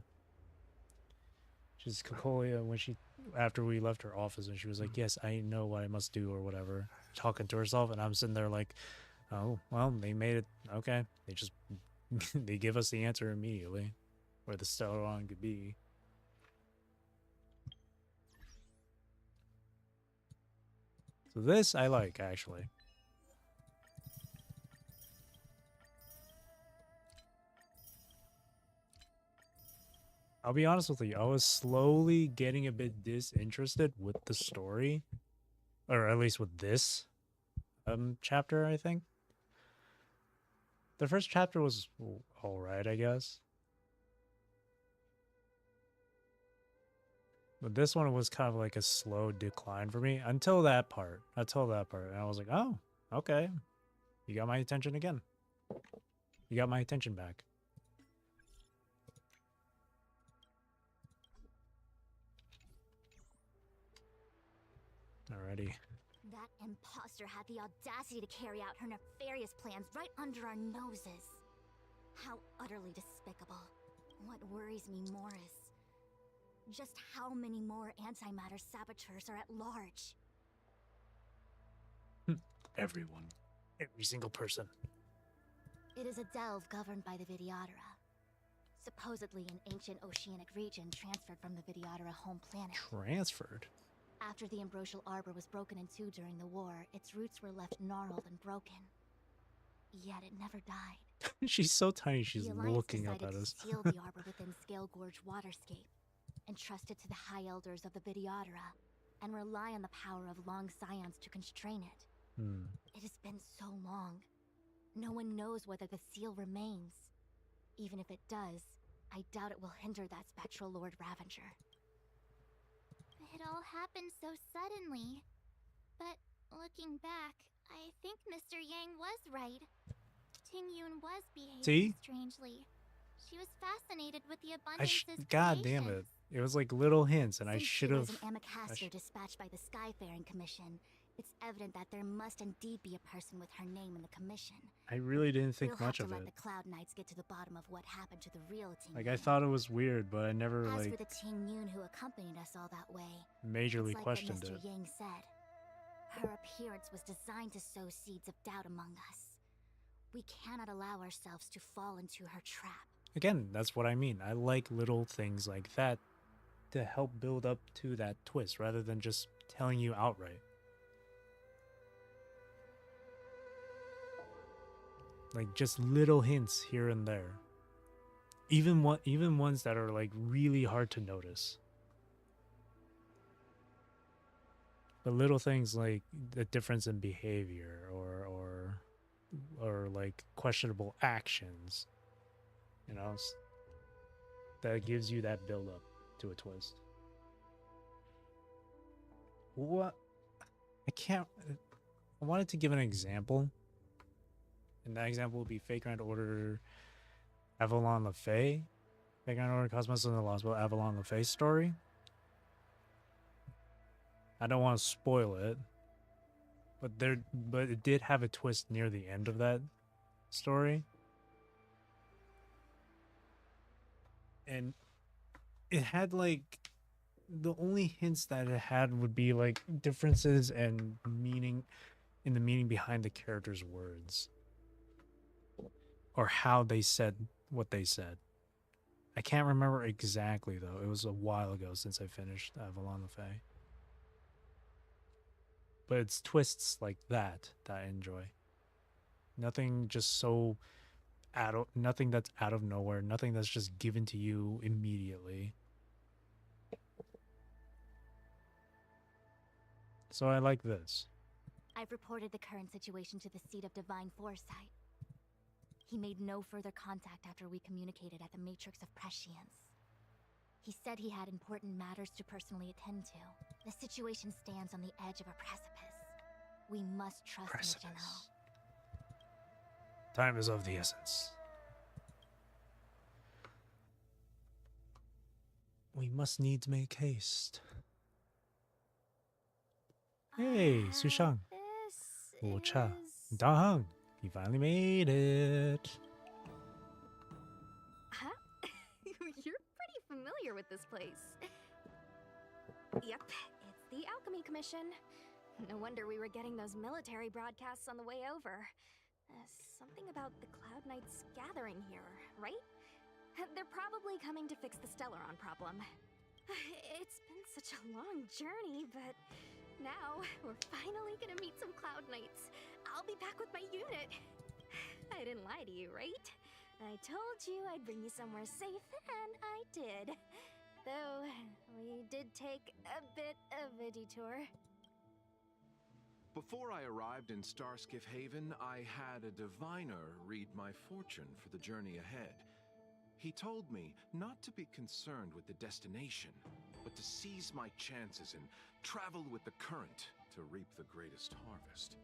She's Cocolia when she, after we left her office, and she was like, yes, I know what I must do or whatever, talking to herself, and I'm sitting there like, oh, well, they made it, okay. They just, they give us the answer immediately, where the Stellaron could be. So this I like, actually. I'll be honest with you, I was slowly getting a bit disinterested with the story. Or at least with this chapter, I think. The first chapter was alright, I guess. But this one was kind of like a slow decline for me until that part. And I was like, oh, okay. You got my attention again. You got my attention back. Alrighty. That imposter had the audacity to carry out her nefarious plans right under our noses. How utterly despicable. What worries me more is just how many more antimatter saboteurs are at large. Everyone. Every single person. It is a delve governed by the Vidyadhara. Supposedly an ancient oceanic region transferred from the Vidyadhara home planet. Transferred? After the Ambrosial Arbor was broken in two during the war, its roots were left gnarled and broken. Yet it never died. She's so tiny, she's the Alliance looking up decided at to us. seal the arbor within Scale Gorge waterscape, entrust it to the High Elders of the Vidyadhara, and rely on the power of long scions to constrain it. It has been so long. No one knows whether the seal remains. Even if it does, I doubt it will hinder that spectral Lord Ravager. It all happened so suddenly. But looking back, I think Mr. Yang was right. Ting-Yun was behaving strangely. She was fascinated with the abundance's God damn it. It was like little hints, and I should have. Since she was an Amicastor dispatched by the Skyfaring Commission, it's evident that there must indeed be a person with her name in the commission. I really didn't think we'll much have to of let it. the Cloud Knights get to the bottom of what happened to the real Ting. Like, I thought it was weird, but I never, As like, for the Ting-Yun who accompanied us all that way, majorly it's like questioned what Mr. it. Yang said. Her appearance was designed to sow seeds of doubt among us. We cannot allow ourselves to fall into her trap. Again, that's what I mean. I like little things like that to help build up to that twist, rather than just telling you outright. Like, just little hints here and there. Even ones that are, like, really hard to notice. But little things like the difference in behavior or like questionable actions, you know, that gives you that build up to a twist. What? I wanted to give an example. And that example would be Fake Grand Order Avalon LaFay. Fake Grand Order Cosmos and the Lost World Avalon LaFay story. I don't want to spoil it, but it did have a twist near the end of that story. And it had, like, the only hints that it had would be like differences and meaning in the meaning behind the characters' words. Or how they said what they said. I can't remember exactly though. It was a while ago since I finished Avalon LaFay. But it's twists like that I enjoy. Nothing just so nothing that's out of nowhere, nothing that's just given to you immediately. So I like this. I've reported the current situation to the Seat of Divine Foresight. He made no further contact after we communicated at the Matrix of Prescience. He said he had important matters to personally attend to. The situation stands on the edge of a precipice. We must trust in the General. Time is of the essence. We must needs make haste. Hey, Sushang. Cha. Dang! He finally made it. Huh? You're pretty familiar with this place. Yep, it's the Alchemy Commission. No wonder we were getting those military broadcasts on the way over. Something about the Cloud Knights gathering here, right? They're probably coming to fix the Stellaron problem. It's been such a long journey, but now we're finally gonna meet some Cloud Knights. I'll be back with my unit. I didn't lie to you, right? I told you I'd bring you somewhere safe, and I did. Though, we did take a bit of a detour. Before I arrived in Starskiff Haven, I had a diviner read my fortune for the journey ahead. He told me not to be concerned with the destination, but to seize my chances and travel with the current to reap the greatest harvest.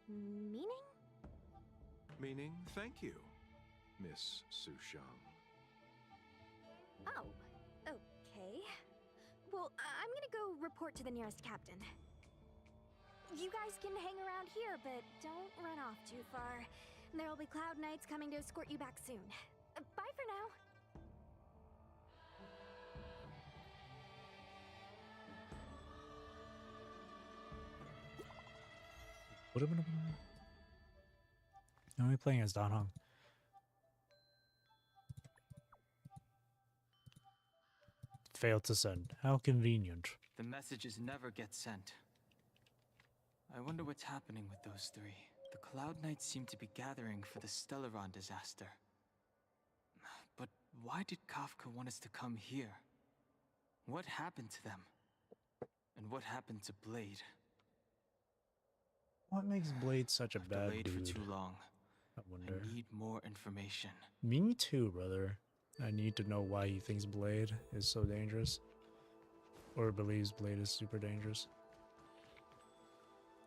Meaning? Meaning, thank you, Miss Sushang. Oh, okay. Well, I'm gonna go report to the nearest captain. You guys can hang around here, but don't run off too far. There'll be Cloud Knights coming to escort you back soon. Bye for now. Now we're playing as Dan Heng. Failed to send. How convenient. The messages never get sent. I wonder what's happening with those three. The Cloud Knights seem to be gathering for the Stellaron disaster. But why did Kafka want us to come here? What happened to them? And what happened to Blade? What makes Blade such a I've bad delayed dude? for too long. I wonder. I need more information. Me too, brother. I need to know why he thinks Blade is so dangerous. Or believes Blade is super dangerous.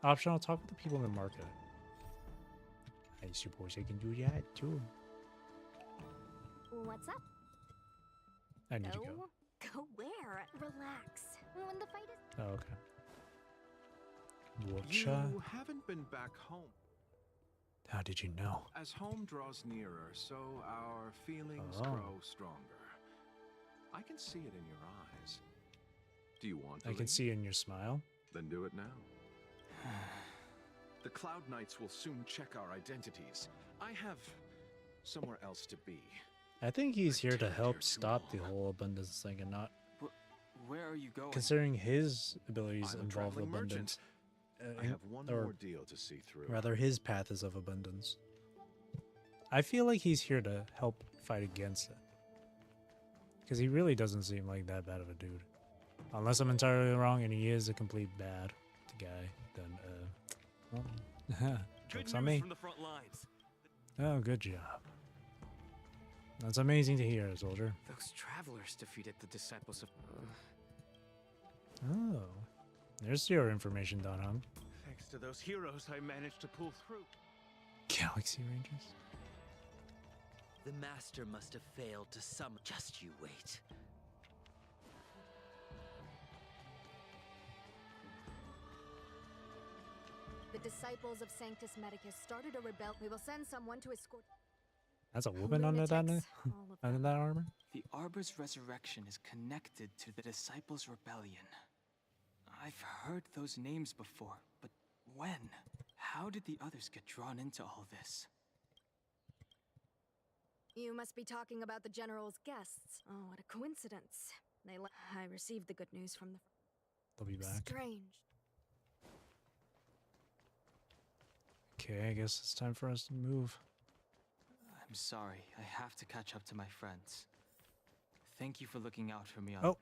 Optional, talk with the people in the market. I suppose I can do that too. What's up? I need to go. Go where? Relax. When the fight is... Oh, okay. You Whatcha? haven't been back home. How did you know? As home draws nearer, so our feelings Oh. grow stronger. I can see it in your eyes. Do you want to I can leave? see in your smile. Then do it now. The Cloud Knights will soon check our identities. I have somewhere else to be. I think he's here to help stop the whole abundance thing and not Where are you going? considering his abilities I'm a involve traveling abundance. I have one or more deal to see through. rather, his path is of abundance. I feel like he's here to help fight against it. Because he really doesn't seem like that bad of a dude. Unless I'm entirely wrong and he is a complete bad guy, then, well, joke's on me. From the front lines. Oh, good job. That's amazing to hear, soldier. Those travelers defeated the disciples of... Oh. There's your information, Dan Heng. Thanks to those heroes, I managed to pull through. Galaxy Rangers? The Master must have failed to summon. Just you wait. The disciples of Sanctus Medicus started a rebellion. We will send someone to escort... That's a woman under that, under that armor? The Arbor's resurrection is connected to the Disciples' Rebellion. I've heard those names before, but when? How did the others get drawn into all this? You must be talking about the General's guests. Oh, what a coincidence. I received the good news from the... They'll be back. Strange. Okay, I guess it's time for us to move. I'm sorry, I have to catch up to my friends. Thank you for looking out for me on... Oh.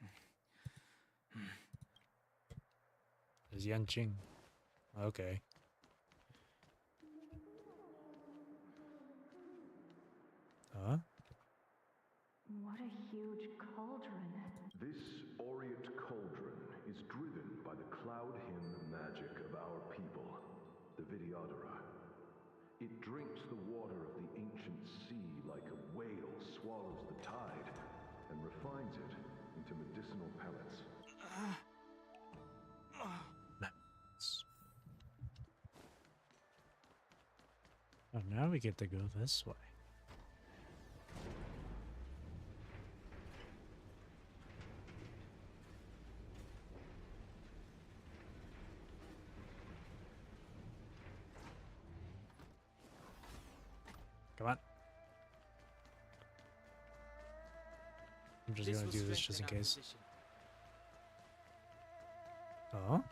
There's Yanqing. Okay. Huh? What a huge cauldron. This aureate cauldron is driven by the cloud hymn magic of our people, the Vidyadhara. It drinks the water of the ancient sea like a whale swallows the tide and refines it into medicinal pellets. Oh, now we get to go this way. Come on. I'm just gonna do this just in case. Oh?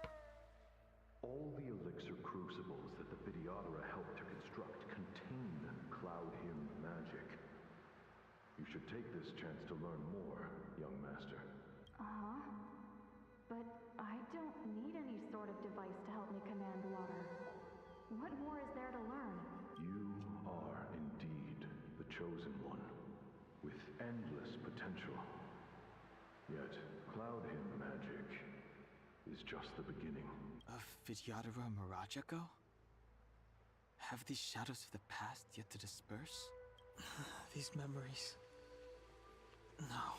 All the elixir crucibles that the Videodora helped to construct contain Cloud Hymn magic. You should take this chance to learn more, young master. Uh-huh. But I don't need any sort of device to help me command water. What more is there to learn? You are indeed the chosen one, with endless potential. Yet, Cloud Hymn magic is just the beginning. Of Videodora Mirajago? Have these shadows of the past yet to disperse? These memories... No.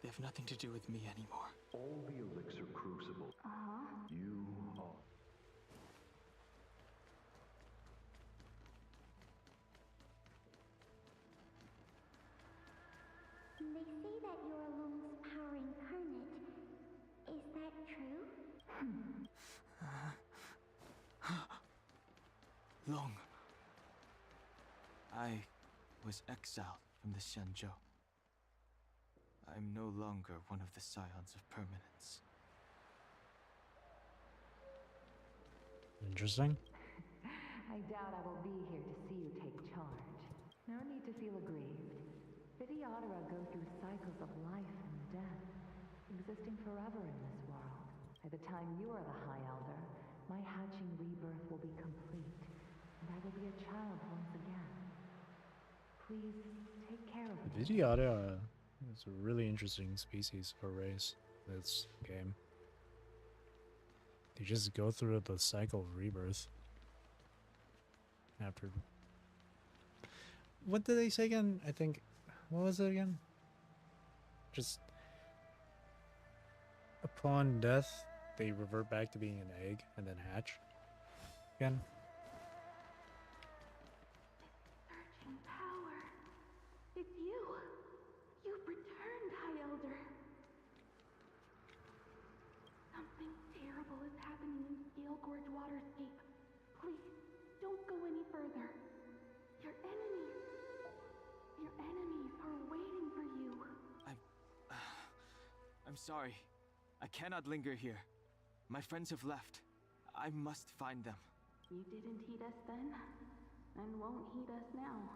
They have nothing to do with me anymore. All the elixir crucible. Uh-huh. You are... They say that you're Lung's power incarnate. Is that true? Long. I was exiled from the Xianzhou. I'm no longer one of the Scions of Permanence. Interesting. I doubt I will be here to see you take charge. No need to feel aggrieved. Videodora go through cycles of life and death, existing forever in this world. By the time you are the High Elder, my hatching rebirth will be complete, and I will be a child once again. Please take care of me. Videodora is a really interesting species or race in this game. They just go through the cycle of rebirth. After... What did they say again? I think... What was it again? Just... Upon death, they revert back to being an egg and then hatch again. Surging power. It's you. You've returned, High Elder. Something terrible is happening in Scale Gorge Waterscape. Please, don't go any further. Your enemies are waiting for you. I'm sorry. I cannot linger here. My friends have left. I must find them. You didn't heed us then, and won't heed us now.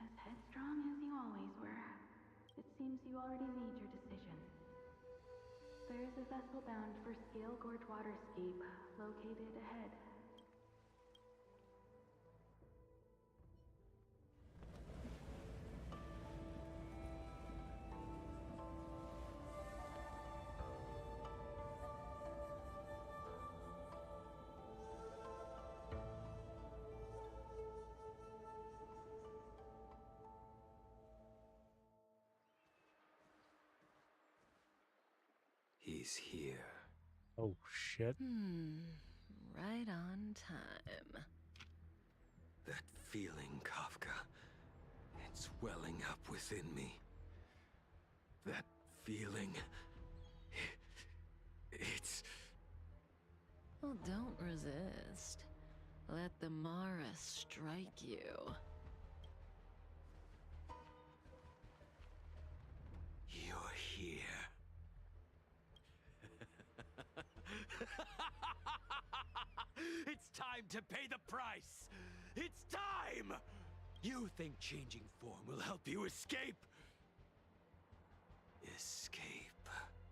As headstrong as you always were, it seems you already made your decision. There is a vessel bound for Scale Gorge Waterscape, located ahead. He's here. Oh shit. Right on time. That feeling, Kafka. It's welling up within me. That feeling... It's... Well, don't resist. Let the Mara strike you. You're here. It's time to pay the price! It's time! You think changing form will help you escape? Escape.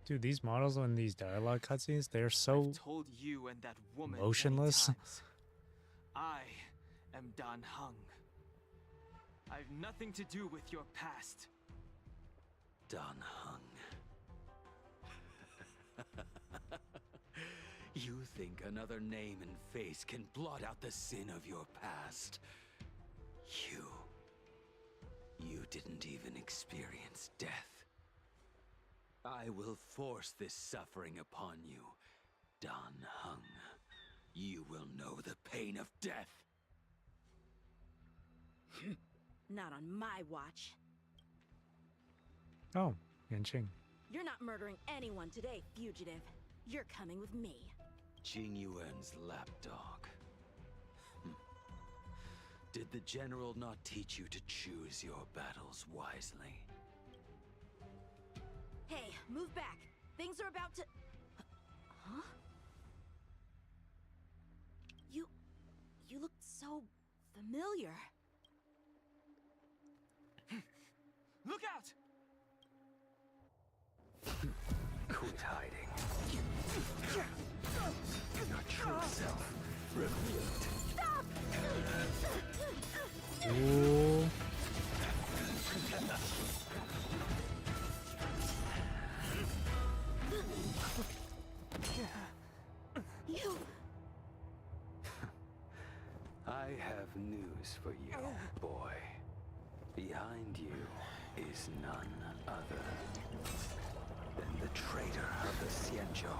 Dude, these models in these dialogue cutscenes, they're so I've told you and that woman motionless. many times. I am Dan Heng. I've nothing to do with your past. Dan Heng. You think another name and face can blot out the sin of your past? You didn't even experience death. I will force this suffering upon you, Dan Heng. You will know the pain of death. Not on my watch. Oh, Yanqing. You're not murdering anyone today, fugitive. You're coming with me. Jing Yuan's lapdog. Did the general not teach you to choose your battles wisely? Hey, move back. Things are about to... Huh? You look so familiar. Look out! Quit hiding. Your true self revealed. Stop! Ooh. You... I have news for you, boy. Behind you is none other than the traitor of the Xianzhou.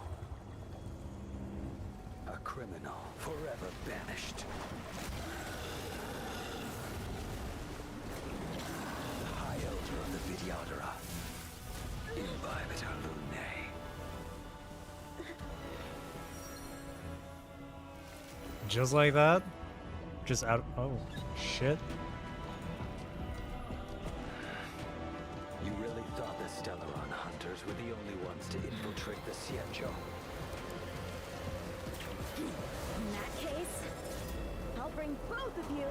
A criminal forever banished. The High Elder of the Vidyadhara. Invibitor Lunae. Just like that? Just out. Oh, shit. You really thought the Stellaron hunters were the only ones to infiltrate the Xianzhou? In that case, I'll bring both of you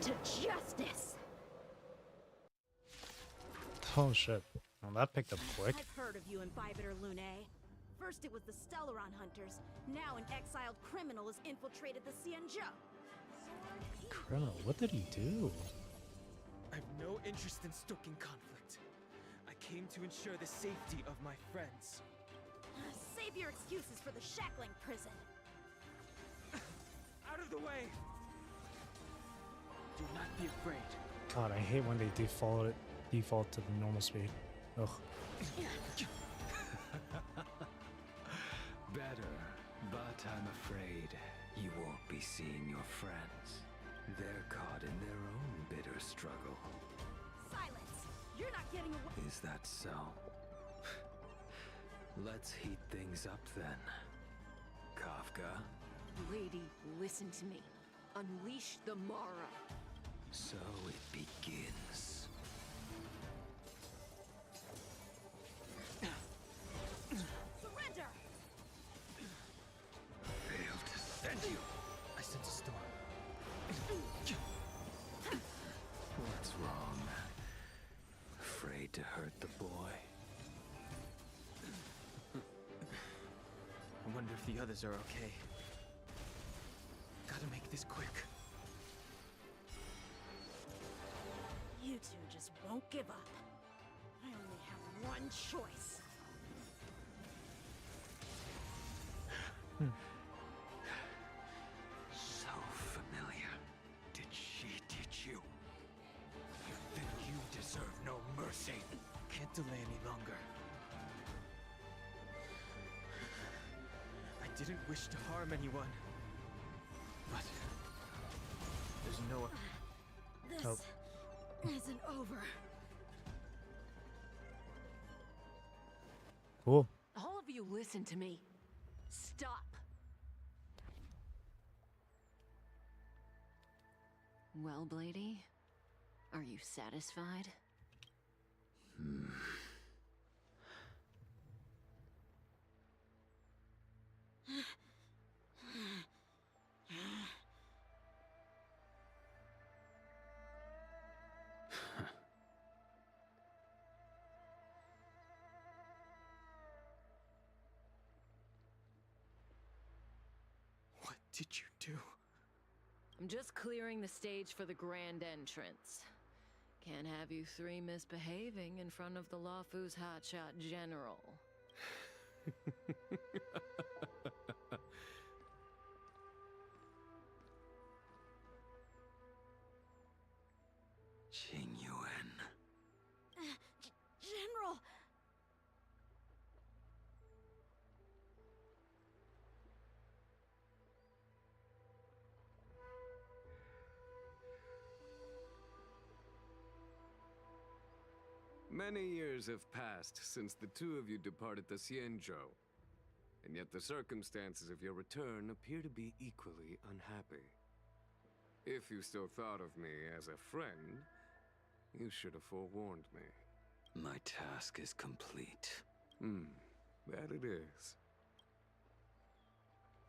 to justice. Oh, shit. Well, that picked up quick. I've heard of you, Invibitor Lunae. First it was the Stellaron hunters. Now an exiled criminal has infiltrated the Xianzhou. Criminal? What did he do? I've no interest in stoking conflict. I came to ensure the safety of my friends. Save your excuses for the shackling prison. Out of the way! Do not be afraid. God, I hate when they default to the normal speed. Ugh. Better, but I'm afraid you won't be seeing your friends. They're caught in their own bitter struggle. Silence! You're not getting away. Is that so? Let's heat things up then. Kafka? Lady, listen to me. Unleash the Mara. So it begins. Surrender! Failed to send you. I sent a storm. What's wrong? Afraid to hurt the boy? I wonder if the others are okay. Gotta make this quick. You two just won't give up. I only have one choice. So familiar. Did she teach you? Then you deserve no mercy. Can't delay any longer. I didn't wish to harm anyone. But there's no... This isn't over. Cool. All of you listen to me. Stop. Well, Blady, are you satisfied? What did you do? I'm just clearing the stage for the grand entrance. Can't have you three misbehaving in front of the Luofu's hotshot general. Jing Yuan. General! Many years have passed since the two of you departed the Xianzhou, and yet the circumstances of your return appear to be equally unhappy. If you still thought of me as a friend, you should have forewarned me. My task is complete. That it is.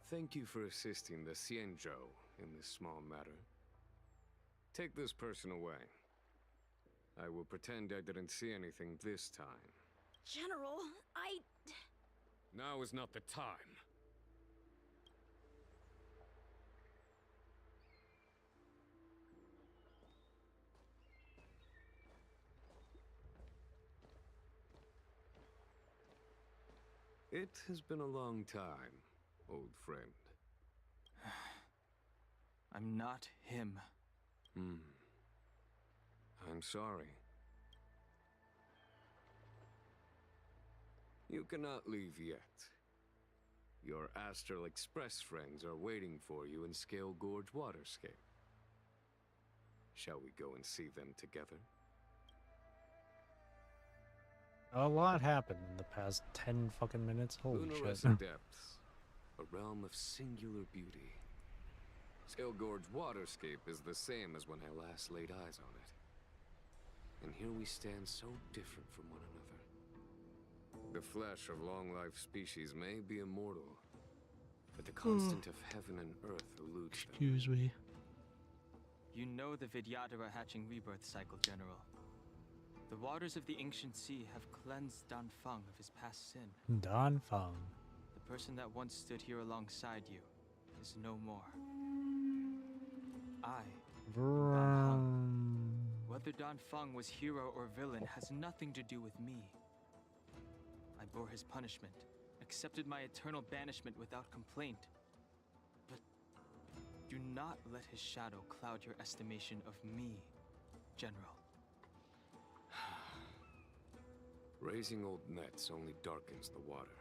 Thank you for assisting the Xianzhou in this small matter. Take this person away. I will pretend I didn't see anything this time. General, Now is not the time. It has been a long time, old friend. I'm not him. I'm sorry. You cannot leave yet. Your Astral Express friends are waiting for you in Scale Gorge Waterscape. Shall we go and see them together? A lot happened in the past 10 fucking minutes. Holy Lunares shit. Depths, a realm of singular beauty. Scale Gorge Waterscape is the same as when I last laid eyes on it. And here we stand so different from one another. The flesh of long-lived species may be immortal, but the constant of heaven and earth eludes them. Excuse me. You know the Vidyadhara hatching rebirth cycle, General. The waters of the ancient sea have cleansed Danfeng of his past sin. Danfeng. The person that once stood here alongside you is no more. I, Danfeng. Whether Danfeng was hero or villain has nothing to do with me. I bore his punishment, accepted my eternal banishment without complaint. But do not let his shadow cloud your estimation of me, General. Raising old nets only darkens the water,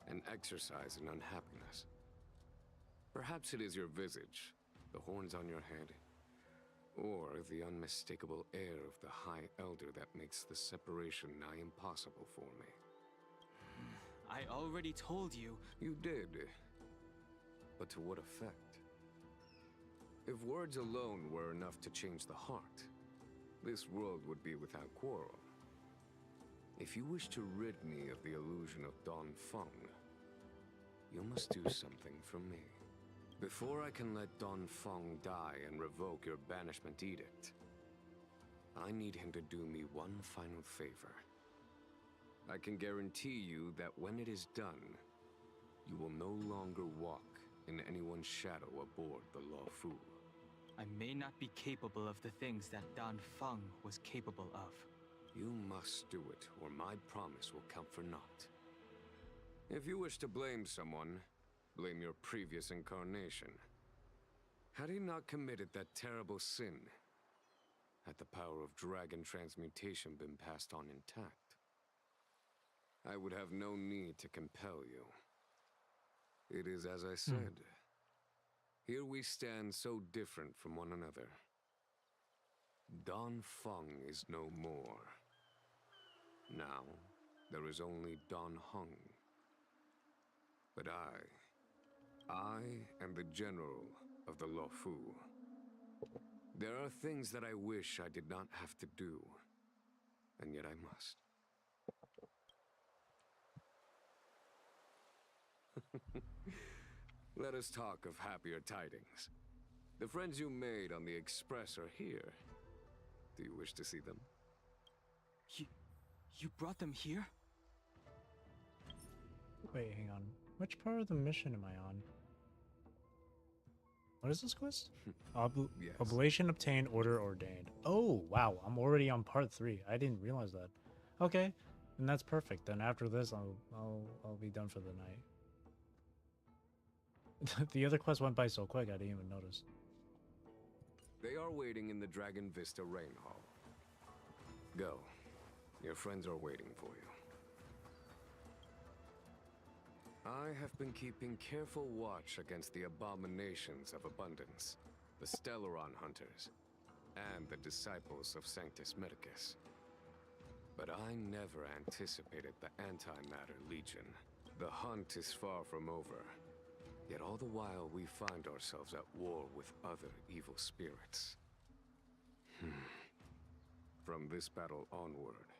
an exercise in unhappiness. Perhaps it is your visage, the horns on your head, or the unmistakable air of the High Elder that makes the separation nigh impossible for me. I already told you. You did. But to what effect? If words alone were enough to change the heart, this world would be without quarrel. If you wish to rid me of the illusion of Danfeng, you must do something for me. Before I can let Danfeng die and revoke your banishment edict, I need him to do me one final favor. I can guarantee you that when it is done, you will no longer walk in anyone's shadow aboard the Luofu. I may not be capable of the things that Danfeng was capable of. You must do it, or my promise will count for naught. If you wish to blame someone, blame your previous incarnation. Had he not committed that terrible sin, had the power of dragon transmutation been passed on intact, I would have no need to compel you. It is as I said. Here we stand so different from one another. Danfeng is no more. Now, there is only Danheng. But I am the general of the Luofu. There are things that I wish I did not have to do, and yet I must. Let us talk of happier tidings. The friends you made on the Express are here. Do you wish to see them? You brought them here? Wait, hang on. Which part of the mission am I on? What is this quest? Yes. Oblation obtained, order ordained. Oh, wow. I'm already on part 3. I didn't realize that. Okay, and that's perfect. Then after this, I'll be done for the night. The other quest went by so quick, I didn't even notice. They are waiting in the Dragon Vista Rain Hall. Go. Your friends are waiting for you. I have been keeping careful watch against the abominations of abundance, the Stellaron hunters, and the disciples of Sanctus Medicus. But I never anticipated the Antimatter Legion. The hunt is far from over. Yet all the while we find ourselves at war with other evil spirits. From this battle onward,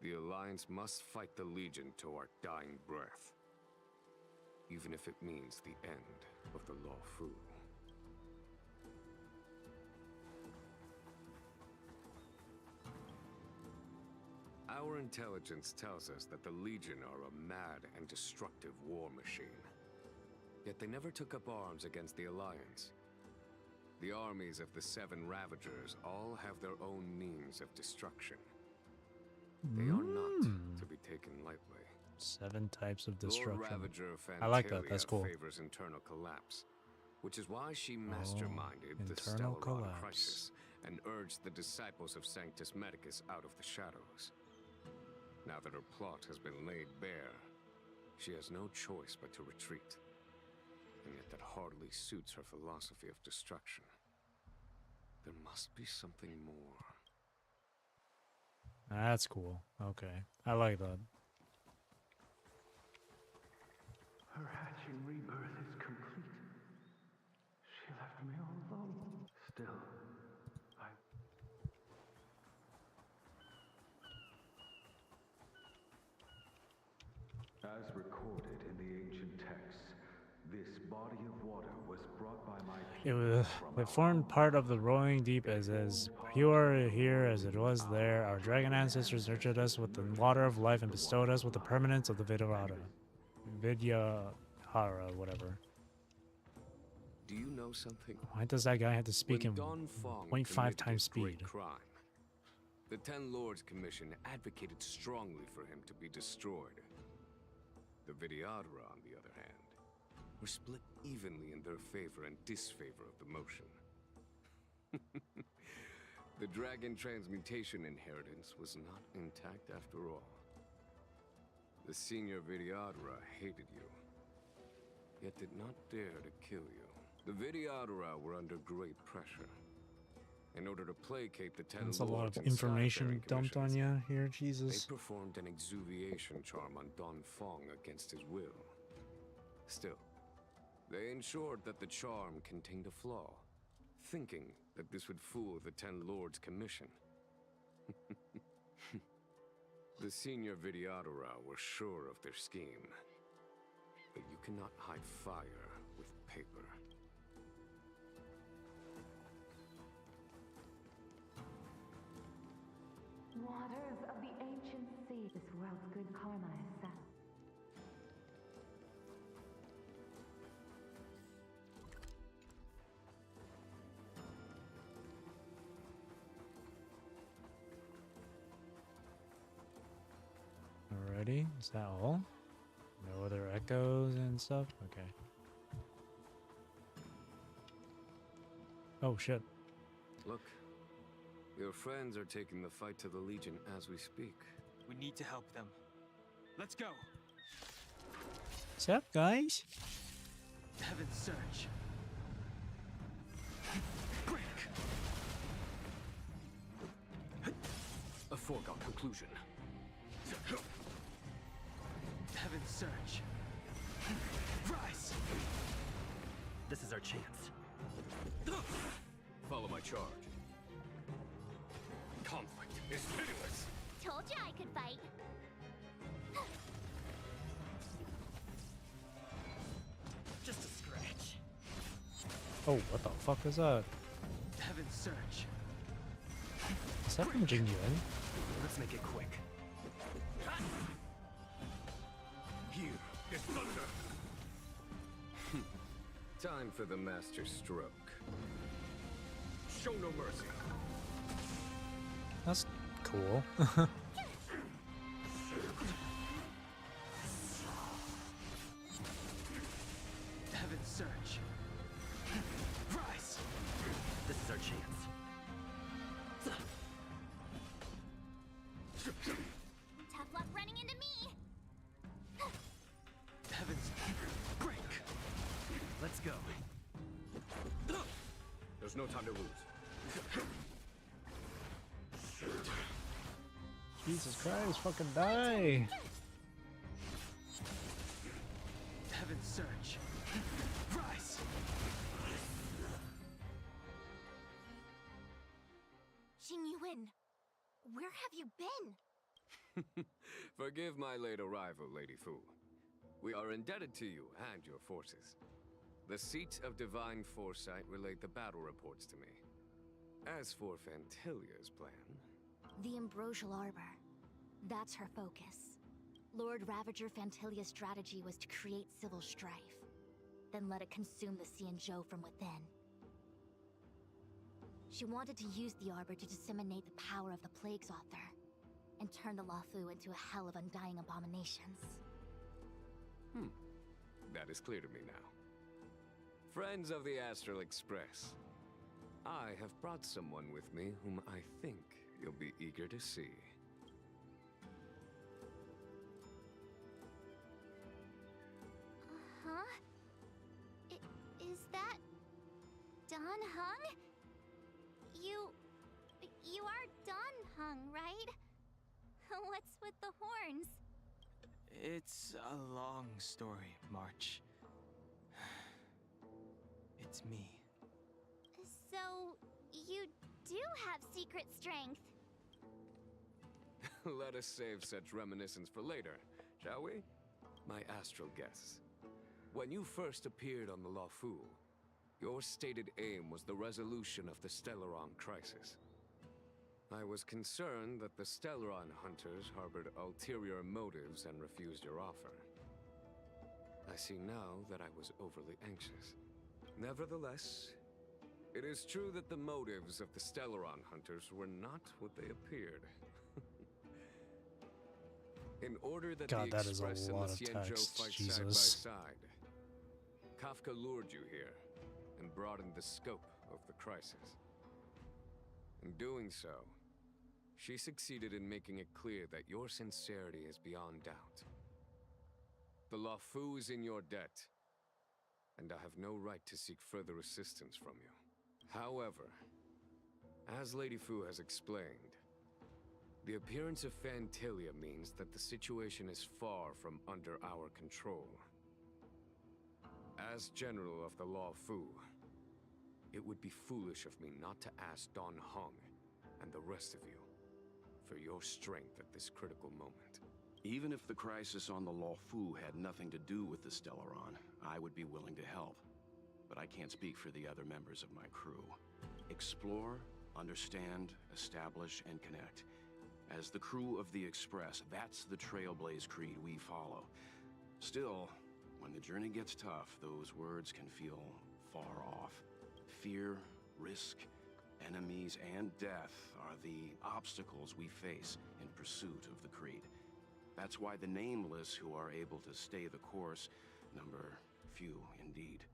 the Alliance must fight the Legion to our dying breath. Even if it means the end of the Law Fu. Our intelligence tells us that the Legion are a mad and destructive war machine. Yet they never took up arms against the Alliance. The armies of the Seven Ravagers all have their own means of destruction. They are not to be taken lightly. 7 types of destruction. Lord Ravager I like that. That's cool. favors internal collapse, which is why she masterminded the internal Stellaron collapse. crisis and urged the disciples of Sanctus Medicus out of the shadows. Now that her plot has been laid bare, she has no choice but to retreat. And yet that hardly suits her philosophy of destruction. There must be something more. That's cool. Okay. I like that. Her hatching rebirth is complete. She left me all alone. Still, As recorded in the ancient texts, this body of water was brought by my It formed part of the rolling deep as pure here as it was there. Our dragon ancestors nurtured us with the water of life and bestowed us with the permanence of the Vidyahara, whatever. Do you know something? Why does that guy have to speak in Don Fong 0.5 times committed speed? crime. The Ten Lords Commission advocated strongly for him to be destroyed. The Vidyadhara, on the other hand, were split evenly in their favor and disfavor of the motion. The dragon transmutation inheritance was not intact after all. The senior Vidyadhara hated you, yet did not dare to kill you. The Vidyadhara were under great pressure. In order to placate the Ten That's a lot Lords of and information Skyfaring dumped on commissions, you here, Jesus. They performed an exuviation charm on Don Fong against his will. Still, they ensured that the charm contained a flaw, thinking that this would fool the Ten Lords Commission. The senior Vidyadhara were sure of their scheme. But you cannot hide fire with paper. Waters of the ancient sea. This world's good karma is set. Alrighty, is that all? No other echoes and stuff? Okay. Oh shit. Look, your friends are taking the fight to the Legion as we speak. We need to help them. Let's go! What's up, guys? Heaven's Surge. Break! A foregone conclusion. Heaven's Surge. Rise! This is our chance. Follow my charge. Conflict is pitiless. Told you I could fight. Just a scratch. Oh, what the fuck is that? Heaven's Surge. Is that from Jing Yuan? Let's make it quick. Here is thunder. Time for the master stroke. Show no mercy. That's cool. Heaven's Surge. Rise! This is our chance. Tough luck running into me. Heaven's break. Let's go. There's no time to lose. Jesus Christ, fucking die! Heaven's Surge. Rise! Jingyuan, where have you been? Forgive my late arrival, Lady Fu. We are indebted to you and your forces. The Seat of Divine Foresight relayed the battle reports to me. As for Fantilia's plan... The Ambrosial Arbor. That's her focus. Lord Ravager Fantilia's strategy was to create civil strife, then let it consume the Xianzhou from within. She wanted to use the Arbor to disseminate the power of the Plague's Author, and turn the Luofu into a hell of undying abominations. That is clear to me now. Friends of the Astral Express, I have brought someone with me whom I think you'll be eager to see. Huh? Is that... Dan Heng? You are Dan Heng, right? What's with the horns? It's a long story, March. It's me. So, you do have secret strength. Let us save such reminiscence for later, shall we? My astral guests. When you first appeared on the Luofu, your stated aim was the resolution of the Stellaron crisis. I was concerned that the Stellaron hunters harbored ulterior motives and refused your offer. I see now that I was overly anxious. Nevertheless, it is true that the motives of the Stellaron hunters were not what they appeared. In order that God, the that is a Express and lot the of Xianzhou text, fight Jesus. side by side, Kafka lured you here and broadened the scope of the crisis. In doing so, she succeeded in making it clear that your sincerity is beyond doubt. The Luofu is in your debt, and I have no right to seek further assistance from you. However, as Lady Fu has explained, the appearance of Fantilia means that the situation is far from under our control. As General of the Luofu, it would be foolish of me not to ask Dan Heng and the rest of you for your strength at this critical moment. Even if the crisis on the Luofu had nothing to do with the Stellaron, I would be willing to help. But I can't speak for the other members of my crew. Explore, understand, establish, and connect. As the crew of the Express, that's the Trailblaze creed we follow. Still, when the journey gets tough, those words can feel far off. Fear, risk, enemies, and death are the obstacles we face in pursuit of the creed. That's why the nameless who are able to stay the course number few indeed.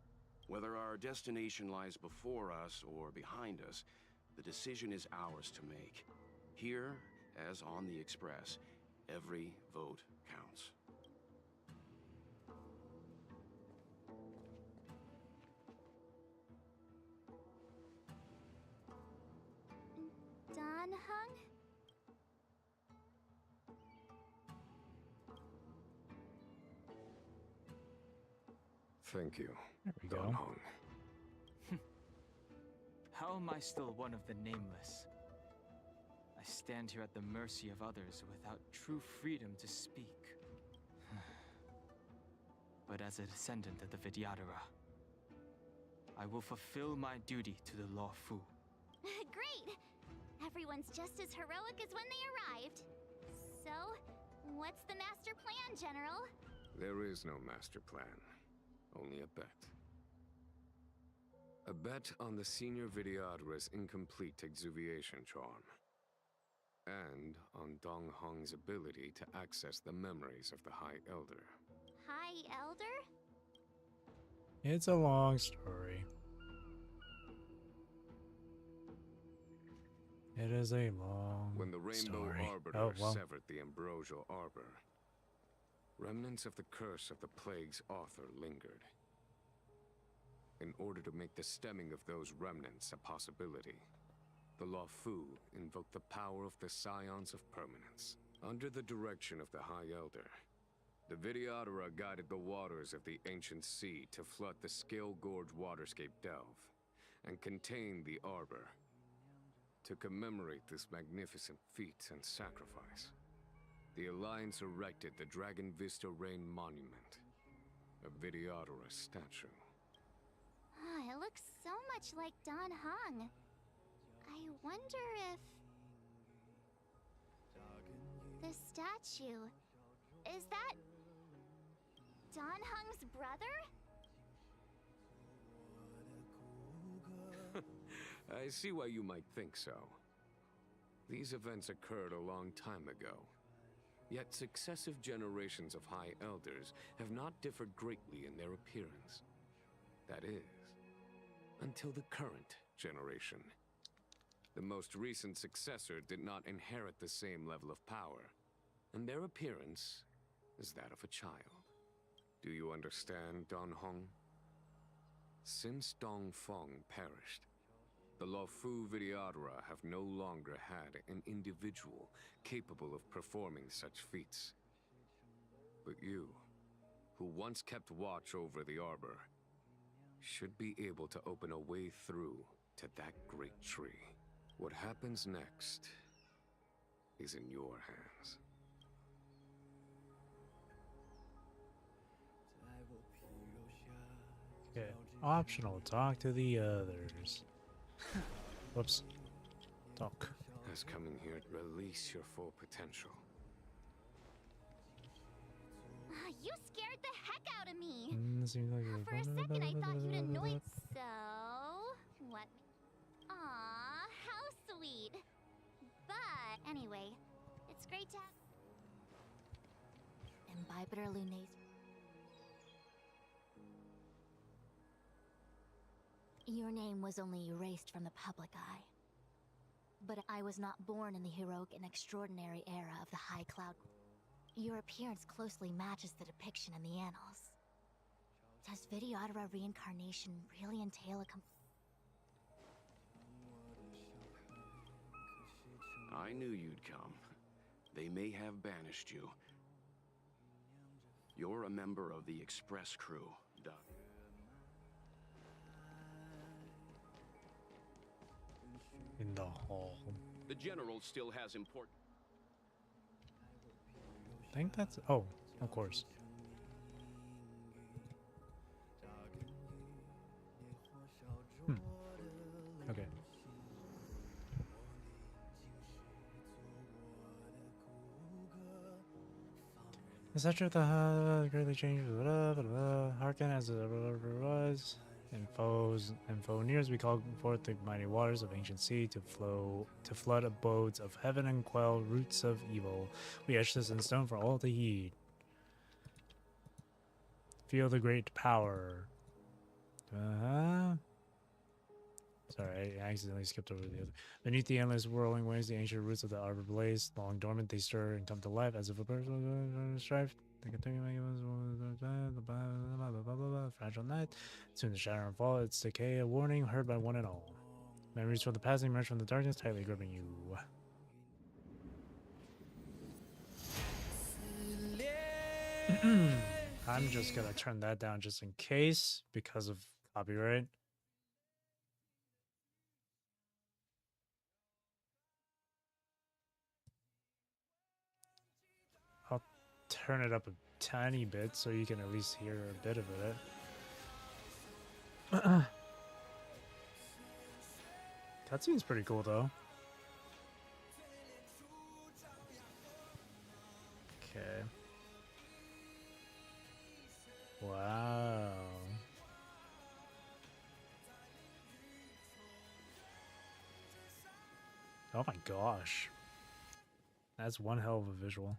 Whether our destination lies before us or behind us, the decision is ours to make. Here, as on the Express, every vote counts. Dan Heng? Thank you, There we Dan go. Heng. How am I still one of the nameless? I stand here at the mercy of others without true freedom to speak. But as a descendant of the Vidyadhara, I will fulfill my duty to the Luofu. Great! Everyone's just as heroic as when they arrived. So, what's the master plan, General? There is no master plan, only a bet. A bet on the senior Vidyadhara's incomplete exuviation charm. And on Dong Hong's ability to access the memories of the High Elder. High Elder? It's a long story. It is a long When the Rainbow story. Arbiter Oh, well. severed the Ambrosial Arbor, remnants of the curse of the Plague's author lingered. In order to make the stemming of those remnants a possibility, the Luofu invoked the power of the Scions of Permanence. Under the direction of the High Elder, the Videodora guided the waters of the ancient sea to flood the Scale Gorge waterscape delve and contain the Arbor. To commemorate this magnificent feat and sacrifice, the Alliance erected the Dragon Vista Rain Monument, a Videodora statue. Ah, it looks so much like Don Hung. I wonder if... the statue... is that... Don Hung's brother? I see why you might think so. These events occurred a long time ago. Yet successive generations of High Elders have not differed greatly in their appearance. That is, until the current generation. The most recent successor did not inherit the same level of power, and their appearance is that of a child. Do you understand, Don Hong? Since Dong Feng perished, the Luofu Videodora have no longer had an individual capable of performing such feats. But you, who once kept watch over the Arbor, should be able to open a way through to that great tree. What happens next is in your hands. Okay, optional, talk to the others. Whoops. Talk. Has coming here to release your full potential. You scared the heck out of me! Seems like For a second, I thought you'd annoyed. So... what? Aw, how sweet. But, anyway, it's great to have... Imbibitor Luna's... Your name was only erased from the public eye. But I was not born in the heroic and extraordinary era of the High Cloud. Your appearance closely matches the depiction in the annals. Does Videodora reincarnation really entail a I knew you'd come. They may have banished you. You're a member of the Express crew, Doug. In the hall. The General still has important... I think that's... oh, of course. Okay. The statue of the greatly changed. Hearken as it was. Info nears we call forth the mighty waters of ancient sea to flood abodes of heaven and quell roots of evil. We etch this in stone for all to heed. Feel the great power. Sorry, I accidentally skipped over the other. Beneath the endless whirling waves, the ancient roots of the arbor blaze. Long dormant, they stir and come to life as if a person strive. They continue fragile night. Soon the shatter and fall, its decay, a warning heard by one and all. Memories from the past emerge from the darkness, tightly gripping you. I'm just gonna turn that down just in case, because of copyright. I'll turn it up a tiny bit so you can at least hear a bit of it. Cutscene's pretty cool though. Okay. Wow. Oh my gosh. That's one hell of a visual.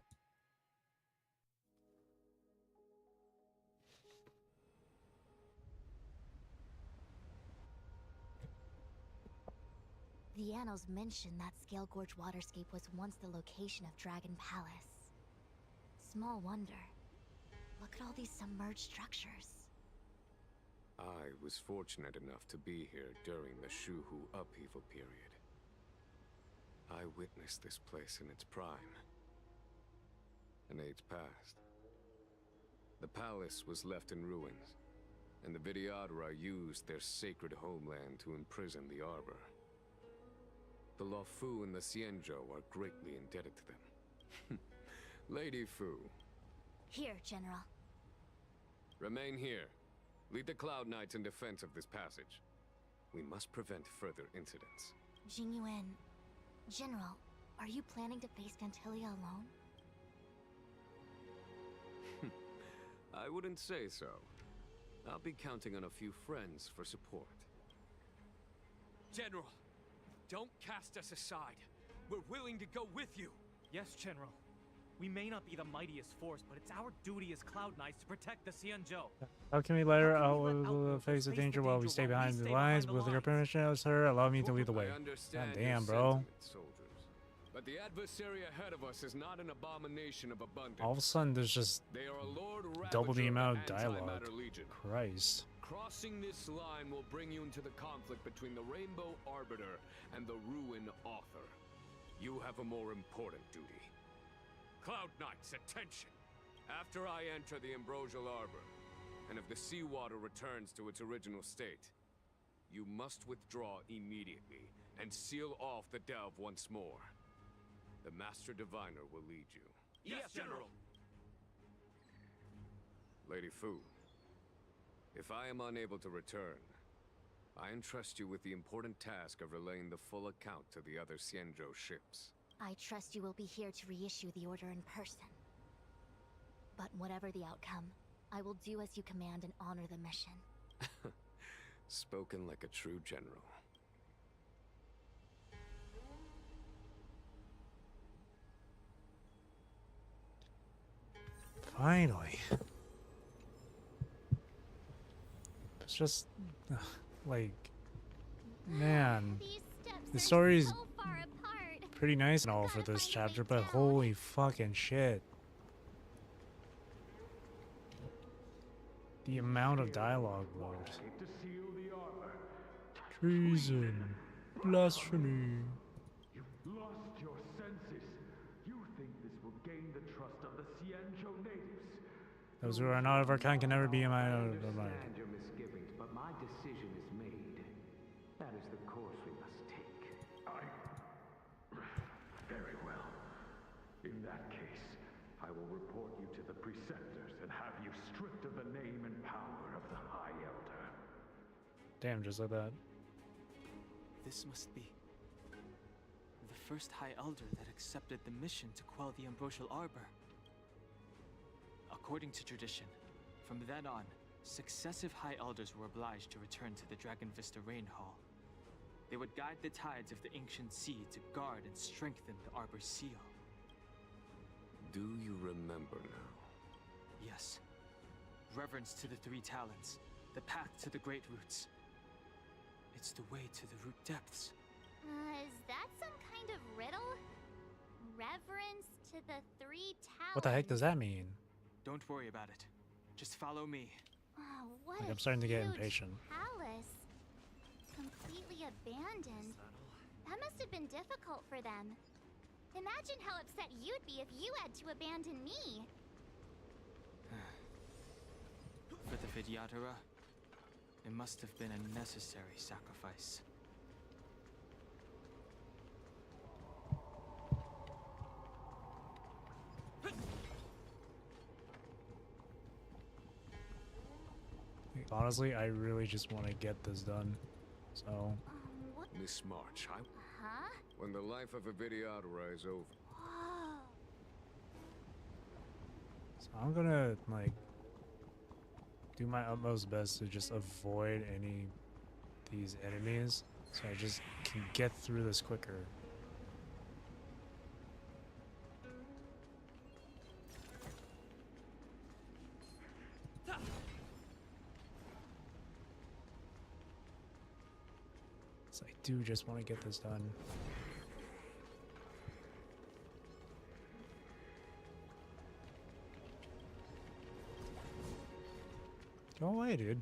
The annals mention that Scale Gorge waterscape was once the location of Dragon Palace. Small wonder. Look at all these submerged structures. I was fortunate enough to be here during the Shuhu upheaval period. I witnessed this place in its prime. An age passed. The palace was left in ruins, and the Videodora used their sacred homeland to imprison the Arbor. The Luofu and the Xianzhou are greatly indebted to them. Lady Fu. Here, General. Remain here. Lead the Cloud Knights in defense of this passage. We must prevent further incidents. Jingyuan, General, are you planning to face Fantilia alone? I wouldn't say so. I'll be counting on a few friends for support. General, don't cast us aside. We're willing to go with you. Yes, General. We may not be the mightiest force, but it's our duty as Cloud Knights to protect the Xianzhou. How can we let her out of the face of danger while we stay behind the lines? With your permission, sir, allow me to lead the way. God damn, bro. But the adversary ahead of us is not an abomination of abundance. All of a sudden, there's just double the amount of dialogue. Christ. Crossing this line will bring you into the conflict between the Rainbow Arbiter and the Ruin Author. You have a more important duty. Cloud Knights, attention! After I enter the Ambrosial Arbor, and if the seawater returns to its original state, you must withdraw immediately and seal off the delve once more. The Master Diviner will lead you. Yes, General! Lady Fu, if I am unable to return, I entrust you with the important task of relaying the full account to the other Xianzhou ships. I trust you will be here to reissue the order in person. But whatever the outcome, I will do as you command and honor the mission. Spoken like a true general. Finally. It's just, like, man, the story's pretty nice and all for this chapter, but holy fucking shit. The amount of dialogue load. Treason. Blasphemy. You've lost your senses. You think this will gain the trust of the Xianzhou natives. Those who are not of our kind can never be in my own mind. Your misgivings, but my decision is made. That is the course we must take. Very well. In that case, I will report you to the preceptors and have you stripped of the name and power of the High Elder. Damn, just like that. This must be the first High Elder that accepted the mission to quell the Ambrosial Arbor. According to tradition, from then on, successive High Elders were obliged to return to the Dragon Vista Rain Hall. They would guide the tides of the ancient sea to guard and strengthen the Arbor's seal. Do you remember now? Yes. Reverence to the Three Talents, the path to the Great Roots. It's the way to the root depths. Is that some kind of riddle? Reverence to the Three Talents. What the heck does that mean? Don't worry about it. Just follow me. Oh, what Like, a I'm starting to get huge impatient. palace. Completely abandoned. That must have been difficult for them. Imagine how upset you'd be if you had to abandon me. For the Videodora, it must have been a necessary sacrifice. Honestly, I really just want to get this done. So, Miss March, Huh? when the life of a Videodora is over. Whoa. so I'm gonna, like, do my utmost best to just avoid any of these enemies, so I just can get through this quicker. So I do just want to get this done. Go away, dude.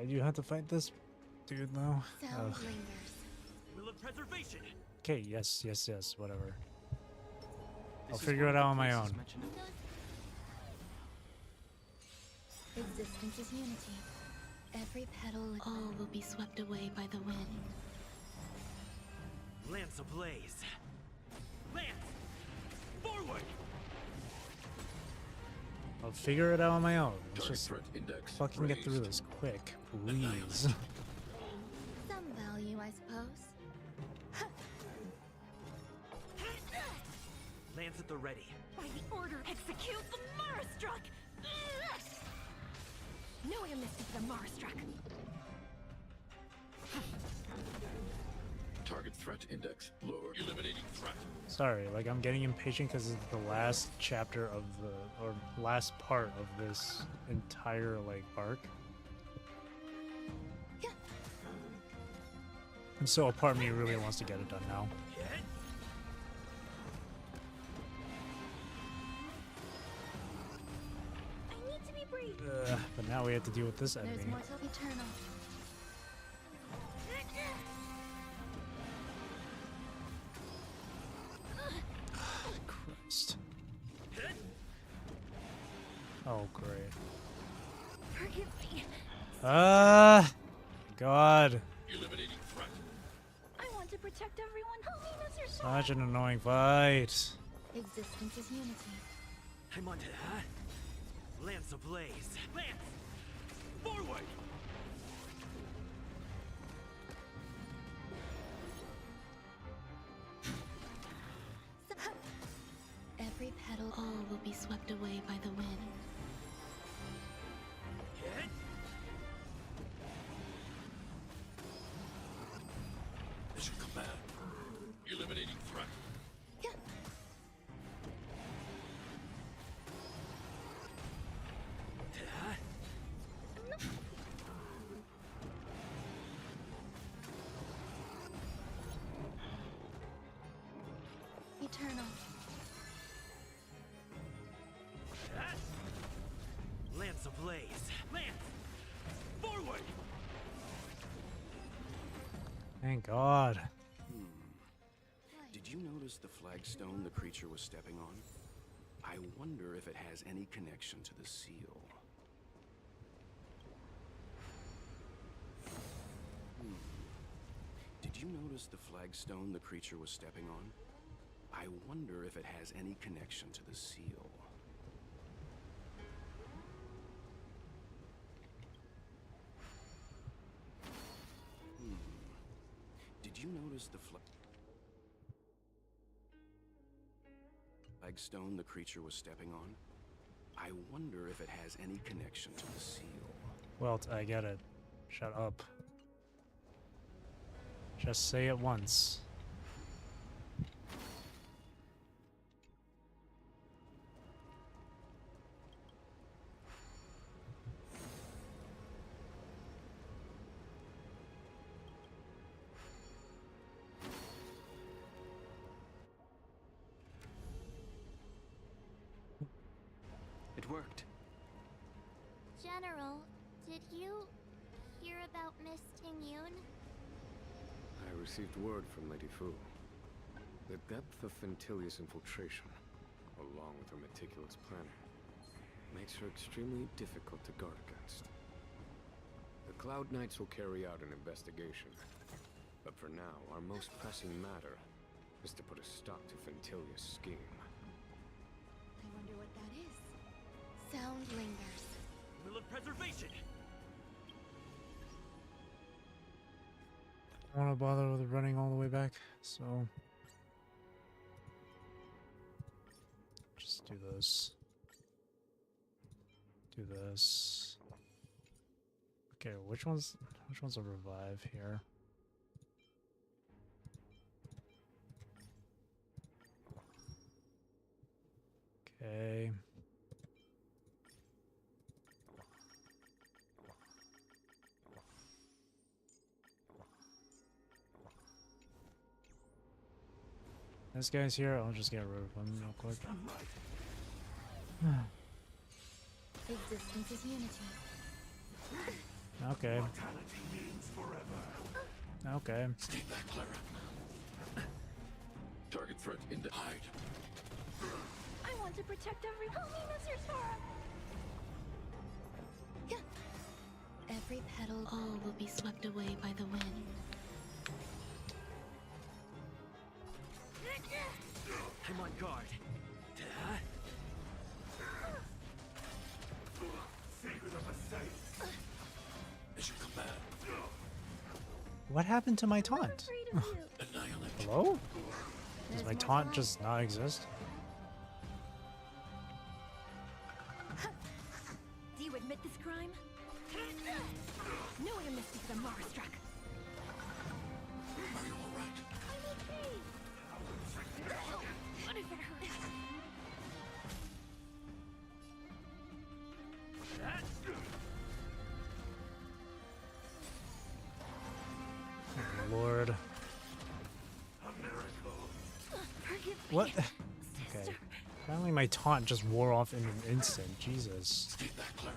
You have to fight this dude, though. Sound Ugh. lingers. Will of preservation. Okay, yes, yes, yes, whatever. I'll This is figure one it of out the on my places own. mentioned in- Existence is unity. Every petal, all will be swept away by the wind. Lance ablaze. Lance! Forward! I'll figure it out on my own. Let's Target just threat index fucking get through raised. this quick, please. Annihilation. Some value, I suppose. Lance at the ready. By the order, execute the Marastruck! No amnesty for the Marastruck. Target threat index lowered. Eliminating threat. Sorry, like I'm getting impatient because it's the last chapter of the, or last part of this entire like arc. And so a part of me really wants to get it done now. I need to be brief. But now we have to deal with this There's enemy. more till eternal. Christ. Oh, great. Forgive me. God. Eliminating threat. I want to protect everyone. Help me, Mr. Such an annoying fight. Existence is unity. I'm onto that. Lance ablaze. Lance! Forward! Every petal, all will be swept away by the wind. Mission command. Eliminating threat. Eternal. Lance ablaze. Lance! Forward! Thank God. Did you notice the flagstone the creature was stepping on? I wonder if it has any connection to the seal. Did you notice the flagstone the creature was stepping on? I wonder if it has any connection to the seal. Did you notice the flagstone the creature was stepping on? I wonder if it has any connection to the seal. Well, I get it. Shut up. Just say it once. It worked. General, did you hear about Miss Tingyun? I received word from Lady Fu. The depth of Fentilia's infiltration, along with her meticulous planning, makes her extremely difficult to guard against. The Cloud Knights will carry out an investigation. But for now, our most pressing matter is to put a stop to Fentilia's scheme. I wonder what that is. Sound lingers. Will of preservation! I don't want to bother with running all the way back, so just do this. Do this. Okay, which one's a revive here? Okay. This guy's here, I'll just get rid of him real quick. Existence is unity. Okay. Okay. Stay back, Clara. Target threat in the hide. I want to protect every. Help me, Mr. Sora. Every petal, all will be swept away by the wind. I'm on guard. As you command. What happened to my taunt? Hello? Does my taunt just not exist? Do you admit this crime? No one missed because I'm Mara struck. Are you alright? I'm okay. What if it hurts? Oh, Lord. What? Okay. Apparently my taunt just wore off in an instant. Jesus. Stay back, Clara.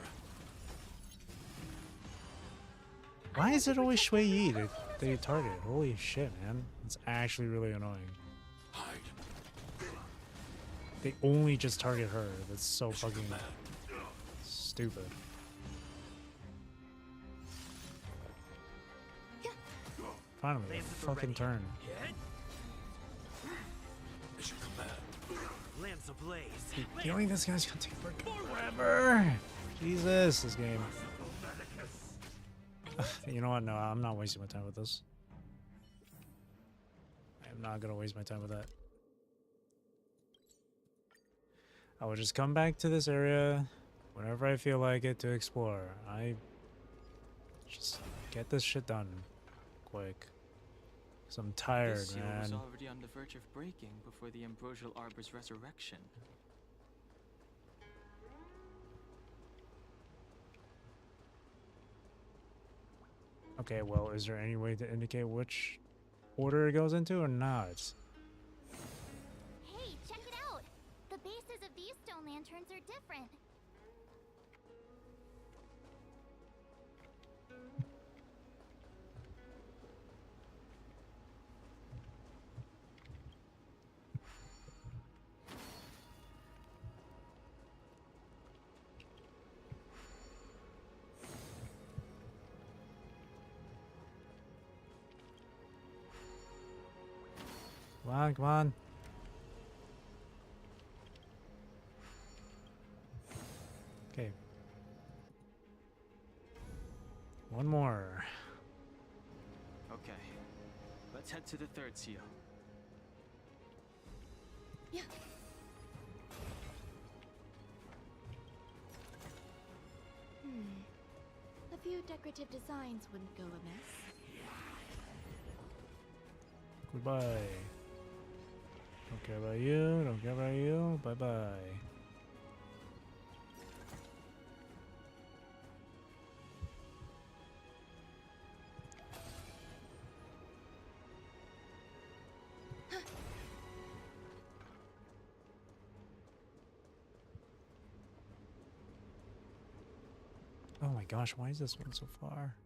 Why is it always Shui Yi that they target? Holy shit, man. It's actually really annoying. Hide. They only just target her. That's so fucking stupid. Finally, a fucking turn. As you command. Lamps ablaze. Killing this guy's gonna take forever. Jesus, this game. You know what? No, I'm not wasting my time with this. I am not gonna waste my time with that. I will just come back to this area whenever I feel like it to explore. I just get this shit done quick. Cause I'm tired, This seal was man. already on the verge of breaking before the Ambrosial Arbor's resurrection. Okay, well, is there any way to indicate which order it goes into or not? Hey, check it out! The bases of these stone lanterns are different. Come on, come on. Okay. One more. Okay, let's head to the third seal. Yeah. A few decorative designs wouldn't go amiss. Goodbye. Don't care about you, don't care about you. Bye-bye. Oh my gosh, why is this one so far?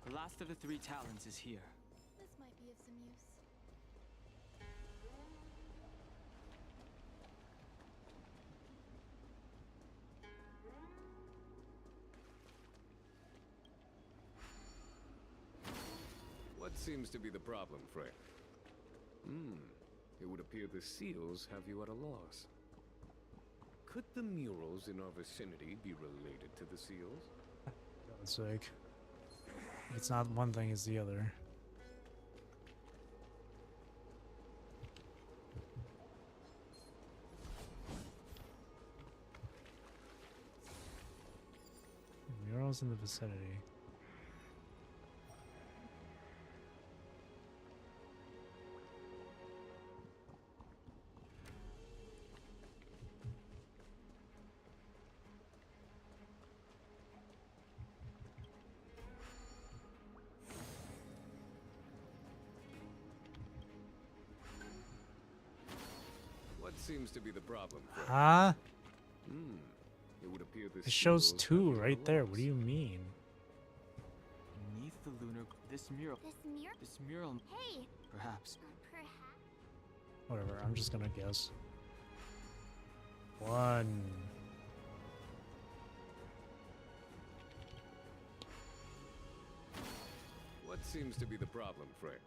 The last of the three talons is here. This might be of some use. What seems to be the problem, friend? It would appear the seals have you at a loss. Could the murals in our vicinity be related to the seals? God's sake. It's not one thing, it's the other. Murals in the vicinity. seems to be the problem? Huh? It would appear the It shows seals two have right there. What do you mean? Beneath the lunar... This mural... This mural... Hey! Perhaps. Perhaps? Whatever, I'm just gonna guess. 1. What seems to be the problem, friend?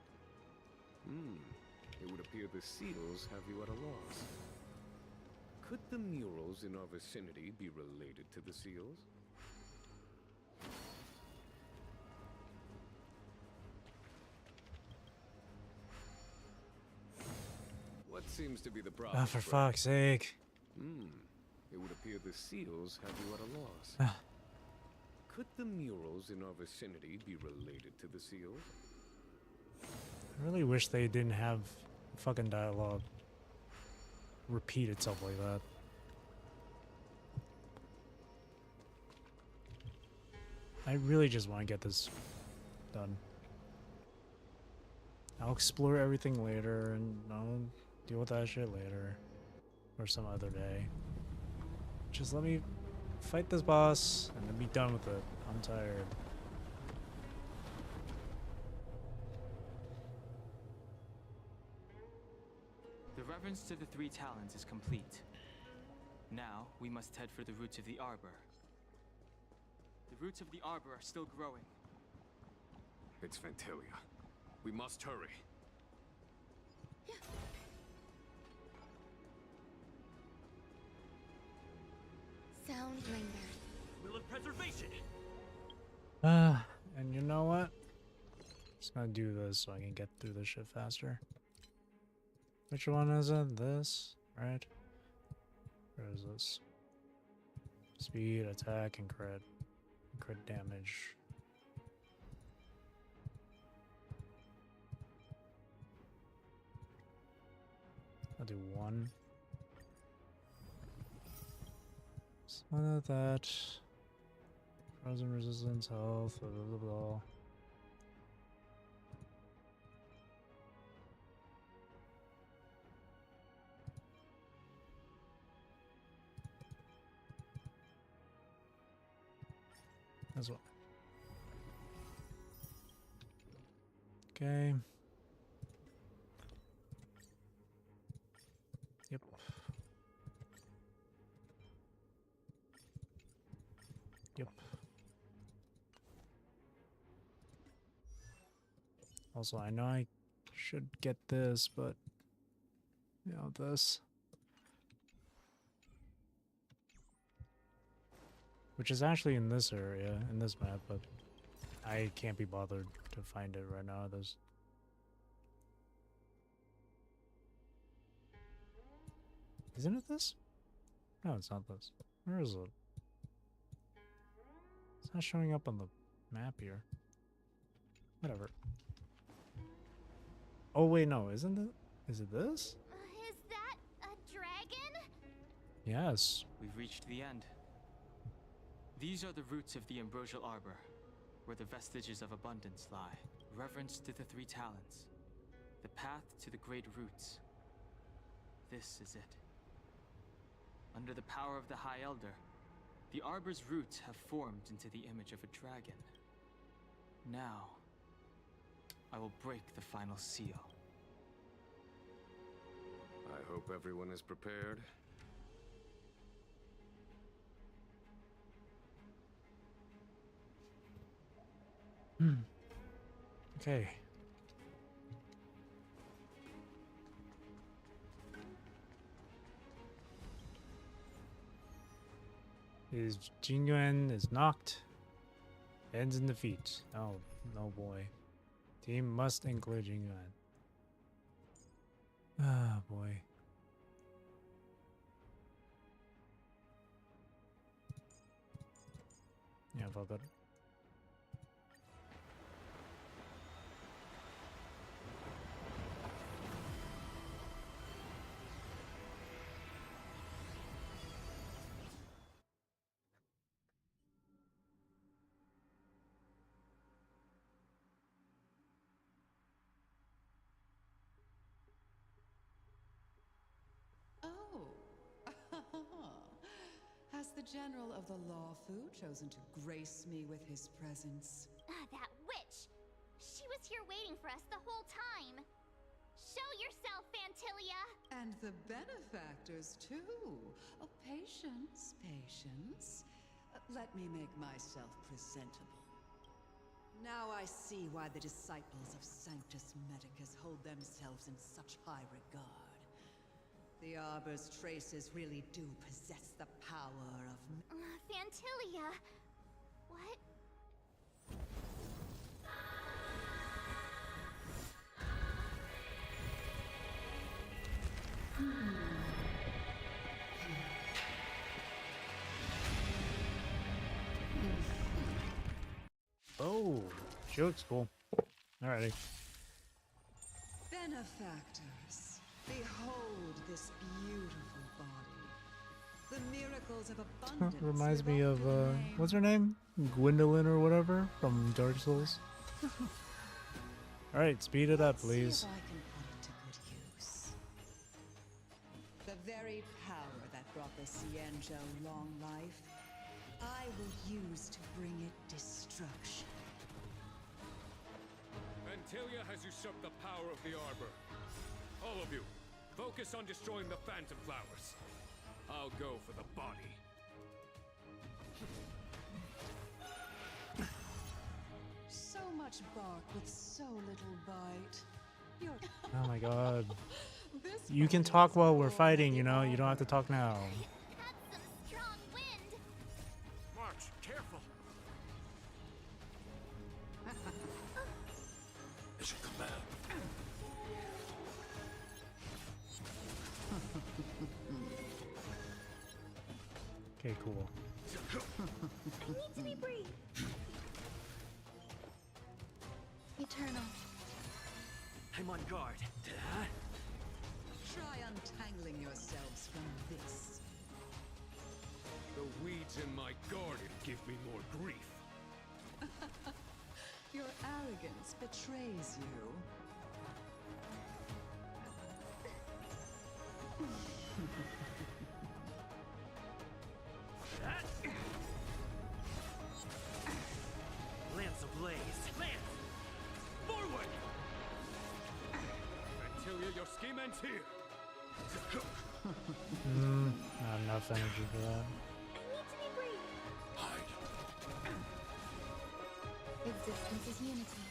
It would appear the seals have you at a loss. Could the murals in our vicinity be related to the seals? What seems to be the problem? Oh, for fuck's sake. It would appear the seals have you at a loss. Could the murals in our vicinity be related to the seals? I really wish they didn't have fucking dialogue repeat itself like that. I really just want to get this done. I'll explore everything later and I'll deal with that shit later. Or some other day. Just let me fight this boss and then be done with it. I'm tired. The reverence to the 3 talons is complete. Now, we must head for the roots of the arbor. The roots of the arbor are still growing. It's Ventilia. We must hurry. Sound lingers. Will of preservation. And you know what? Just gonna do this so I can get through this shit faster. Which one is it? This, right? Where is this? Speed, attack, and crit. Crit damage. I'll do 1. One of that. Frozen resistance, health, blah blah blah blah. As well. Okay. Yep. Yep. Also, I know I should get this, but you know, this. Which is actually in this area, in this map, but I can't be bothered to find it right now. There's... Isn't it this? No, it's not this. Where is it? It's not showing up on the map here. Whatever. Oh wait, no, isn't it? Is it this? Is that a dragon? Yes. We've reached the end. These are the roots of the ambrosial arbor, where the vestiges of abundance lie. Reverence to the 3 talons. The path to the great roots. This is it. Under the power of the High Elder, the arbor's roots have formed into the image of a dragon. Now, I will break the final seal. I hope everyone is prepared. Okay. His Jingyuan is knocked. Ends in defeat. Oh, no boy. Team must include Jingyuan. Ah, boy. Yeah, fuck it. Oh, Has the General of the Lawfu chosen to grace me with his presence? That witch! She was here waiting for us the whole time. Show yourself, Fantilia! And the benefactors, too. Oh, patience, patience. Let me make myself presentable. Now I see why the disciples of Sanctus Medicus hold themselves in such high regard. The Arbor's traces really do possess the power of... Fantilia! What? Oh, she looks cool. Alrighty. Benefactors, behold this beautiful body. The miracles of abundance. Reminds me of what's her name? Gwendolyn or whatever from Dark Souls. Alright, speed it up, please. See if I can put it to good use. The very power that brought the Xianzhou long life, I will use to bring it destruction. Fantilia has usurped the power of the Arbor. All of you, focus on destroying the Phantom Flowers. I'll go for the body. So much bark with so little bite. You're... Oh my god. This You can talk while we're fighting, you know? You don't have to talk now. That's some strong wind! March, careful! As you command. Okay, cool. I need to be brief. Eternal. I'm on guard. Try untangling yourselves from this. The weeds in my garden give me more grief. Your arrogance betrays you. Lance ablaze. Lance! Forward! Fantilia, your scheme ends here. Not enough energy for that. I need to be brief. Hide. Existence is unity.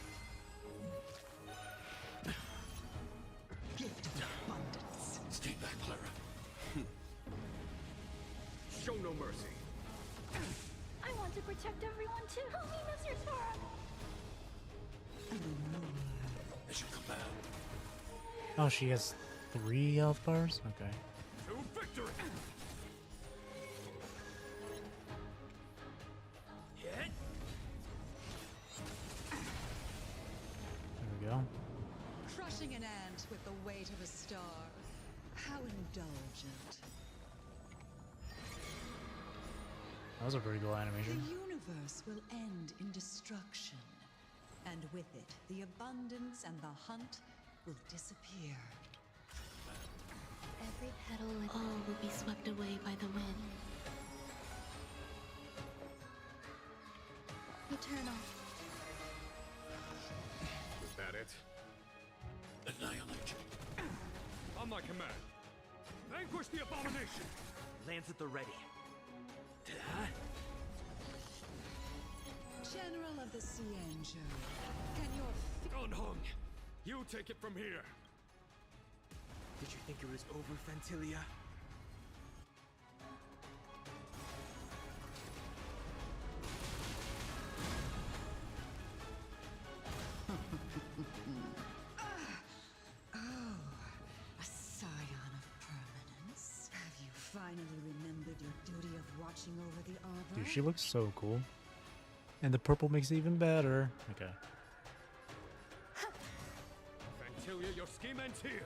Gift of abundance. Stay back, Clara. Show no mercy. I want to protect everyone too. Help me, Mr. Tora. As you command. Oh, she has 3 health bars? Okay. To victory! Hit! There we go. Crushing an ant with the weight of a star. How indulgent. That was a pretty cool The animation. universe will end in destruction. And with it, the abundance and the hunt will disappear. Every petal and all will be swept away by the wind. Eternal. Is that it? Annihilate. On my command. Vanquish the abomination! Lance at the ready. General of the Xianzhou, can your Gonhong, you take it from here. Did you think it was over, Fantilia? a scion of permanence? Have you finally remembered your duty of watching over the arbor? Dude, she looks so cool. And the purple makes it even better. Okay. Fantilia, your scheme ends here.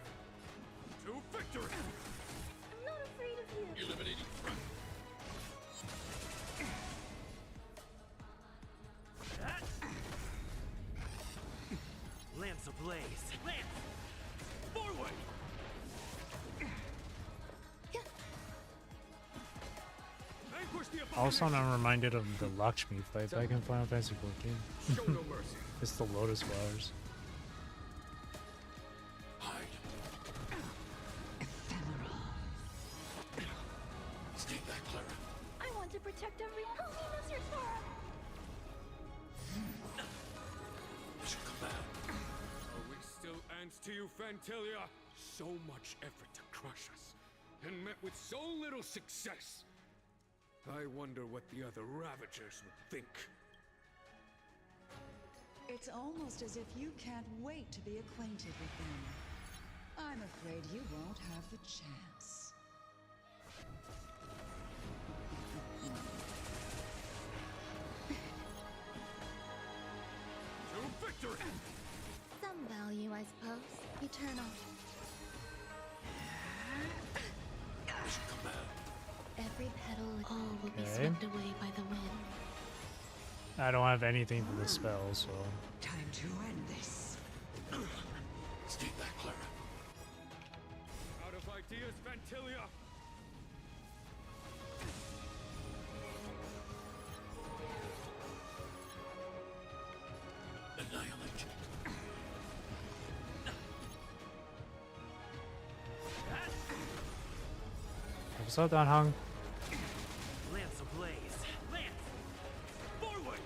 To victory! I'm not afraid of you. Eliminating threat. Lance ablaze. Lance! Forward! Vanquish Also, I'm reminded of the Lakshmi fight back in Final Fantasy XIV. Show no mercy. It's the lotus flowers. Stay back, Clara. I want to protect everyone. Help me, Master Sora. She'll come back. Are we still ants to you, Fantilia? So much effort to crush us, and met with so little success. I wonder what the other Ravagers would think. It's almost as if you can't wait to be acquainted with them. I'm afraid you won't have the chance. To victory! Some value, I suppose. Eternal. She'll come back. Every petal, all will be Okay. swept away by the wind. I don't have anything for the spell, so. Time to end this. Stay back, Clara. Out of ideas, Fantilia! Annihilate. What's up, Don Hung? Lance ablaze. Lance! Forward!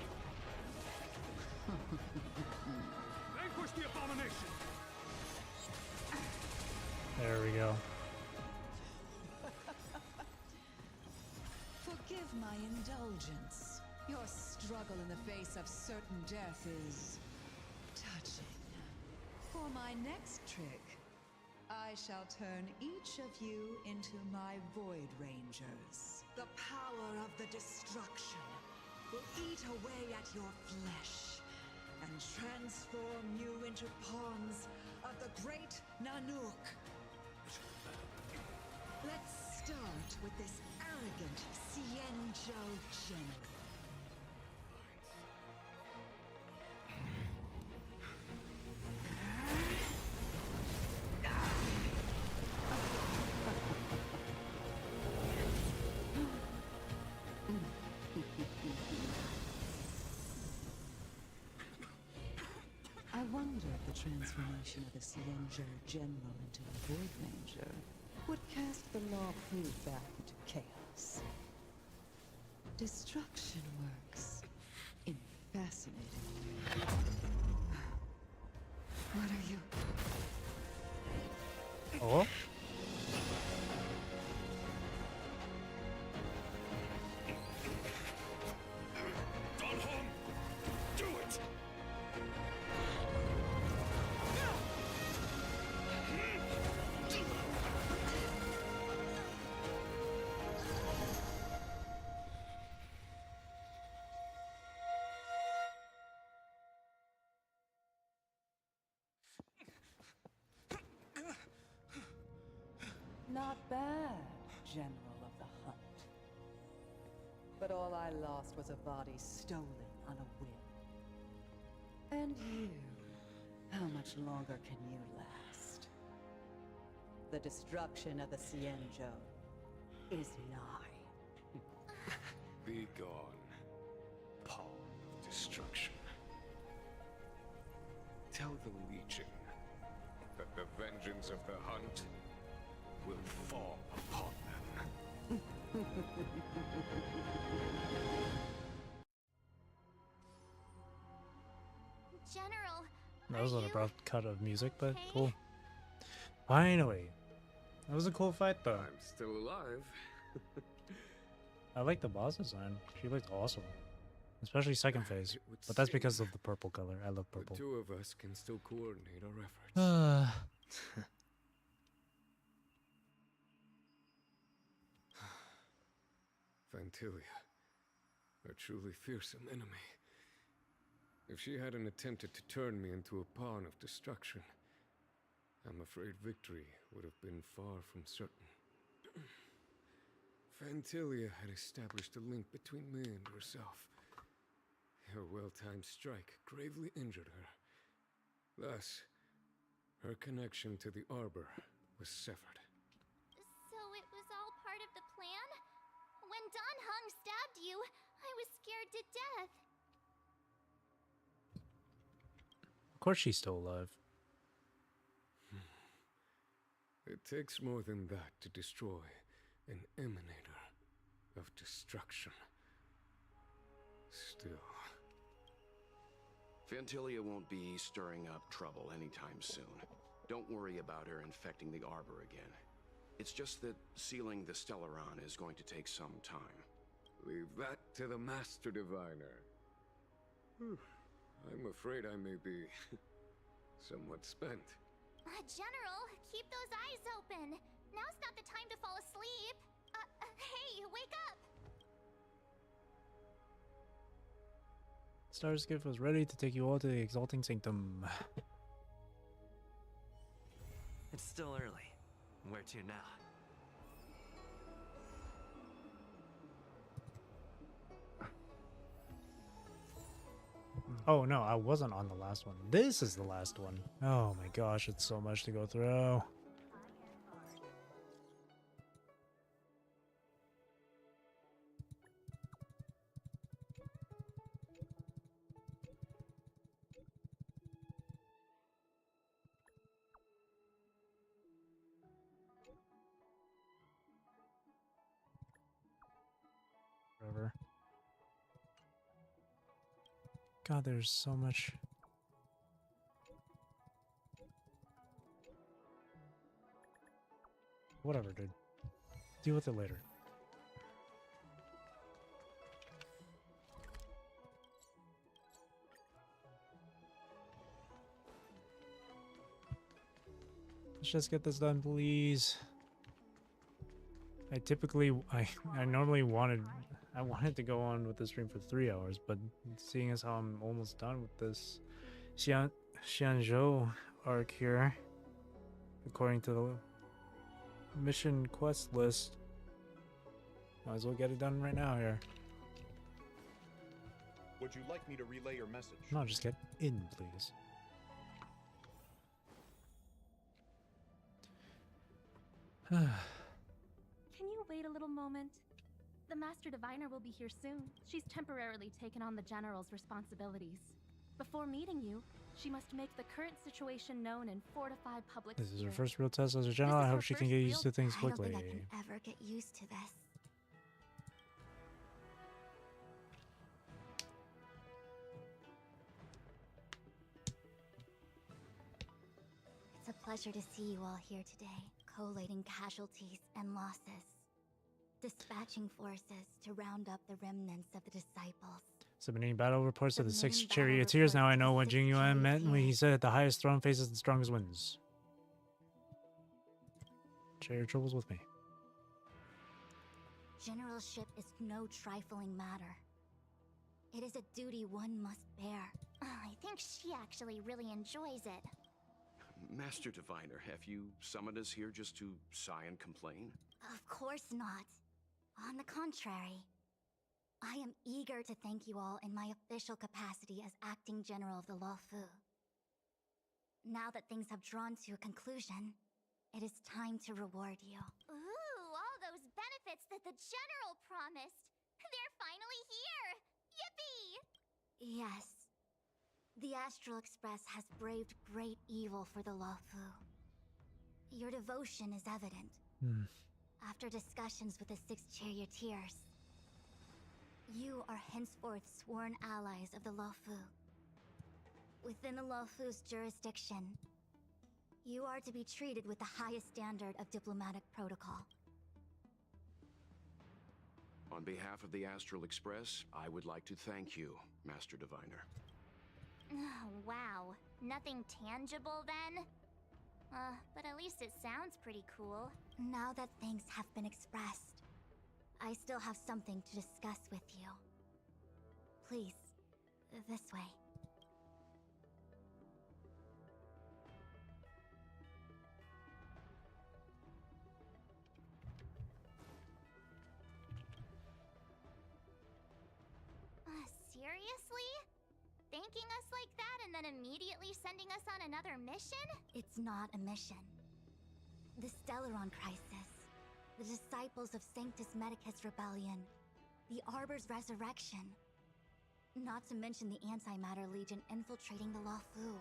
Vanquish the abomination! There we go. Forgive my indulgence. Your struggle in the face of certain death is touching. For my next trick, I shall turn each of you into my Void Rangers. The power of the destruction will eat away at your flesh and transform you into pawns of the great Nanook. Let's start with this arrogant Xianzhou general. I wonder if the transformation of the Xianzhou general into a Void Ranger would cast the Law Fu back into chaos. Destruction works in fascinating ways. What are you? Oh? Don Hong! Do it! Not bad, General of the Hunt. But all I lost was a body stolen on a whim. And you, how much longer can you last? The destruction of the Xianzhou is nigh. Be gone, pawn of destruction. Tell the Legion that the vengeance of the Hunt will fall upon them. General, That was an abrupt cut of music, but cool. Finally. That was a cool fight, though. I'm still alive. I like the boss design. She looked awesome. Especially second phase. But that's because of the purple color. I love purple. The two of us can still coordinate our efforts. Fantilia, a truly fearsome enemy. If she hadn't attempted to turn me into a pawn of destruction, I'm afraid victory would have been far from certain. Fantilia had established a link between me and herself. Her well-timed strike gravely injured her. Thus, her connection to the Arbor was severed. So it was all part of the plan? When Don Hung stabbed you, I was scared to death. Of course she's still alive. It takes more than that to destroy an emanator of destruction. Still. Fantilia won't be stirring up trouble anytime soon. Don't worry about her infecting the Arbor again. It's just that sealing the Stellaron is going to take some time. Leave that to the Master Diviner. I'm afraid I may be somewhat spent. General, keep those eyes open. Now's not the time to fall asleep. Hey, wake up! Starskiff was ready to take you all to the Exalting Sanctum. It's still early. Where to now? Oh no, I wasn't on the last one. This is the last one. Oh my gosh, it's so much to go through. Forever. God, there's so much. Whatever, dude. Deal with it later. Let's just get this done, please. I normally wanted to go on with the stream for 3 hours, but seeing as how I'm almost done with this Xianzhou arc here, according to the mission quest list, might as well get it done right now here. Would you like me to relay your message? No, just get in, please. Can you wait a little moment? The Master Diviner will be here soon. She's temporarily taken on the General's responsibilities. Before meeting you, she must make the current situation known and fortify public This is her spirit. first real test as a general. I hope she can get used to things quickly. I don't think I can ever get used to this. It's a pleasure to see you all here today, collating casualties and losses, dispatching forces to round up the remnants of the disciples. Submitting battle reports to the 6 charioteers. Now I know what Jing Yuan meant when he said the highest throne faces the strongest wins. Share your troubles with me. Generalship is no trifling matter. It is a duty one must bear. I think she actually really enjoys it. Master Diviner, have you summoned us here just to sigh and complain? Of course not. On the contrary, I am eager to thank you all in my official capacity as acting general of the Luofu. Now that things have drawn to a conclusion, it is time to reward you. Ooh, all those benefits that the General promised! They're finally here! Yippee! Yes. The Astral Express has braved great evil for the Luofu. Your devotion is evident. After discussions with the 6 charioteers, you are henceforth sworn allies of the Luofu. Within the Luofu's jurisdiction, you are to be treated with the highest standard of diplomatic protocol. On behalf of the Astral Express, I would like to thank you, Master Diviner. Oh, wow. Nothing tangible then? But at least it sounds pretty cool. Now that things have been expressed, I still have something to discuss with you. Please, this way. Seriously? Thanking us like that and then immediately sending us on another mission? It's not a mission. The Stellaron crisis, the disciples of Sanctus Medicus Rebellion, the Arbor's resurrection. Not to mention the Antimatter Legion infiltrating the Luofu.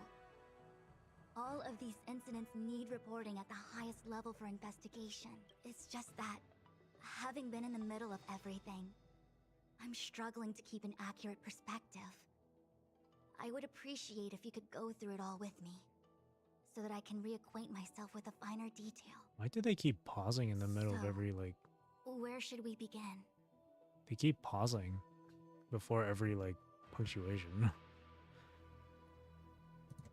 All of these incidents need reporting at the highest level for investigation. It's just that, having been in the middle of everything, I'm struggling to keep an accurate perspective. I would appreciate if you could go through it all with me, so that I can reacquaint myself with a finer detail. Why do they keep pausing in the middle of every, like... Where should we begin? They keep pausing before every, like, punctuation.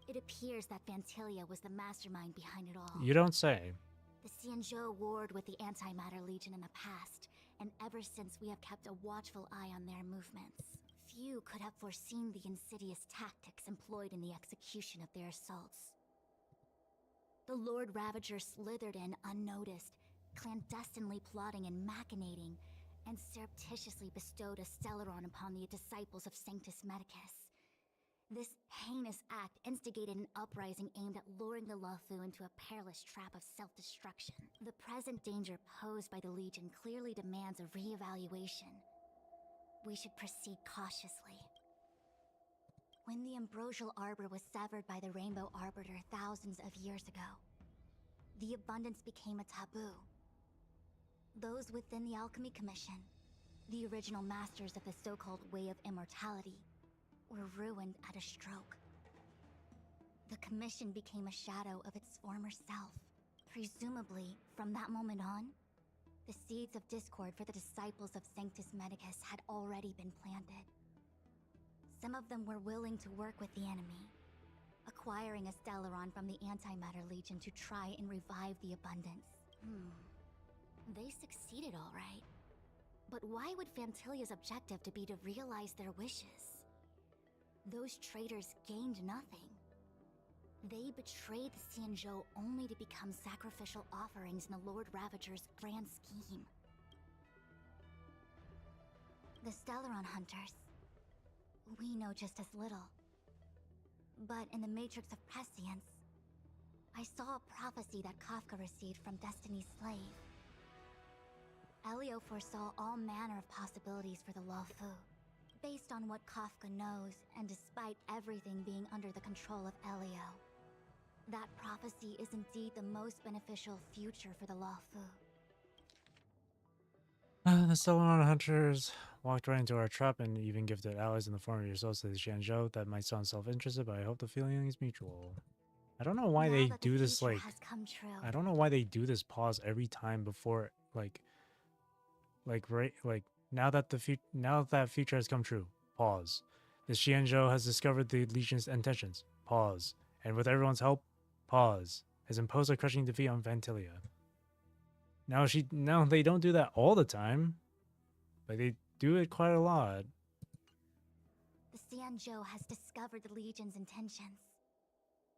It appears that Fantilia was the mastermind behind it all. You don't say. The Xianzhou warred with the Antimatter Legion in the past, and ever since we have kept a watchful eye on their movements. Few could have foreseen the insidious tactics employed in the execution of their assaults. The Lord Ravager slithered in unnoticed, clandestinely plotting and machinating, and surreptitiously bestowed a Stellaron upon the disciples of Sanctus Medicus. This heinous act instigated an uprising aimed at luring the Luofu into a perilous trap of self-destruction. The present danger posed by the Legion clearly demands a re-evaluation. We should proceed cautiously. When the ambrosial arbor was severed by the Rainbow Arbiter thousands of years ago, the abundance became a taboo. Those within the Alchemy Commission, the original masters of the so-called Way of Immortality, were ruined at a stroke. The Commission became a shadow of its former self. Presumably, from that moment on, the seeds of discord for the disciples of Sanctus Medicus had already been planted. Some of them were willing to work with the enemy, acquiring a Stellaron from the Antimatter Legion to try and revive the abundance. They succeeded all right. But why would Fantilia's objective to be to realize their wishes? Those traitors gained nothing. They betrayed the Xianzhou only to become sacrificial offerings in the Lord Ravager's grand scheme. The Stellaron Hunters. We know just as little. But in the Matrix of Prescience, I saw a prophecy that Kafka received from Destiny's slave. Elio foresaw all manner of possibilities for the Luofu. Based on what Kafka knows, and despite everything being under the control of Elio, that prophecy is indeed the most beneficial future for the Luofu. The Stellaron Hunters walked right into our trap and even gifted allies in the form of yourselves to the Xianzhou. That might sound self-interested, but I hope the feeling is mutual. I don't know why they do this, like... I don't know why they do this pause every time before, now that that future has come true, pause. The Xianzhou has discovered the Legion's intentions, pause. And with everyone's help, pause. Has imposed a crushing defeat on Fantilia. Now they don't do that all the time, but they do it quite a lot. The Xianzhou has discovered the Legion's intentions,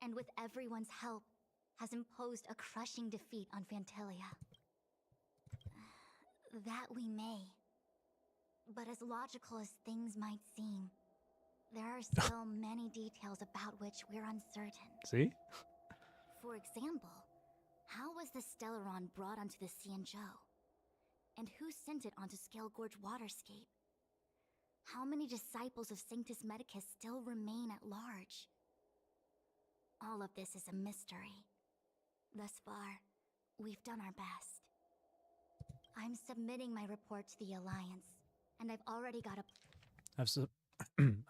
and with everyone's help, has imposed a crushing defeat on Fantilia. That we may. But as logical as things might seem, there are still many details about which we're uncertain. See? For example, how was the Stellaron brought onto the Xianzhou? And who sent it onto Scale Gorge Waterscape? How many disciples of Sanctus Medicus still remain at large? All of this is a mystery. Thus far, we've done our best. I'm submitting my report to the Alliance, and I've already got a...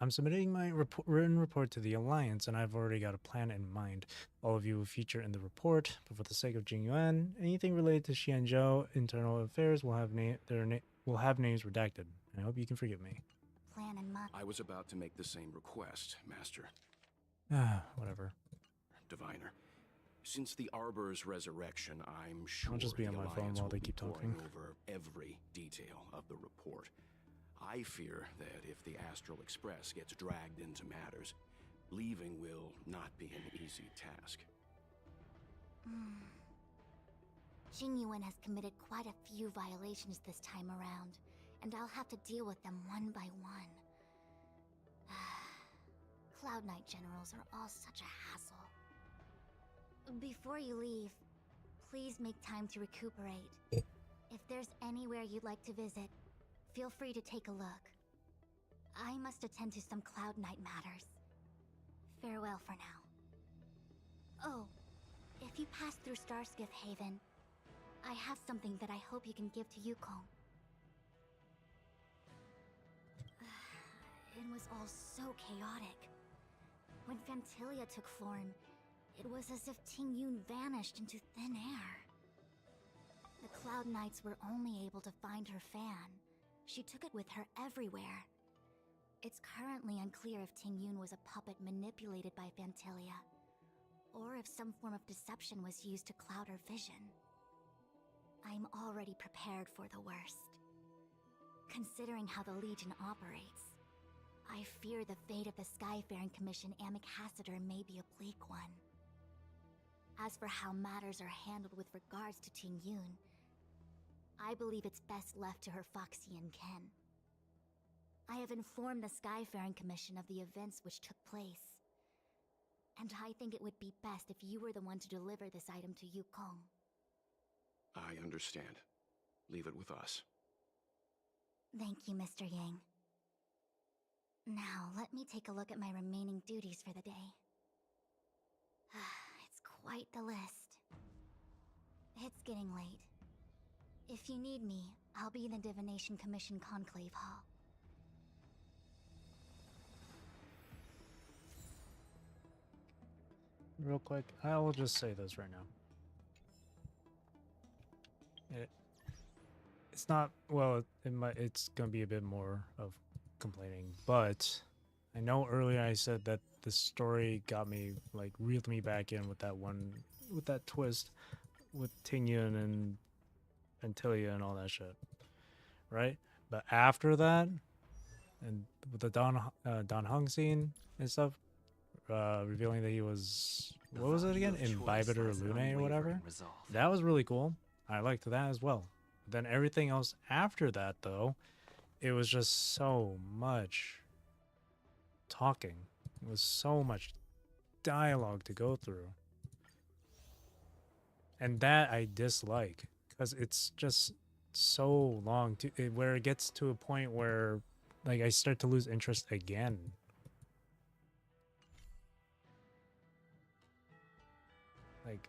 I'm submitting my written report to the Alliance, and I've already got a plan in mind. All of you will feature in the report, but for the sake of Jingyuan, anything related to Xianzhou internal affairs will have names redacted. I hope you can forgive me. Plan in mind. I was about to make the same request, Master. Whatever. Diviner. Since the Arbor's resurrection, I'm sure I'll just be on my phone while they keep talking. Over every detail of the report. I fear that if the Astral Express gets dragged into matters, leaving will not be an easy task. Jingyuan has committed quite a few violations this time around, and I'll have to deal with them one by one. Cloud Knight generals are all such a hassle. Before you leave, please make time to recuperate. If there's anywhere you'd like to visit, Feel free to take a look. I must attend to some Cloud Knight matters. Farewell for now. Oh, if you pass through Starskiff Haven, I have something that I hope you can give to Yukong. It was all so chaotic. When Phantilia took form, it was as if Ting Yun vanished into thin air. The Cloud Knights were only able to find her fan. She took it with her everywhere. It's currently unclear if Ting Yun was a puppet manipulated by Phantilia, or if some form of deception was used to cloud her vision. I'm already prepared for the worst. Considering how the Legion operates, I fear the fate of the Skyfaring Commission Ambassador may be a bleak one. As for how matters are handled with regards to Ting Yun, I believe it's best left to her Foxian kin. I have informed the Skyfaring Commission of the events which took place, and I think it would be best if you were the one to deliver this item to Yukong. I understand. Leave it with us. Thank you, Mr. Yang. Now, let me take a look at my remaining duties for the day. It's quite the list. It's getting late. If you need me, I'll be in the Divination Commission Conclave Hall. Real quick, I will just say this right now. It's not, well, it's gonna be a bit more of complaining, but I know earlier I said that the story got me, like, reeled me back in with that twist with Ting Yun and Phantilia and all that shit, right? But after that, and with the Don Hung scene and stuff, revealing that he was, what was it again? Imbibitor Lune or whatever? That was really cool. I liked that as well. Then everything else after that, though, it was just so much talking. It was so much dialogue to go through. And that I dislike, because it's just so long, where it gets to a point where, like, I start to lose interest again. Like,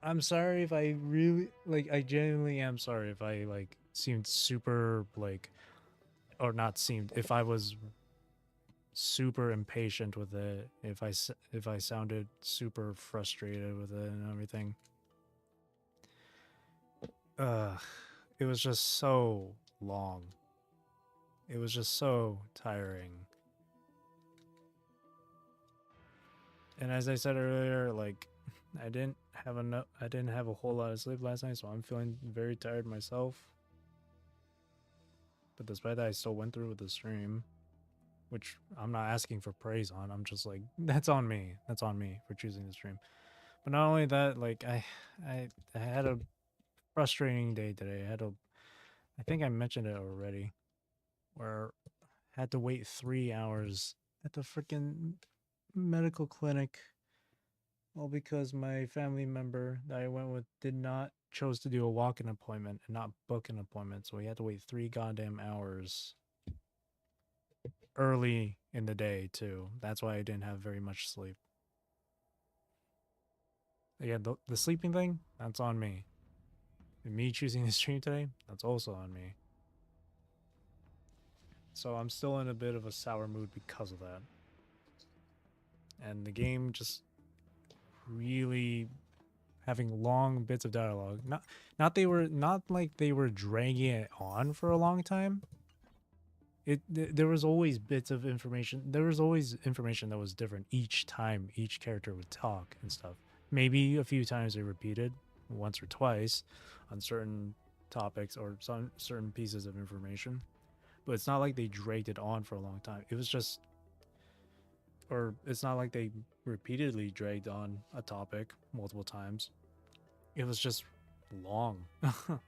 I'm sorry if I really, like, I genuinely am sorry if I, like, seemed super, like, or not seemed, if I was super impatient with it, if I sounded super frustrated with it and everything. It was just so long. It was just so tiring. And as I said earlier, like, I didn't have a whole lot of sleep last night, so I'm feeling very tired myself. But despite that, I still went through with the stream, which I'm not asking for praise on. I'm just like, that's on me. That's on me for choosing the stream. But not only that, like, I had a frustrating day today. I think I mentioned it already, where I had to wait 3 hours at the freaking medical clinic, all because my family member that I went with chose to do a walk-in appointment and not book an appointment, so we had to wait 3 goddamn hours early in the day too. That's why I didn't have very much sleep. Again, the sleeping thing, that's on me. And me choosing the stream today, that's also on me. So I'm still in a bit of a sour mood because of that. And the game just really having long bits of dialogue. Not like they were dragging it on for a long time. There was always bits of information. There was always information that was different each time each character would talk and stuff. Maybe a few times they repeated, once or twice, on certain topics or some certain pieces of information. But it's not like they dragged it on for a long time. It was just, or it's not like they repeatedly dragged on a topic multiple times. It was just long. It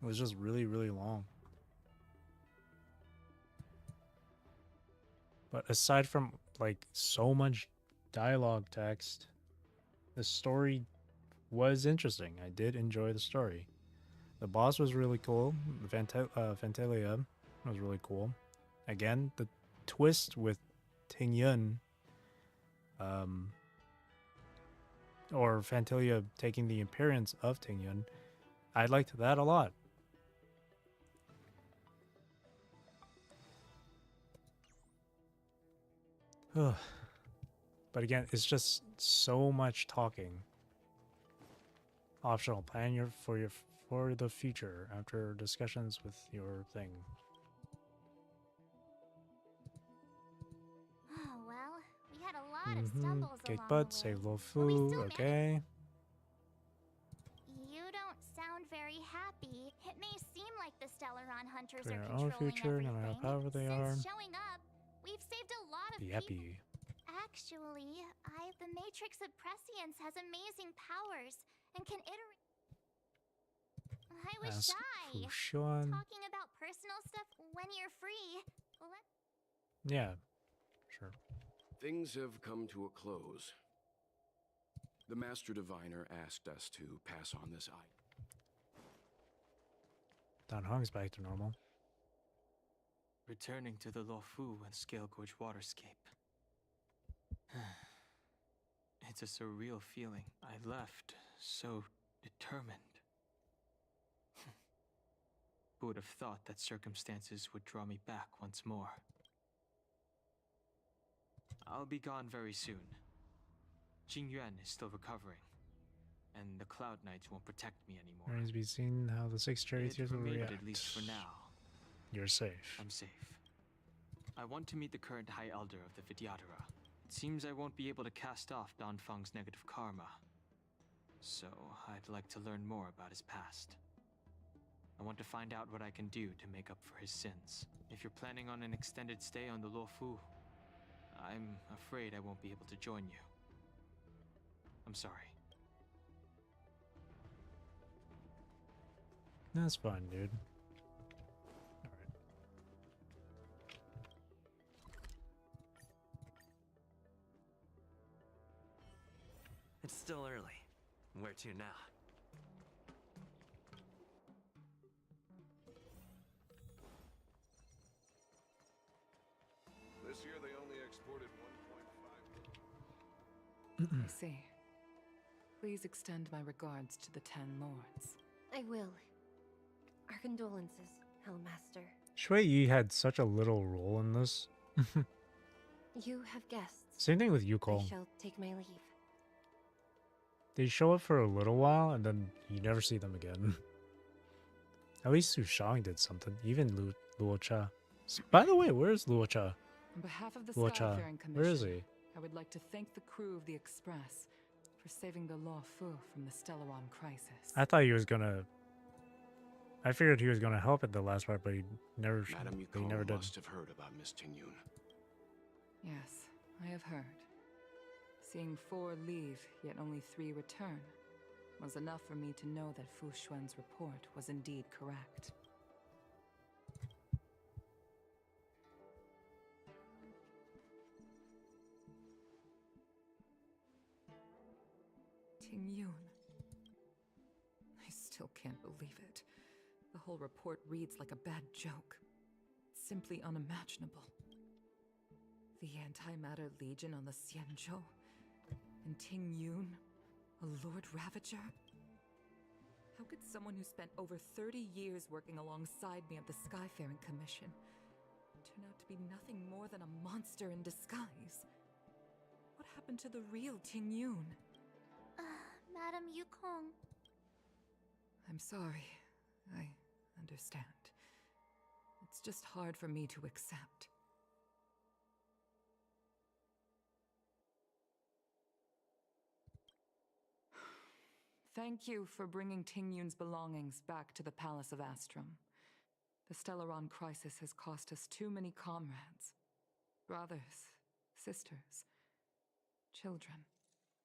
was just really, really long. But aside from, like, so much dialogue text, the story was interesting. I did enjoy the story. The boss was really cool. The Fantalia was really cool. Again, the twist with Ting Yun, or Fantalia taking the appearance of Ting Yun, I liked that a lot. But again, it's just so much talking. Optional. Plan for the future after discussions with your thing. Oh, well, we had a lot of stumbles Kick along butt, the way. save low But we fu, still okay. You don't sound very happy. It may seem like the Stellaron hunters Create are our own controlling future, no matter everything. how powerful they are. Since showing up, we've saved a lot of Be people. happy. Actually, the Matrix of Prescience has amazing powers and can iterate. I was Ask shy. Fushuan. Talking about personal stuff when you're free. Yeah, sure. Things have come to a close. The Master Diviner asked us to pass on this item. Dan Hong's back to normal. Returning to the Luofu and Scale Gorge waterscape. It's a surreal feeling. I left so determined. Who would have thought that circumstances would draw me back once more? I'll be gone very soon. Jingyuan is still recovering, and the Cloud Knights won't protect me anymore. Remains to be seen how the 6 charioteers will react. At least for now. You're safe. I'm safe. I want to meet the current High Elder of the Vidyadhara. It seems I won't be able to cast off Danfeng's negative karma. So, I'd like to learn more about his past. I want to find out what I can do to make up for his sins. If you're planning on an extended stay on the Luofu, I'm afraid I won't be able to join you. I'm sorry. That's fine, dude. It's still early. Where to now? This year they only exported 1.5. I see. Please extend my regards to the 10 lords. I will. Our condolences, Hellmaster. Shui Yi had such a little role in this. You have guests. Same thing with Yukong. I shall take my leave. They show up for a little while and then you never see them again. At least Su Shang did something. Even Luo Cha. By the way, where's Luo Cha? On behalf of the Luo Cha. Skyfaring Commission, Where is he? I would like to thank the crew of the Express for saving the Luofu from the Stellaron crisis. I thought he was gonna... I figured he was gonna help at the last part, but he never... Madam he Yukong never did. must have heard about Miss Ting Yun. Yes, I have heard. Seeing 4 leave, yet only 3 return, was enough for me to know that Fu Xuan's report was indeed correct. Ting Yun. I still can't believe it. The whole report reads like a bad joke. It's simply unimaginable. The Antimatter Legion on the Xianzhou? And Ting Yun, a Lord Ravager? How could someone who spent over 30 years working alongside me at the Skyfaring Commission turn out to be nothing more than a monster in disguise? What happened to the real Ting Yun? Madam Yukong. I'm sorry. I understand. It's just hard for me to accept. Thank you for bringing Ting Yun's belongings back to the Palace of Astrum. The Stellaron crisis has cost us too many comrades. Brothers, sisters, children.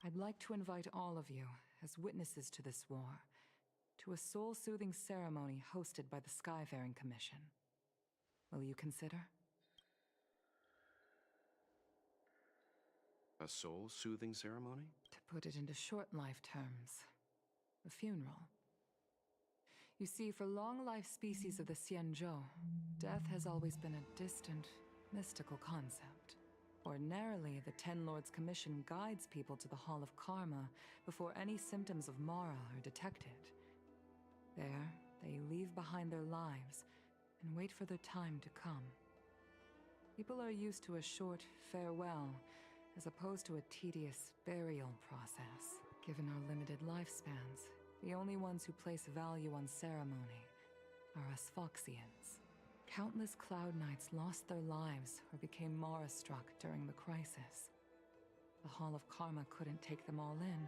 I'd like to invite all of you, as witnesses to this war, to a soul-soothing ceremony hosted by the Skyfaring Commission. Will you consider? A soul-soothing ceremony? To put it into short life terms, a funeral. You see, for long-life species of the Xianzhou, death has always been a distant, mystical concept. Ordinarily, the Ten Lords Commission guides people to the Hall of Karma before any symptoms of Mara are detected. There, they leave behind their lives and wait for their time to come. People are used to a short farewell as opposed to a tedious burial process. Given our limited lifespans, the only ones who place value on ceremony are us Foxians. Countless Cloud Knights lost their lives or became Mara-struck during the crisis. The Hall of Karma couldn't take them all in,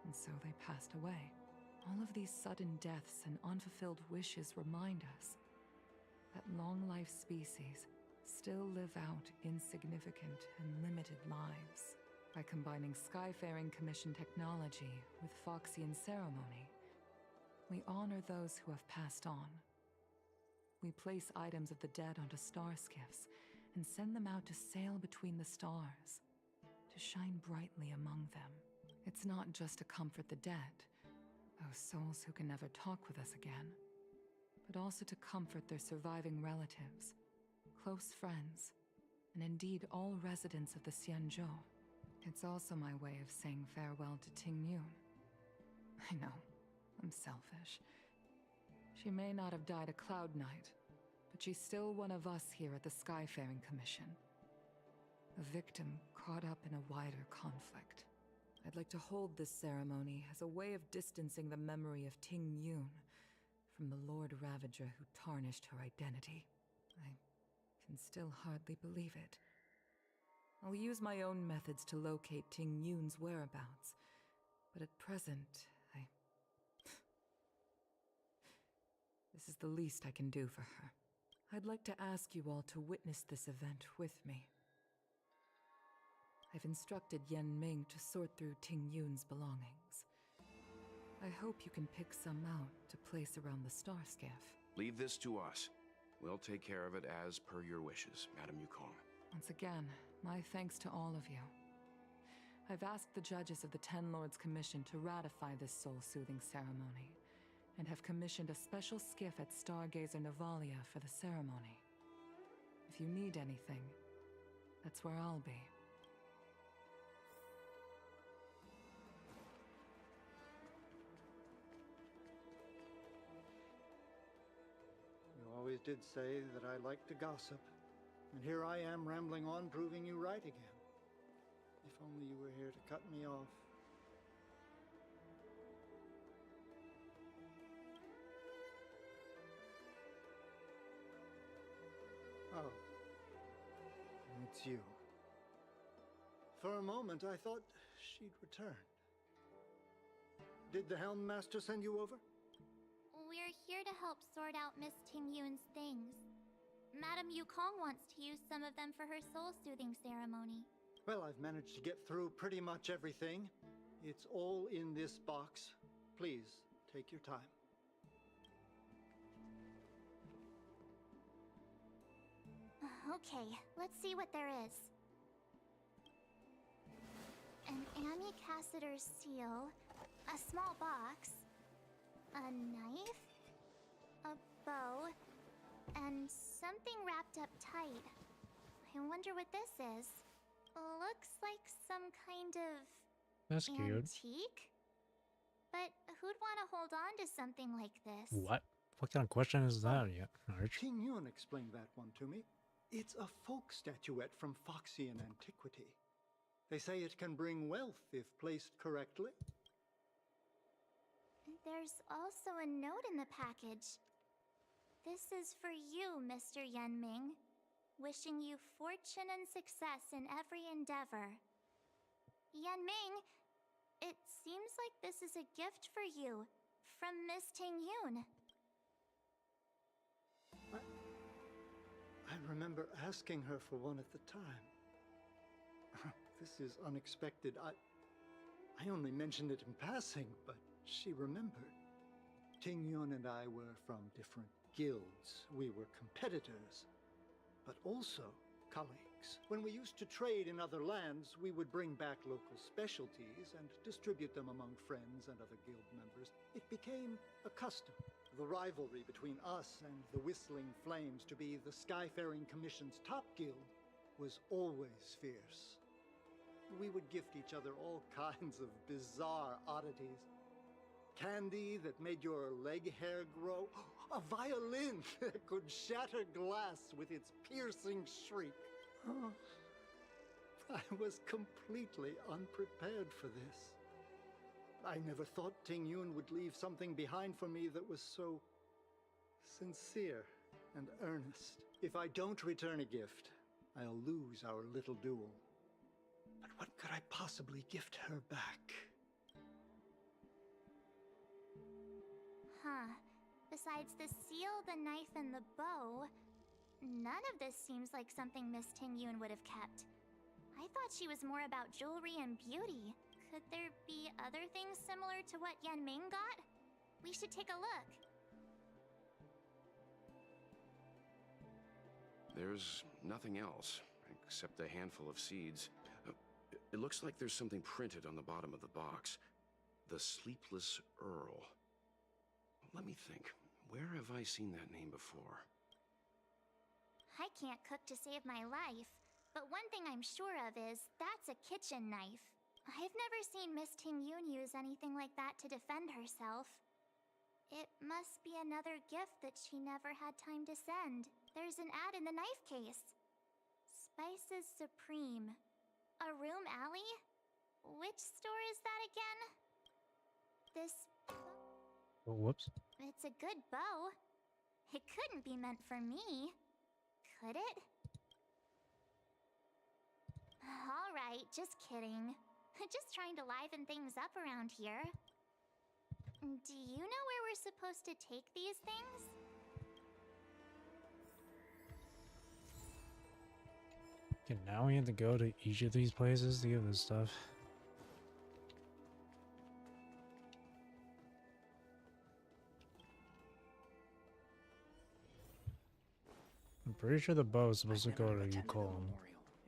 and so they passed away. All of these sudden deaths and unfulfilled wishes remind us that long-life species still live out insignificant and limited lives. By combining Skyfaring Commission technology with Foxian ceremony, we honor those who have passed on. We place items of the dead onto star skiffs and send them out to sail between the stars, to shine brightly among them. It's not just to comfort the dead, those souls who can never talk with us again, but also to comfort their surviving relatives, close friends, and indeed all residents of the Xianzhou. It's also my way of saying farewell to Ting Yun. I know, I'm selfish. She may not have died a Cloud Knight, but she's still one of us here at the Skyfaring Commission. A victim caught up in a wider conflict. I'd like to hold this ceremony as a way of distancing the memory of Ting Yun from the Lord Ravager who tarnished her identity. I can still hardly believe it. I'll use my own methods to locate Ting Yun's whereabouts, but at present, This is the least I can do for her. I'd like to ask you all to witness this event with me. I've instructed Yan Ming to sort through Ting Yun's belongings. I hope you can pick some out to place around the star skiff. Leave this to us. We'll take care of it as per your wishes, Madam Yukong. Once again, my thanks to all of you. I've asked the judges of the Ten Lords Commission to ratify this soul-soothing ceremony, and have commissioned a special skiff at Stargazer Navalia for the ceremony. If you need anything, that's where I'll be. You always did say that I like to gossip, and here I am rambling on, proving you right again. If only you were here to cut me off. Oh, it's you. For a moment, I thought she'd returned. Did the Helm Master send you over? We're here to help sort out Miss Ting Yun's things. Madam Yukong wants to use some of them for her soul-soothing ceremony. Well, I've managed to get through pretty much everything. It's all in this box. Please, take your time. Okay, let's see what there is. An Amicassator's seal, a small box, a knife, a bow, and something wrapped up tight. I wonder what this is. Looks like some kind of That's cute. antique? But who'd want to hold on to something like this? What? What kind of question is that, Arch? King Yun explained that one to me. It's a folk statuette from Foxian antiquity. They say it can bring wealth if placed correctly. There's also a note in the package. This is for you, Mr. Yan Ming. Wishing you fortune and success in every endeavor. Yan Ming, it seems like this is a gift for you from Miss Ting Yun. I remember asking her for one at the time. This is unexpected. I only mentioned it in passing, but she remembered. Ting Yun and I were from different guilds. We were competitors, but also colleagues. When we used to trade in other lands, we would bring back local specialties and distribute them among friends and other guild members. It became a custom, the rivalry between us and the Whistling Flames to be the Skyfaring Commission's top guild was always fierce. We would gift each other all kinds of bizarre oddities. Candy that made your leg hair grow. A violin that could shatter glass with its piercing shriek. Oh, I was completely unprepared for this. I never thought Ting Yun would leave something behind for me that was so sincere and earnest. If I don't return a gift, I'll lose our little duel. But what could I possibly gift her back? Huh. Besides the seal, the knife, and the bow, none of this seems like something Miss Ting Yun would have kept. I thought she was more about jewelry and beauty. Could there be other things similar to what Yan Ming got? We should take a look. There's nothing else, except a handful of seeds. It looks like there's something printed on the bottom of the box. The Sleepless Earl. Let me think. Where have I seen that name before? I can't cook to save my life, but one thing I'm sure of is that's a kitchen knife. I've never seen Miss Ting Yun use anything like that to defend herself. It must be another gift that she never had time to send. There's an ad in the knife case. Spices Supreme. A room alley? Which store is that again? This... Oh, whoops. It's a good bow. It couldn't be meant for me. Could it? Alright, just kidding. Just trying to liven things up around here. Do you know where we're supposed to take these things? Okay, now we have to go to each of these places to get this stuff. I'm pretty sure the bow is supposed to go to Yukong,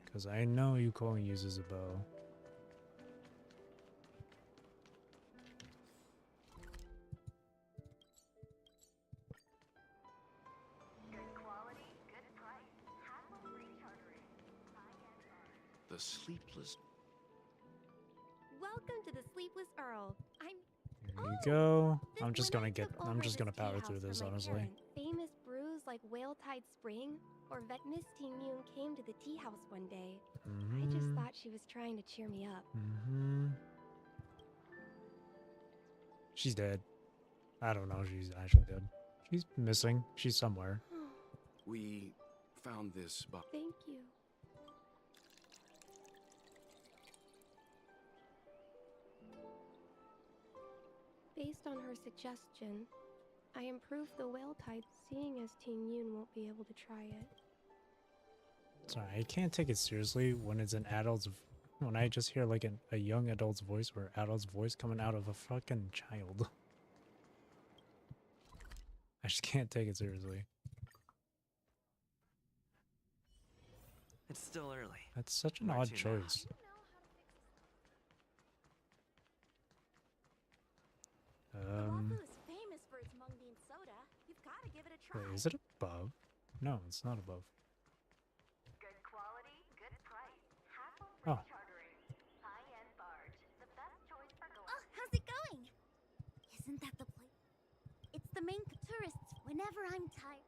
because I know Yukong uses a bow. The Sleepless... Welcome to the Sleepless Earl. There you go. I'm just gonna power through this, honestly. Famous brews like Whale Tide Spring or that Miss Ting Yun came to the tea house one day. I just thought she was trying to cheer me up. She's dead. I don't know if she's actually dead. She's missing. She's somewhere. We found this box. Thank you. Based on her suggestion, I improved the whale type, seeing as Ting Yun won't be able to try it. Sorry, I can't take it seriously when it's an adult's... When I just hear like a young adult's voice or adult's voice coming out of a fucking child. I just can't take it seriously. It's still early. That's such an Where odd to now? choice. is famous for its mung bean soda. You've got to give it a try. Wait, is it above? No, it's not above. Good quality, good price. Oh. Chartering. High-end barge. The best choice for going. Oh, how's it going? Isn't that the place? It's the main tourists whenever I'm tired.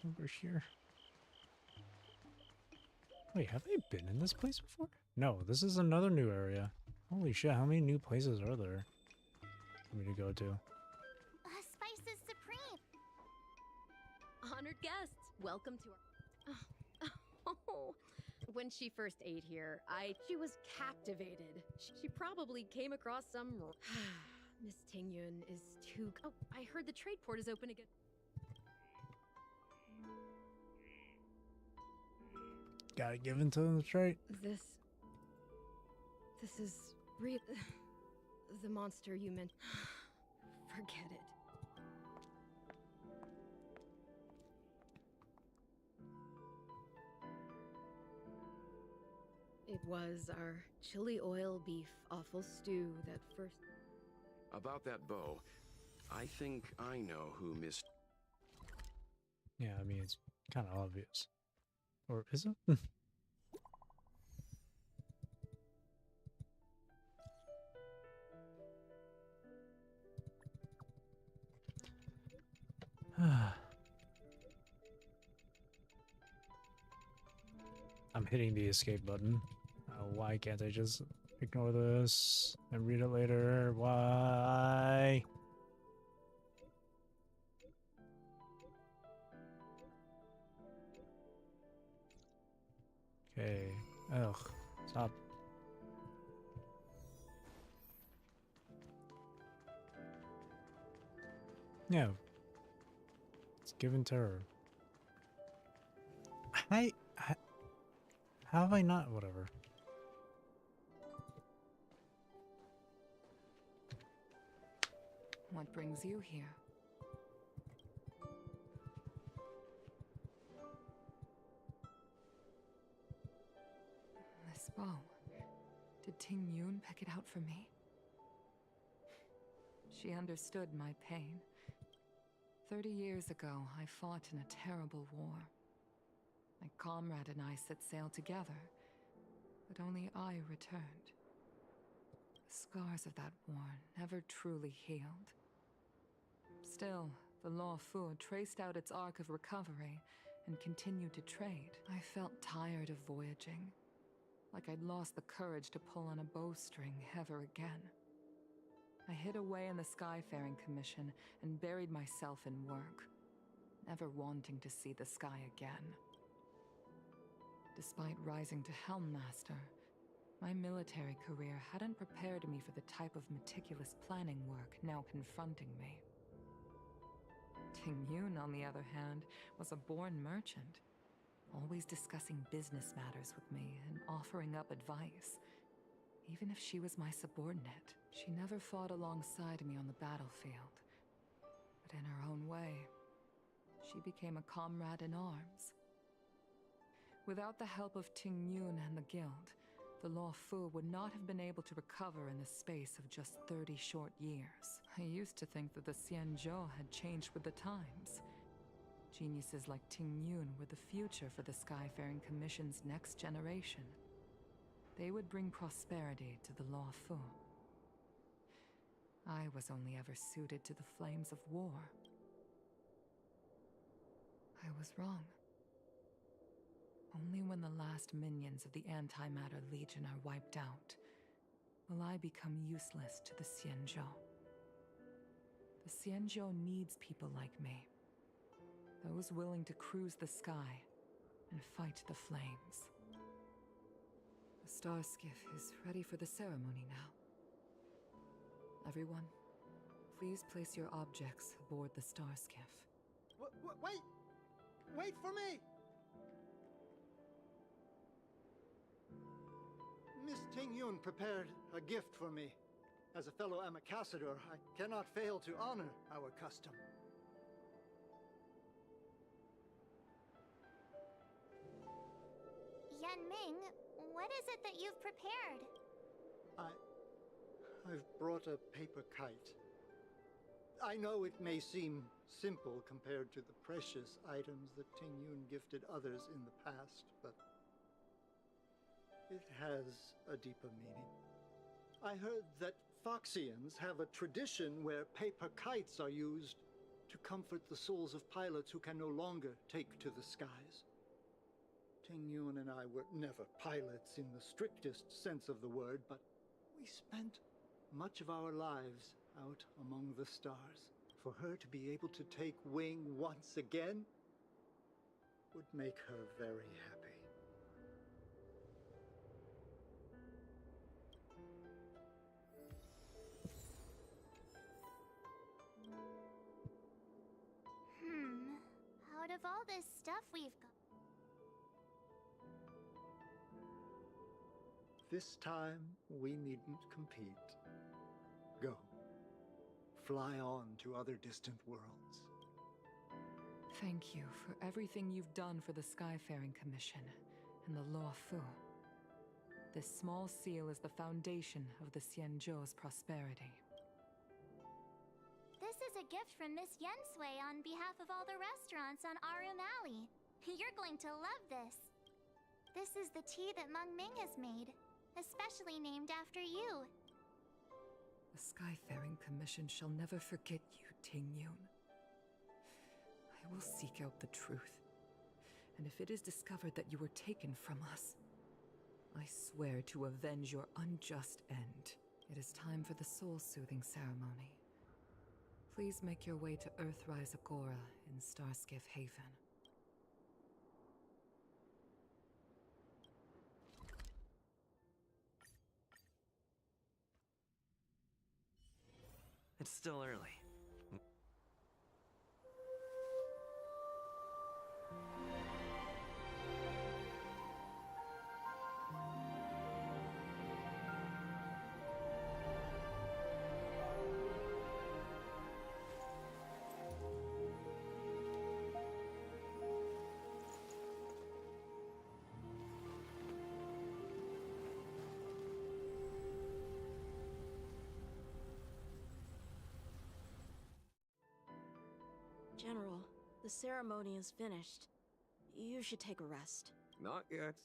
Over here. Wait, have I been in this place before? No, this is another new area. Holy shit, how many new places are there for me to go to? Spices Supreme! Honored guests, welcome to our... Oh, when she first ate here, she was captivated. She probably came across some... Miss Ting Yun is too... Oh, I heard the trade port is open again. Gotta give into them straight. This is real. The monster you meant. Forget it. It was our chili oil beef offal stew that first. About that bow, I think I know who Miss... Yeah, I mean, it's kind of obvious. Or is it? I'm hitting the escape button. Why can't I just ignore this and read it later? Why? Okay. Ugh. Stop. Yeah. It's given to her. How have I not? Whatever. What brings you here? This bow. Did Ting Yun pick it out for me? She understood my pain. 30 years ago, I fought in a terrible war. My comrade and I set sail together, but only I returned. The scars of that war never truly healed. Still, the Law Fu traced out its arc of recovery and continued to trade. I felt tired of voyaging, like I'd lost the courage to pull on a bowstring ever again. I hid away in the Skyfaring Commission and buried myself in work, never wanting to see the sky again. Despite rising to Helm Master, my military career hadn't prepared me for the type of meticulous planning work now confronting me. Ting Yun, on the other hand, was a born merchant, always discussing business matters with me and offering up advice. Even if she was my subordinate, she never fought alongside me on the battlefield. But in her own way, she became a comrade in arms. Without the help of Ting Yun and the Guild, the Law Fu would not have been able to recover in the space of just 30 short years. I used to think that the Xianzhou had changed with the times. Geniuses like Ting Yun were the future for the Skyfaring Commission's next generation. They would bring prosperity to the Law Fu. I was only ever suited to the flames of war. I was wrong. Only when the last minions of the Antimatter Legion are wiped out will I become useless to the Xianzhou. The Xianzhou needs people like me. Those willing to cruise the sky and fight the flames. The star skiff is ready for the ceremony now. Everyone, please place your objects aboard the star skiff. Wait! Wait for me! Miss Ting Yun prepared a gift for me. As a fellow ambassador, I cannot fail to honor our custom. Yanming, what is it that you've prepared? I've brought a paper kite. I know it may seem simple compared to the precious items that Ting Yun gifted others in the past, but it has a deeper meaning. I heard that Foxians have a tradition where paper kites are used to comfort the souls of pilots who can no longer take to the skies. Ting Yun and I were never pilots in the strictest sense of the word, but we spent much of our lives out among the stars. For her to be able to take wing once again would make her very happy. Out of all this stuff we've got... This time, we needn't compete. Go. Fly on to other distant worlds. Thank you for everything you've done for the Skyfaring Commission and the Law Fu. This small seal is the foundation of the Xianzhou's prosperity. This is a gift from Miss Yensui on behalf of all the restaurants on Arum Alley. You're going to love this. This is the tea that Meng Ming has made, especially named after you. The Skyfaring Commission shall never forget you, Ting Yun. I will seek out the truth, and if it is discovered that you were taken from us, I swear to avenge your unjust end. It is time for the soul-soothing ceremony. Please make your way to Earthrise Agora in Starskiff Haven. It's still early. General, the ceremony is finished. You should take a rest. Not yet.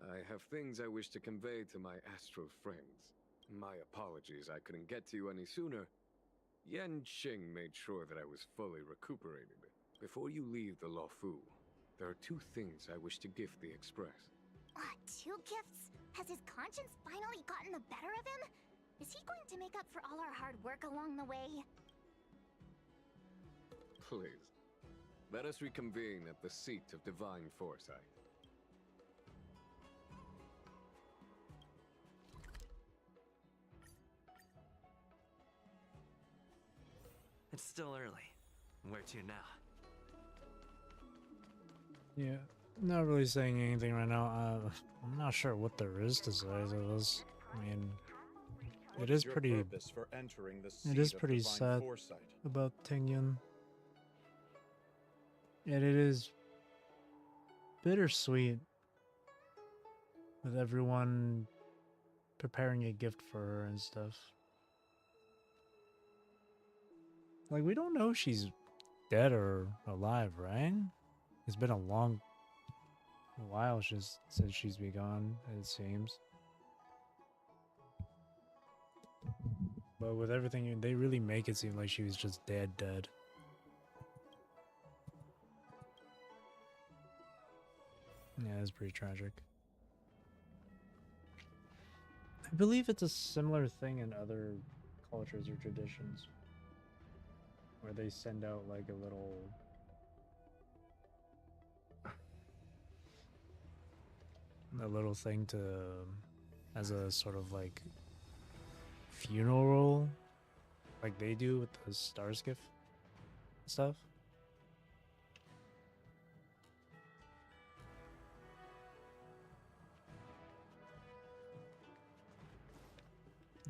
I have things I wish to convey to my astral friends. My apologies I couldn't get to you any sooner. Yan Qing made sure that I was fully recuperated. Before you leave the Luofu, there are 2 things I wish to gift the Express. 2 gifts? Has his conscience finally gotten the better of him? Is he going to make up for all our hard work along the way? Please, let us reconvene at the seat of divine foresight. It's still early. Where to now? Yeah, not really saying anything right now. I'm not sure what there is to say to this. I mean, it is pretty. Purpose for entering the seat It is of pretty divine sad foresight? about Tingyun. And it is bittersweet with everyone preparing a gift for her and stuff. Like, we don't know if she's dead or alive, right? It's been a while since she's been gone, it seems. But with everything, they really make it seem like she was just dead. Yeah, it's pretty tragic. I believe it's a similar thing in other cultures or traditions, where they send out like a little thing to, as a sort of like funeral, like they do with the Starskiff stuff.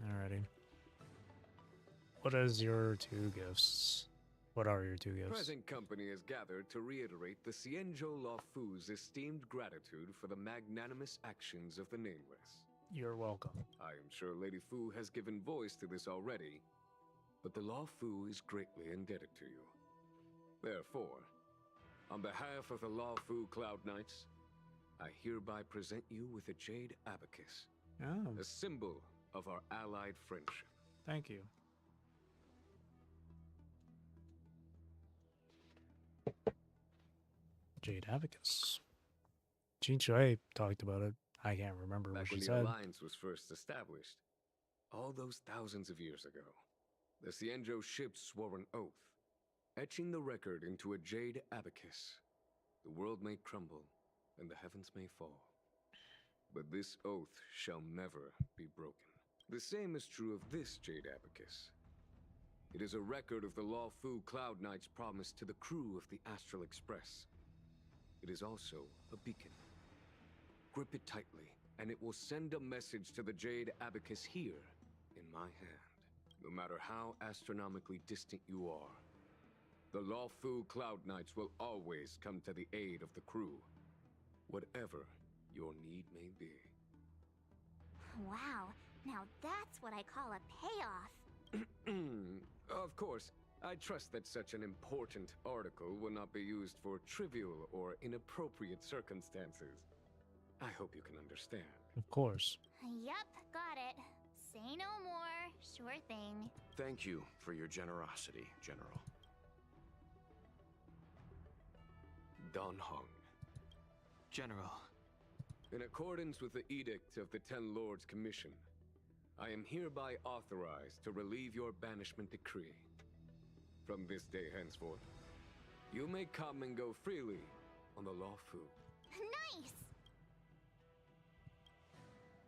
Alrighty. What is your 2 gifts? What are your 2 gifts? Present company is gathered to reiterate the Xianzhou Luofu's esteemed gratitude for the magnanimous actions of the Nameless. You're welcome. I am sure Lady Fu has given voice to this already, but the Luofu is greatly indebted to you. Therefore, on behalf of the Luofu Cloud Knights, I hereby present you with a jade abacus, a symbol of our allied friendship. Thank you. Jade Abacus. Jin Shui talked about it. I can't remember what Back she when the said. Alliance was first established, all those thousands of years ago, the Xianzhou ships swore an oath, etching the record into a jade abacus. The world may crumble, and the heavens may fall, but this oath shall never be broken. The same is true of this jade abacus. It is a record of the Luofu Cloud Knight's promise to the crew of the Astral Express. It is also a beacon. Grip it tightly, and it will send a message to the jade abacus here in my hand. No matter how astronomically distant you are, the Luofu Cloud Knights will always come to the aid of the crew, whatever your need may be. Wow, now that's what I call a payoff. Of course, I trust that such an important article will not be used for trivial or inappropriate circumstances. I hope you can understand. Of course. Yup, got it. Say no more. Sure thing. Thank you for your generosity, General. Dan Heng. General. In accordance with the edict of the Ten Lords Commission, I am hereby authorized to relieve your banishment decree. From this day henceforth, you may come and go freely on the Lawfu. Nice!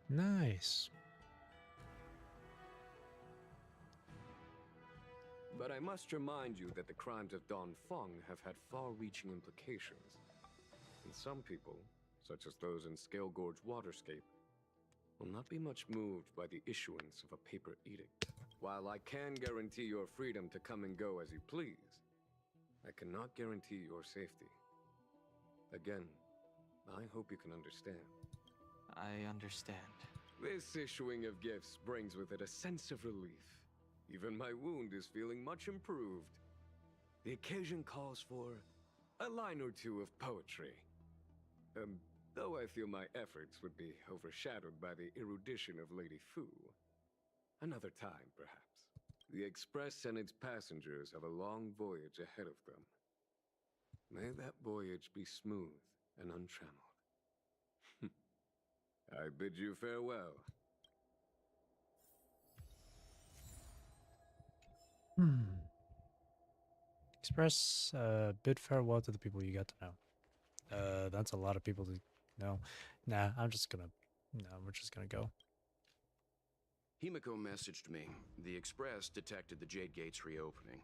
Nice. But I must remind you that the crimes of Dan Feng have had far-reaching implications. And some people, such as those in Scale Gorge Waterscape, will not be much moved by the issuance of a paper edict. While I can guarantee your freedom to come and go as you please, I cannot guarantee your safety. Again, I hope you can understand. I understand. This issuing of gifts brings with it a sense of relief. Even my wound is feeling much improved. The occasion calls for a line or two of poetry. Though I feel my efforts would be overshadowed by the erudition of Lady Fu. Another time, perhaps. The Express and its passengers have a long voyage ahead of them. May that voyage be smooth and untrammeled. I bid you farewell. Express bid farewell to the people you got to know. That's a lot of people to know. Nah, we're just gonna go. Himiko messaged me. The Express detected the Jade Gate's reopening.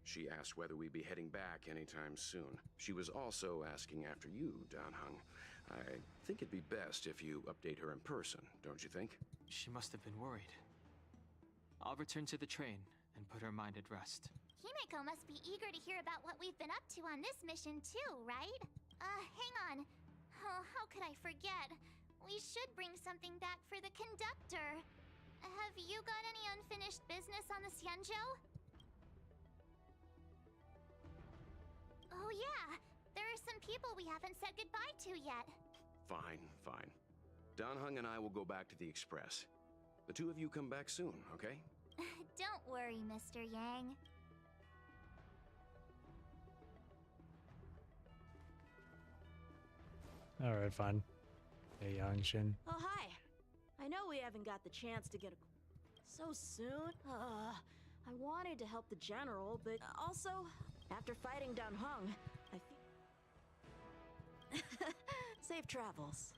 She asked whether we'd be heading back anytime soon. She was also asking after you, Dan Heng. I think it'd be best if you update her in person, don't you think? She must have been worried. I'll return to the train and put her mind at rest. Himiko must be eager to hear about what we've been up to on this mission too, right? Hang on. Oh, how could I forget? We should bring something back for the conductor. Have you got any unfinished business on the Xianzhou? Oh yeah, there are some people we haven't said goodbye to yet. Fine, fine. Dan Heng and I will go back to the Express. The two of you come back soon, okay? Don't worry, Mr. Yang. Alright, fine. Hey, Yangshin. Oh, hi. I know we haven't got the chance to get so soon. I wanted to help the general, but also, after fighting Dan Heng, I feel... Safe travels.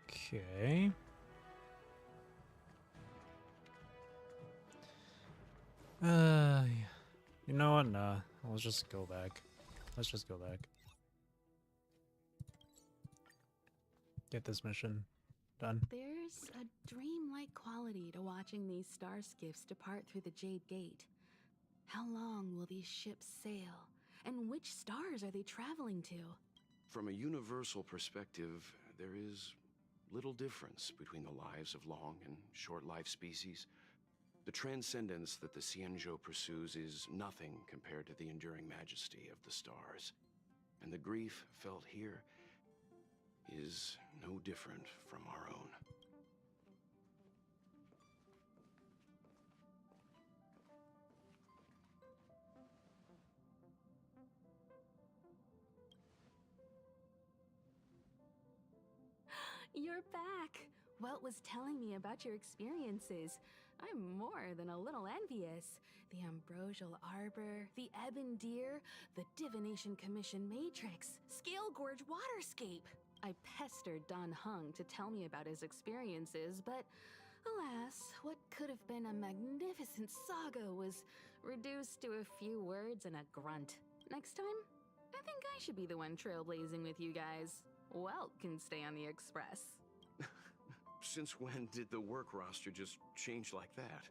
Okay. You know what? Nah. Let's just go back. Let's just go back. Get this mission done. There's a dreamlike quality to watching these star skiffs depart through the Jade Gate. How long will these ships sail? And which stars are they traveling to? From a universal perspective, there is little difference between the lives of long and short-lived species. The transcendence that the Xianzhou pursues is nothing compared to the enduring majesty of the stars. And the grief felt here is no different from our own. You're back! Welt was telling me about your experiences. I'm more than a little envious. The Ambrosial Arbor, the Ebon Deer, the Divination Commission Matrix, Scale Gorge Waterscape. I pestered Dan Heng to tell me about his experiences, but alas, what could have been a magnificent saga was reduced to a few words and a grunt. Next time, I think I should be the one trailblazing with you guys. Welt can stay on the Express. Since when did the work roster just change like that?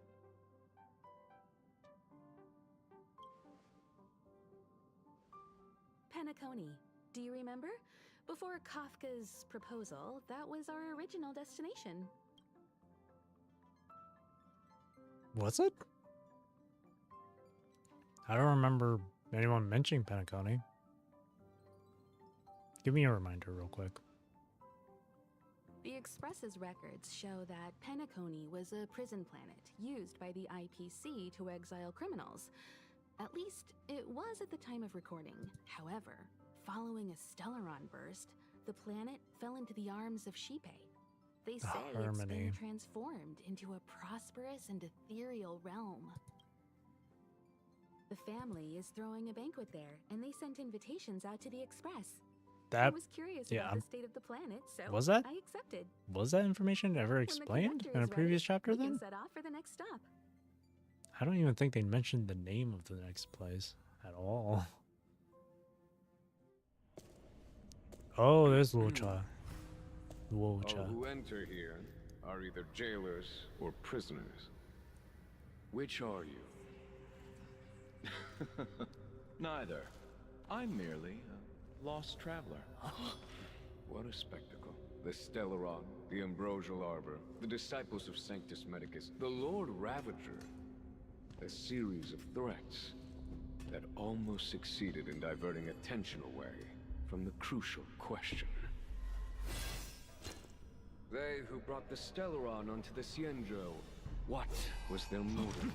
Penacony, do you remember? Before Kafka's proposal, that was our original destination. Was it? I don't remember anyone mentioning Penacony. Give me a reminder real quick. The Express's records show that Penacony was a prison planet used by the IPC to exile criminals. At least, it was at the time of recording. However, following a Stellaron burst, the planet fell into the arms of Shipe. They say it's been transformed into a prosperous and ethereal realm. The family is throwing a banquet there, and they sent invitations out to the Express. I was curious about the state of the planet, so I accepted. Was that information ever explained in a previous chapter then? We can set off for the next stop. I don't even think they mentioned the name of the next place at all. Oh, there's Lucha. All who enter here are either jailers or prisoners. Which are you? Neither. I'm merely a lost traveler. What a spectacle. The Stellaron, the Ambrosial Arbor, the disciples of Sanctus Medicus, the Lord Ravager. A series of threats that almost succeeded in diverting attention away from the crucial question. They who brought the Stellaron onto the Cienjo, what was their motive?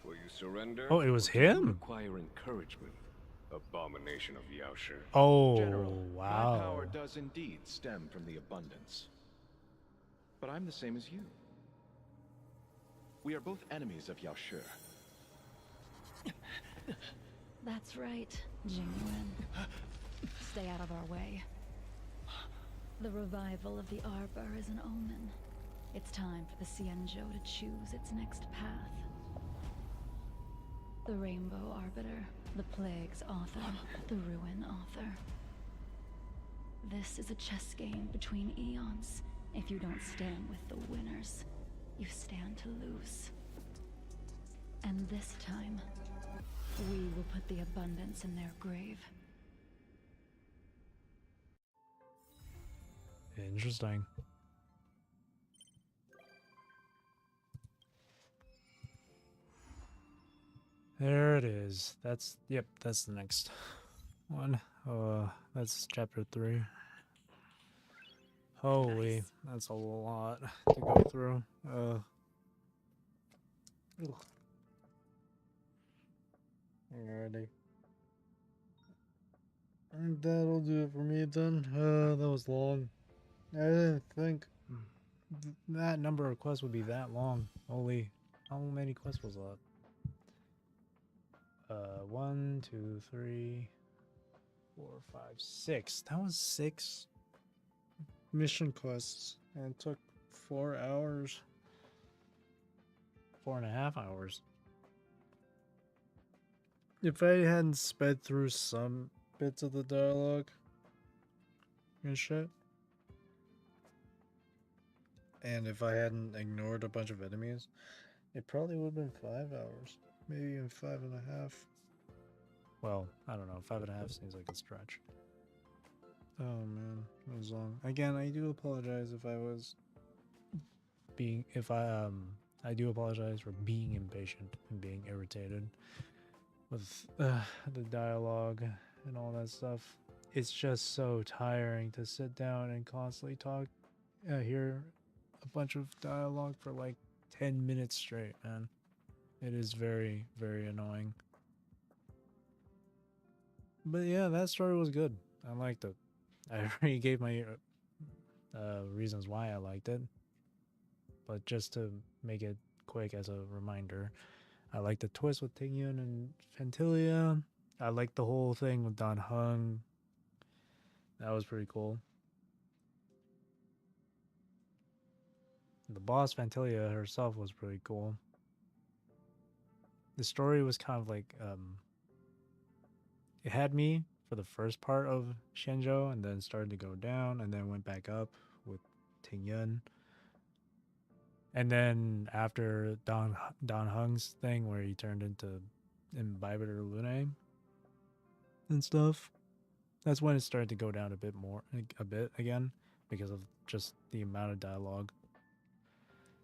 Will you surrender? Oh, it was or do you him? require encouragement. Abomination of Yaoshi. Oh, General, wow. My power does indeed stem from the abundance. But I'm the same as you. We are both enemies of Yaoshi. That's right, Jingyuan. Stay out of our way. The revival of the Arbor is an omen. It's time for the Cienjo to choose its next path. The Rainbow Arbiter, the Plague's author, the Ruin author. This is a chess game between eons. If you don't stand with the winners, you stand to lose. And this time, we will put the abundance in their grave. Interesting. There it is. That's, yep, that's the next one. That's chapter 3. Holy, that's a lot to go through. Alrighty. And that'll do it for me then. That was long. I didn't think that number of quests would be that long. Holy, how many quests was that? 1, 2, 3, 4, 5, 6. That was 6 mission quests, and it took 4 hours. 4.5 hours. If I hadn't sped through some bits of the dialogue and shit, and if I hadn't ignored a bunch of enemies, it probably would have been 5 hours. Maybe even 5.5. Well, I don't know. 5.5 seems like a stretch. Oh man, that was long. Again, I do apologize if I was being, I do apologize for being impatient and being irritated with the dialogue and all that stuff. It's just so tiring to sit down and constantly hear a bunch of dialogue for like 10 minutes straight, man. It is very, very annoying. But yeah, that story was good. I liked it. I already gave my reasons why I liked it. But just to make it quick as a reminder, I like the twist with Tingyun and Fantilia. I like the whole thing with Don Hung. That was pretty cool. The boss, Fantilia herself, was pretty cool. The story was kind of like, it had me for the first part of Shenzhou, and then started to go down, and then went back up with Tingyun. And then after Don Hung's thing, where he turned into Imbibitor Lune and stuff, That's when it started to go down a bit more, a bit again, because of just the amount of dialogue.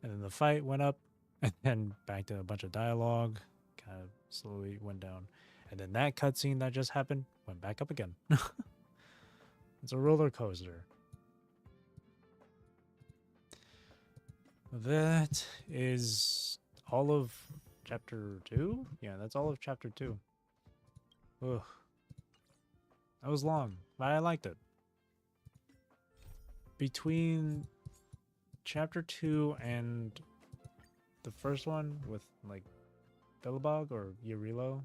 And then the fight went up, and then back to a bunch of dialogue, kind of slowly went down. And then that cutscene that just happened went back up again. It's a roller coaster. That is all of chapter 2? Yeah, that's all of chapter 2. Ugh. That was long, but I liked it. Between chapter 2 and the first one with like Billabog or Urilo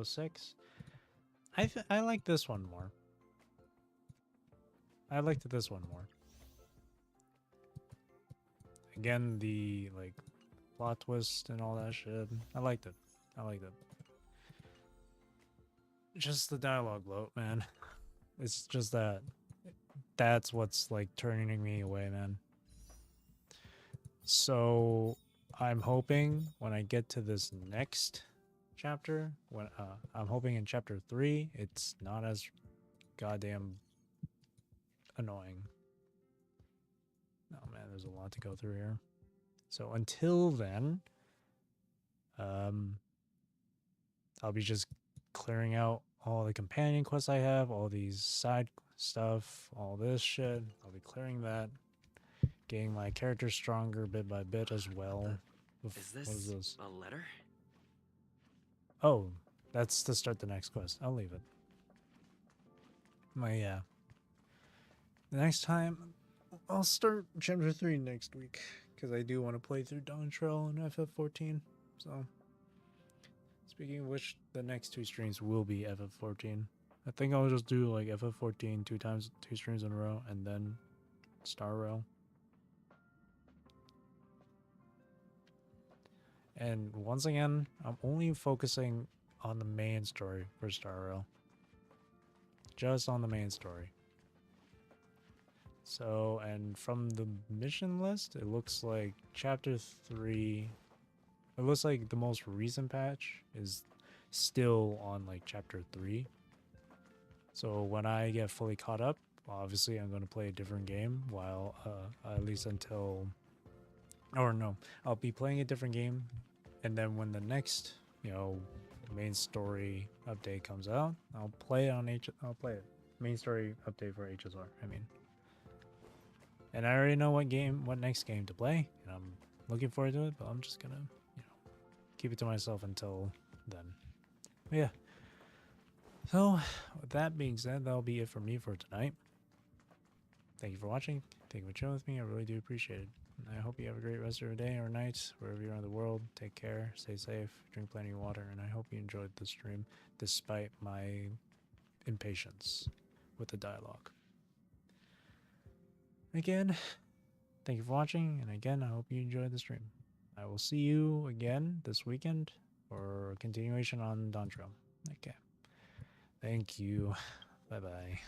6, I like this one more. I liked this one more. Again, the like plot twist and all that shit. I liked it. I liked it. Just the dialogue bloat, man. It's just that. That's what's like turning me away, man. So I'm hoping when I get to this next chapter, when I'm hoping in chapter 3, it's not as goddamn annoying. Oh man, there's a lot to go through here. So until then, I'll be just clearing out all the companion quests I have, all these side stuff, all this shit. I'll be clearing that, getting my character stronger bit by bit as well. Is this, what is this? a letter? Oh, that's to start the next quest. I'll leave it. But yeah. The next time, I'll start chapter 3 next week, because I do want to play through Dawn Trail and FF14. So, speaking of which, the next 2 streams will be FF14. I think I'll just do like FF14 2 streams in a row, and then Star Rail. And once again, I'm only focusing on the main story for Star Rail. Just on the main story. So, and from the mission list, it looks like chapter 3, it looks like the most recent patch is still on like chapter 3. So when I get fully caught up, obviously I'm going to play a different game while, at least until, or no, I'll be playing a different game. And then when the next, main story update comes out, I'll play it on I'll play it. Main story update for HSR, I mean. And I already know what next game to play, and I'm looking forward to it, but I'm just gonna, keep it to myself until then. But yeah. So, with that being said, that'll be it for me for tonight. Thank you for watching. Thank you for chilling with me. I really do appreciate it. And I hope you have a great rest of your day or night, wherever you are in the world. Take care, stay safe, drink plenty of water, and I hope you enjoyed the stream, despite my impatience with the dialogue. Again, thank you for watching, and again, I hope you enjoyed the stream. I will see you again this weekend for a continuation on Dawn Trail. Okay. Thank you. Bye-bye.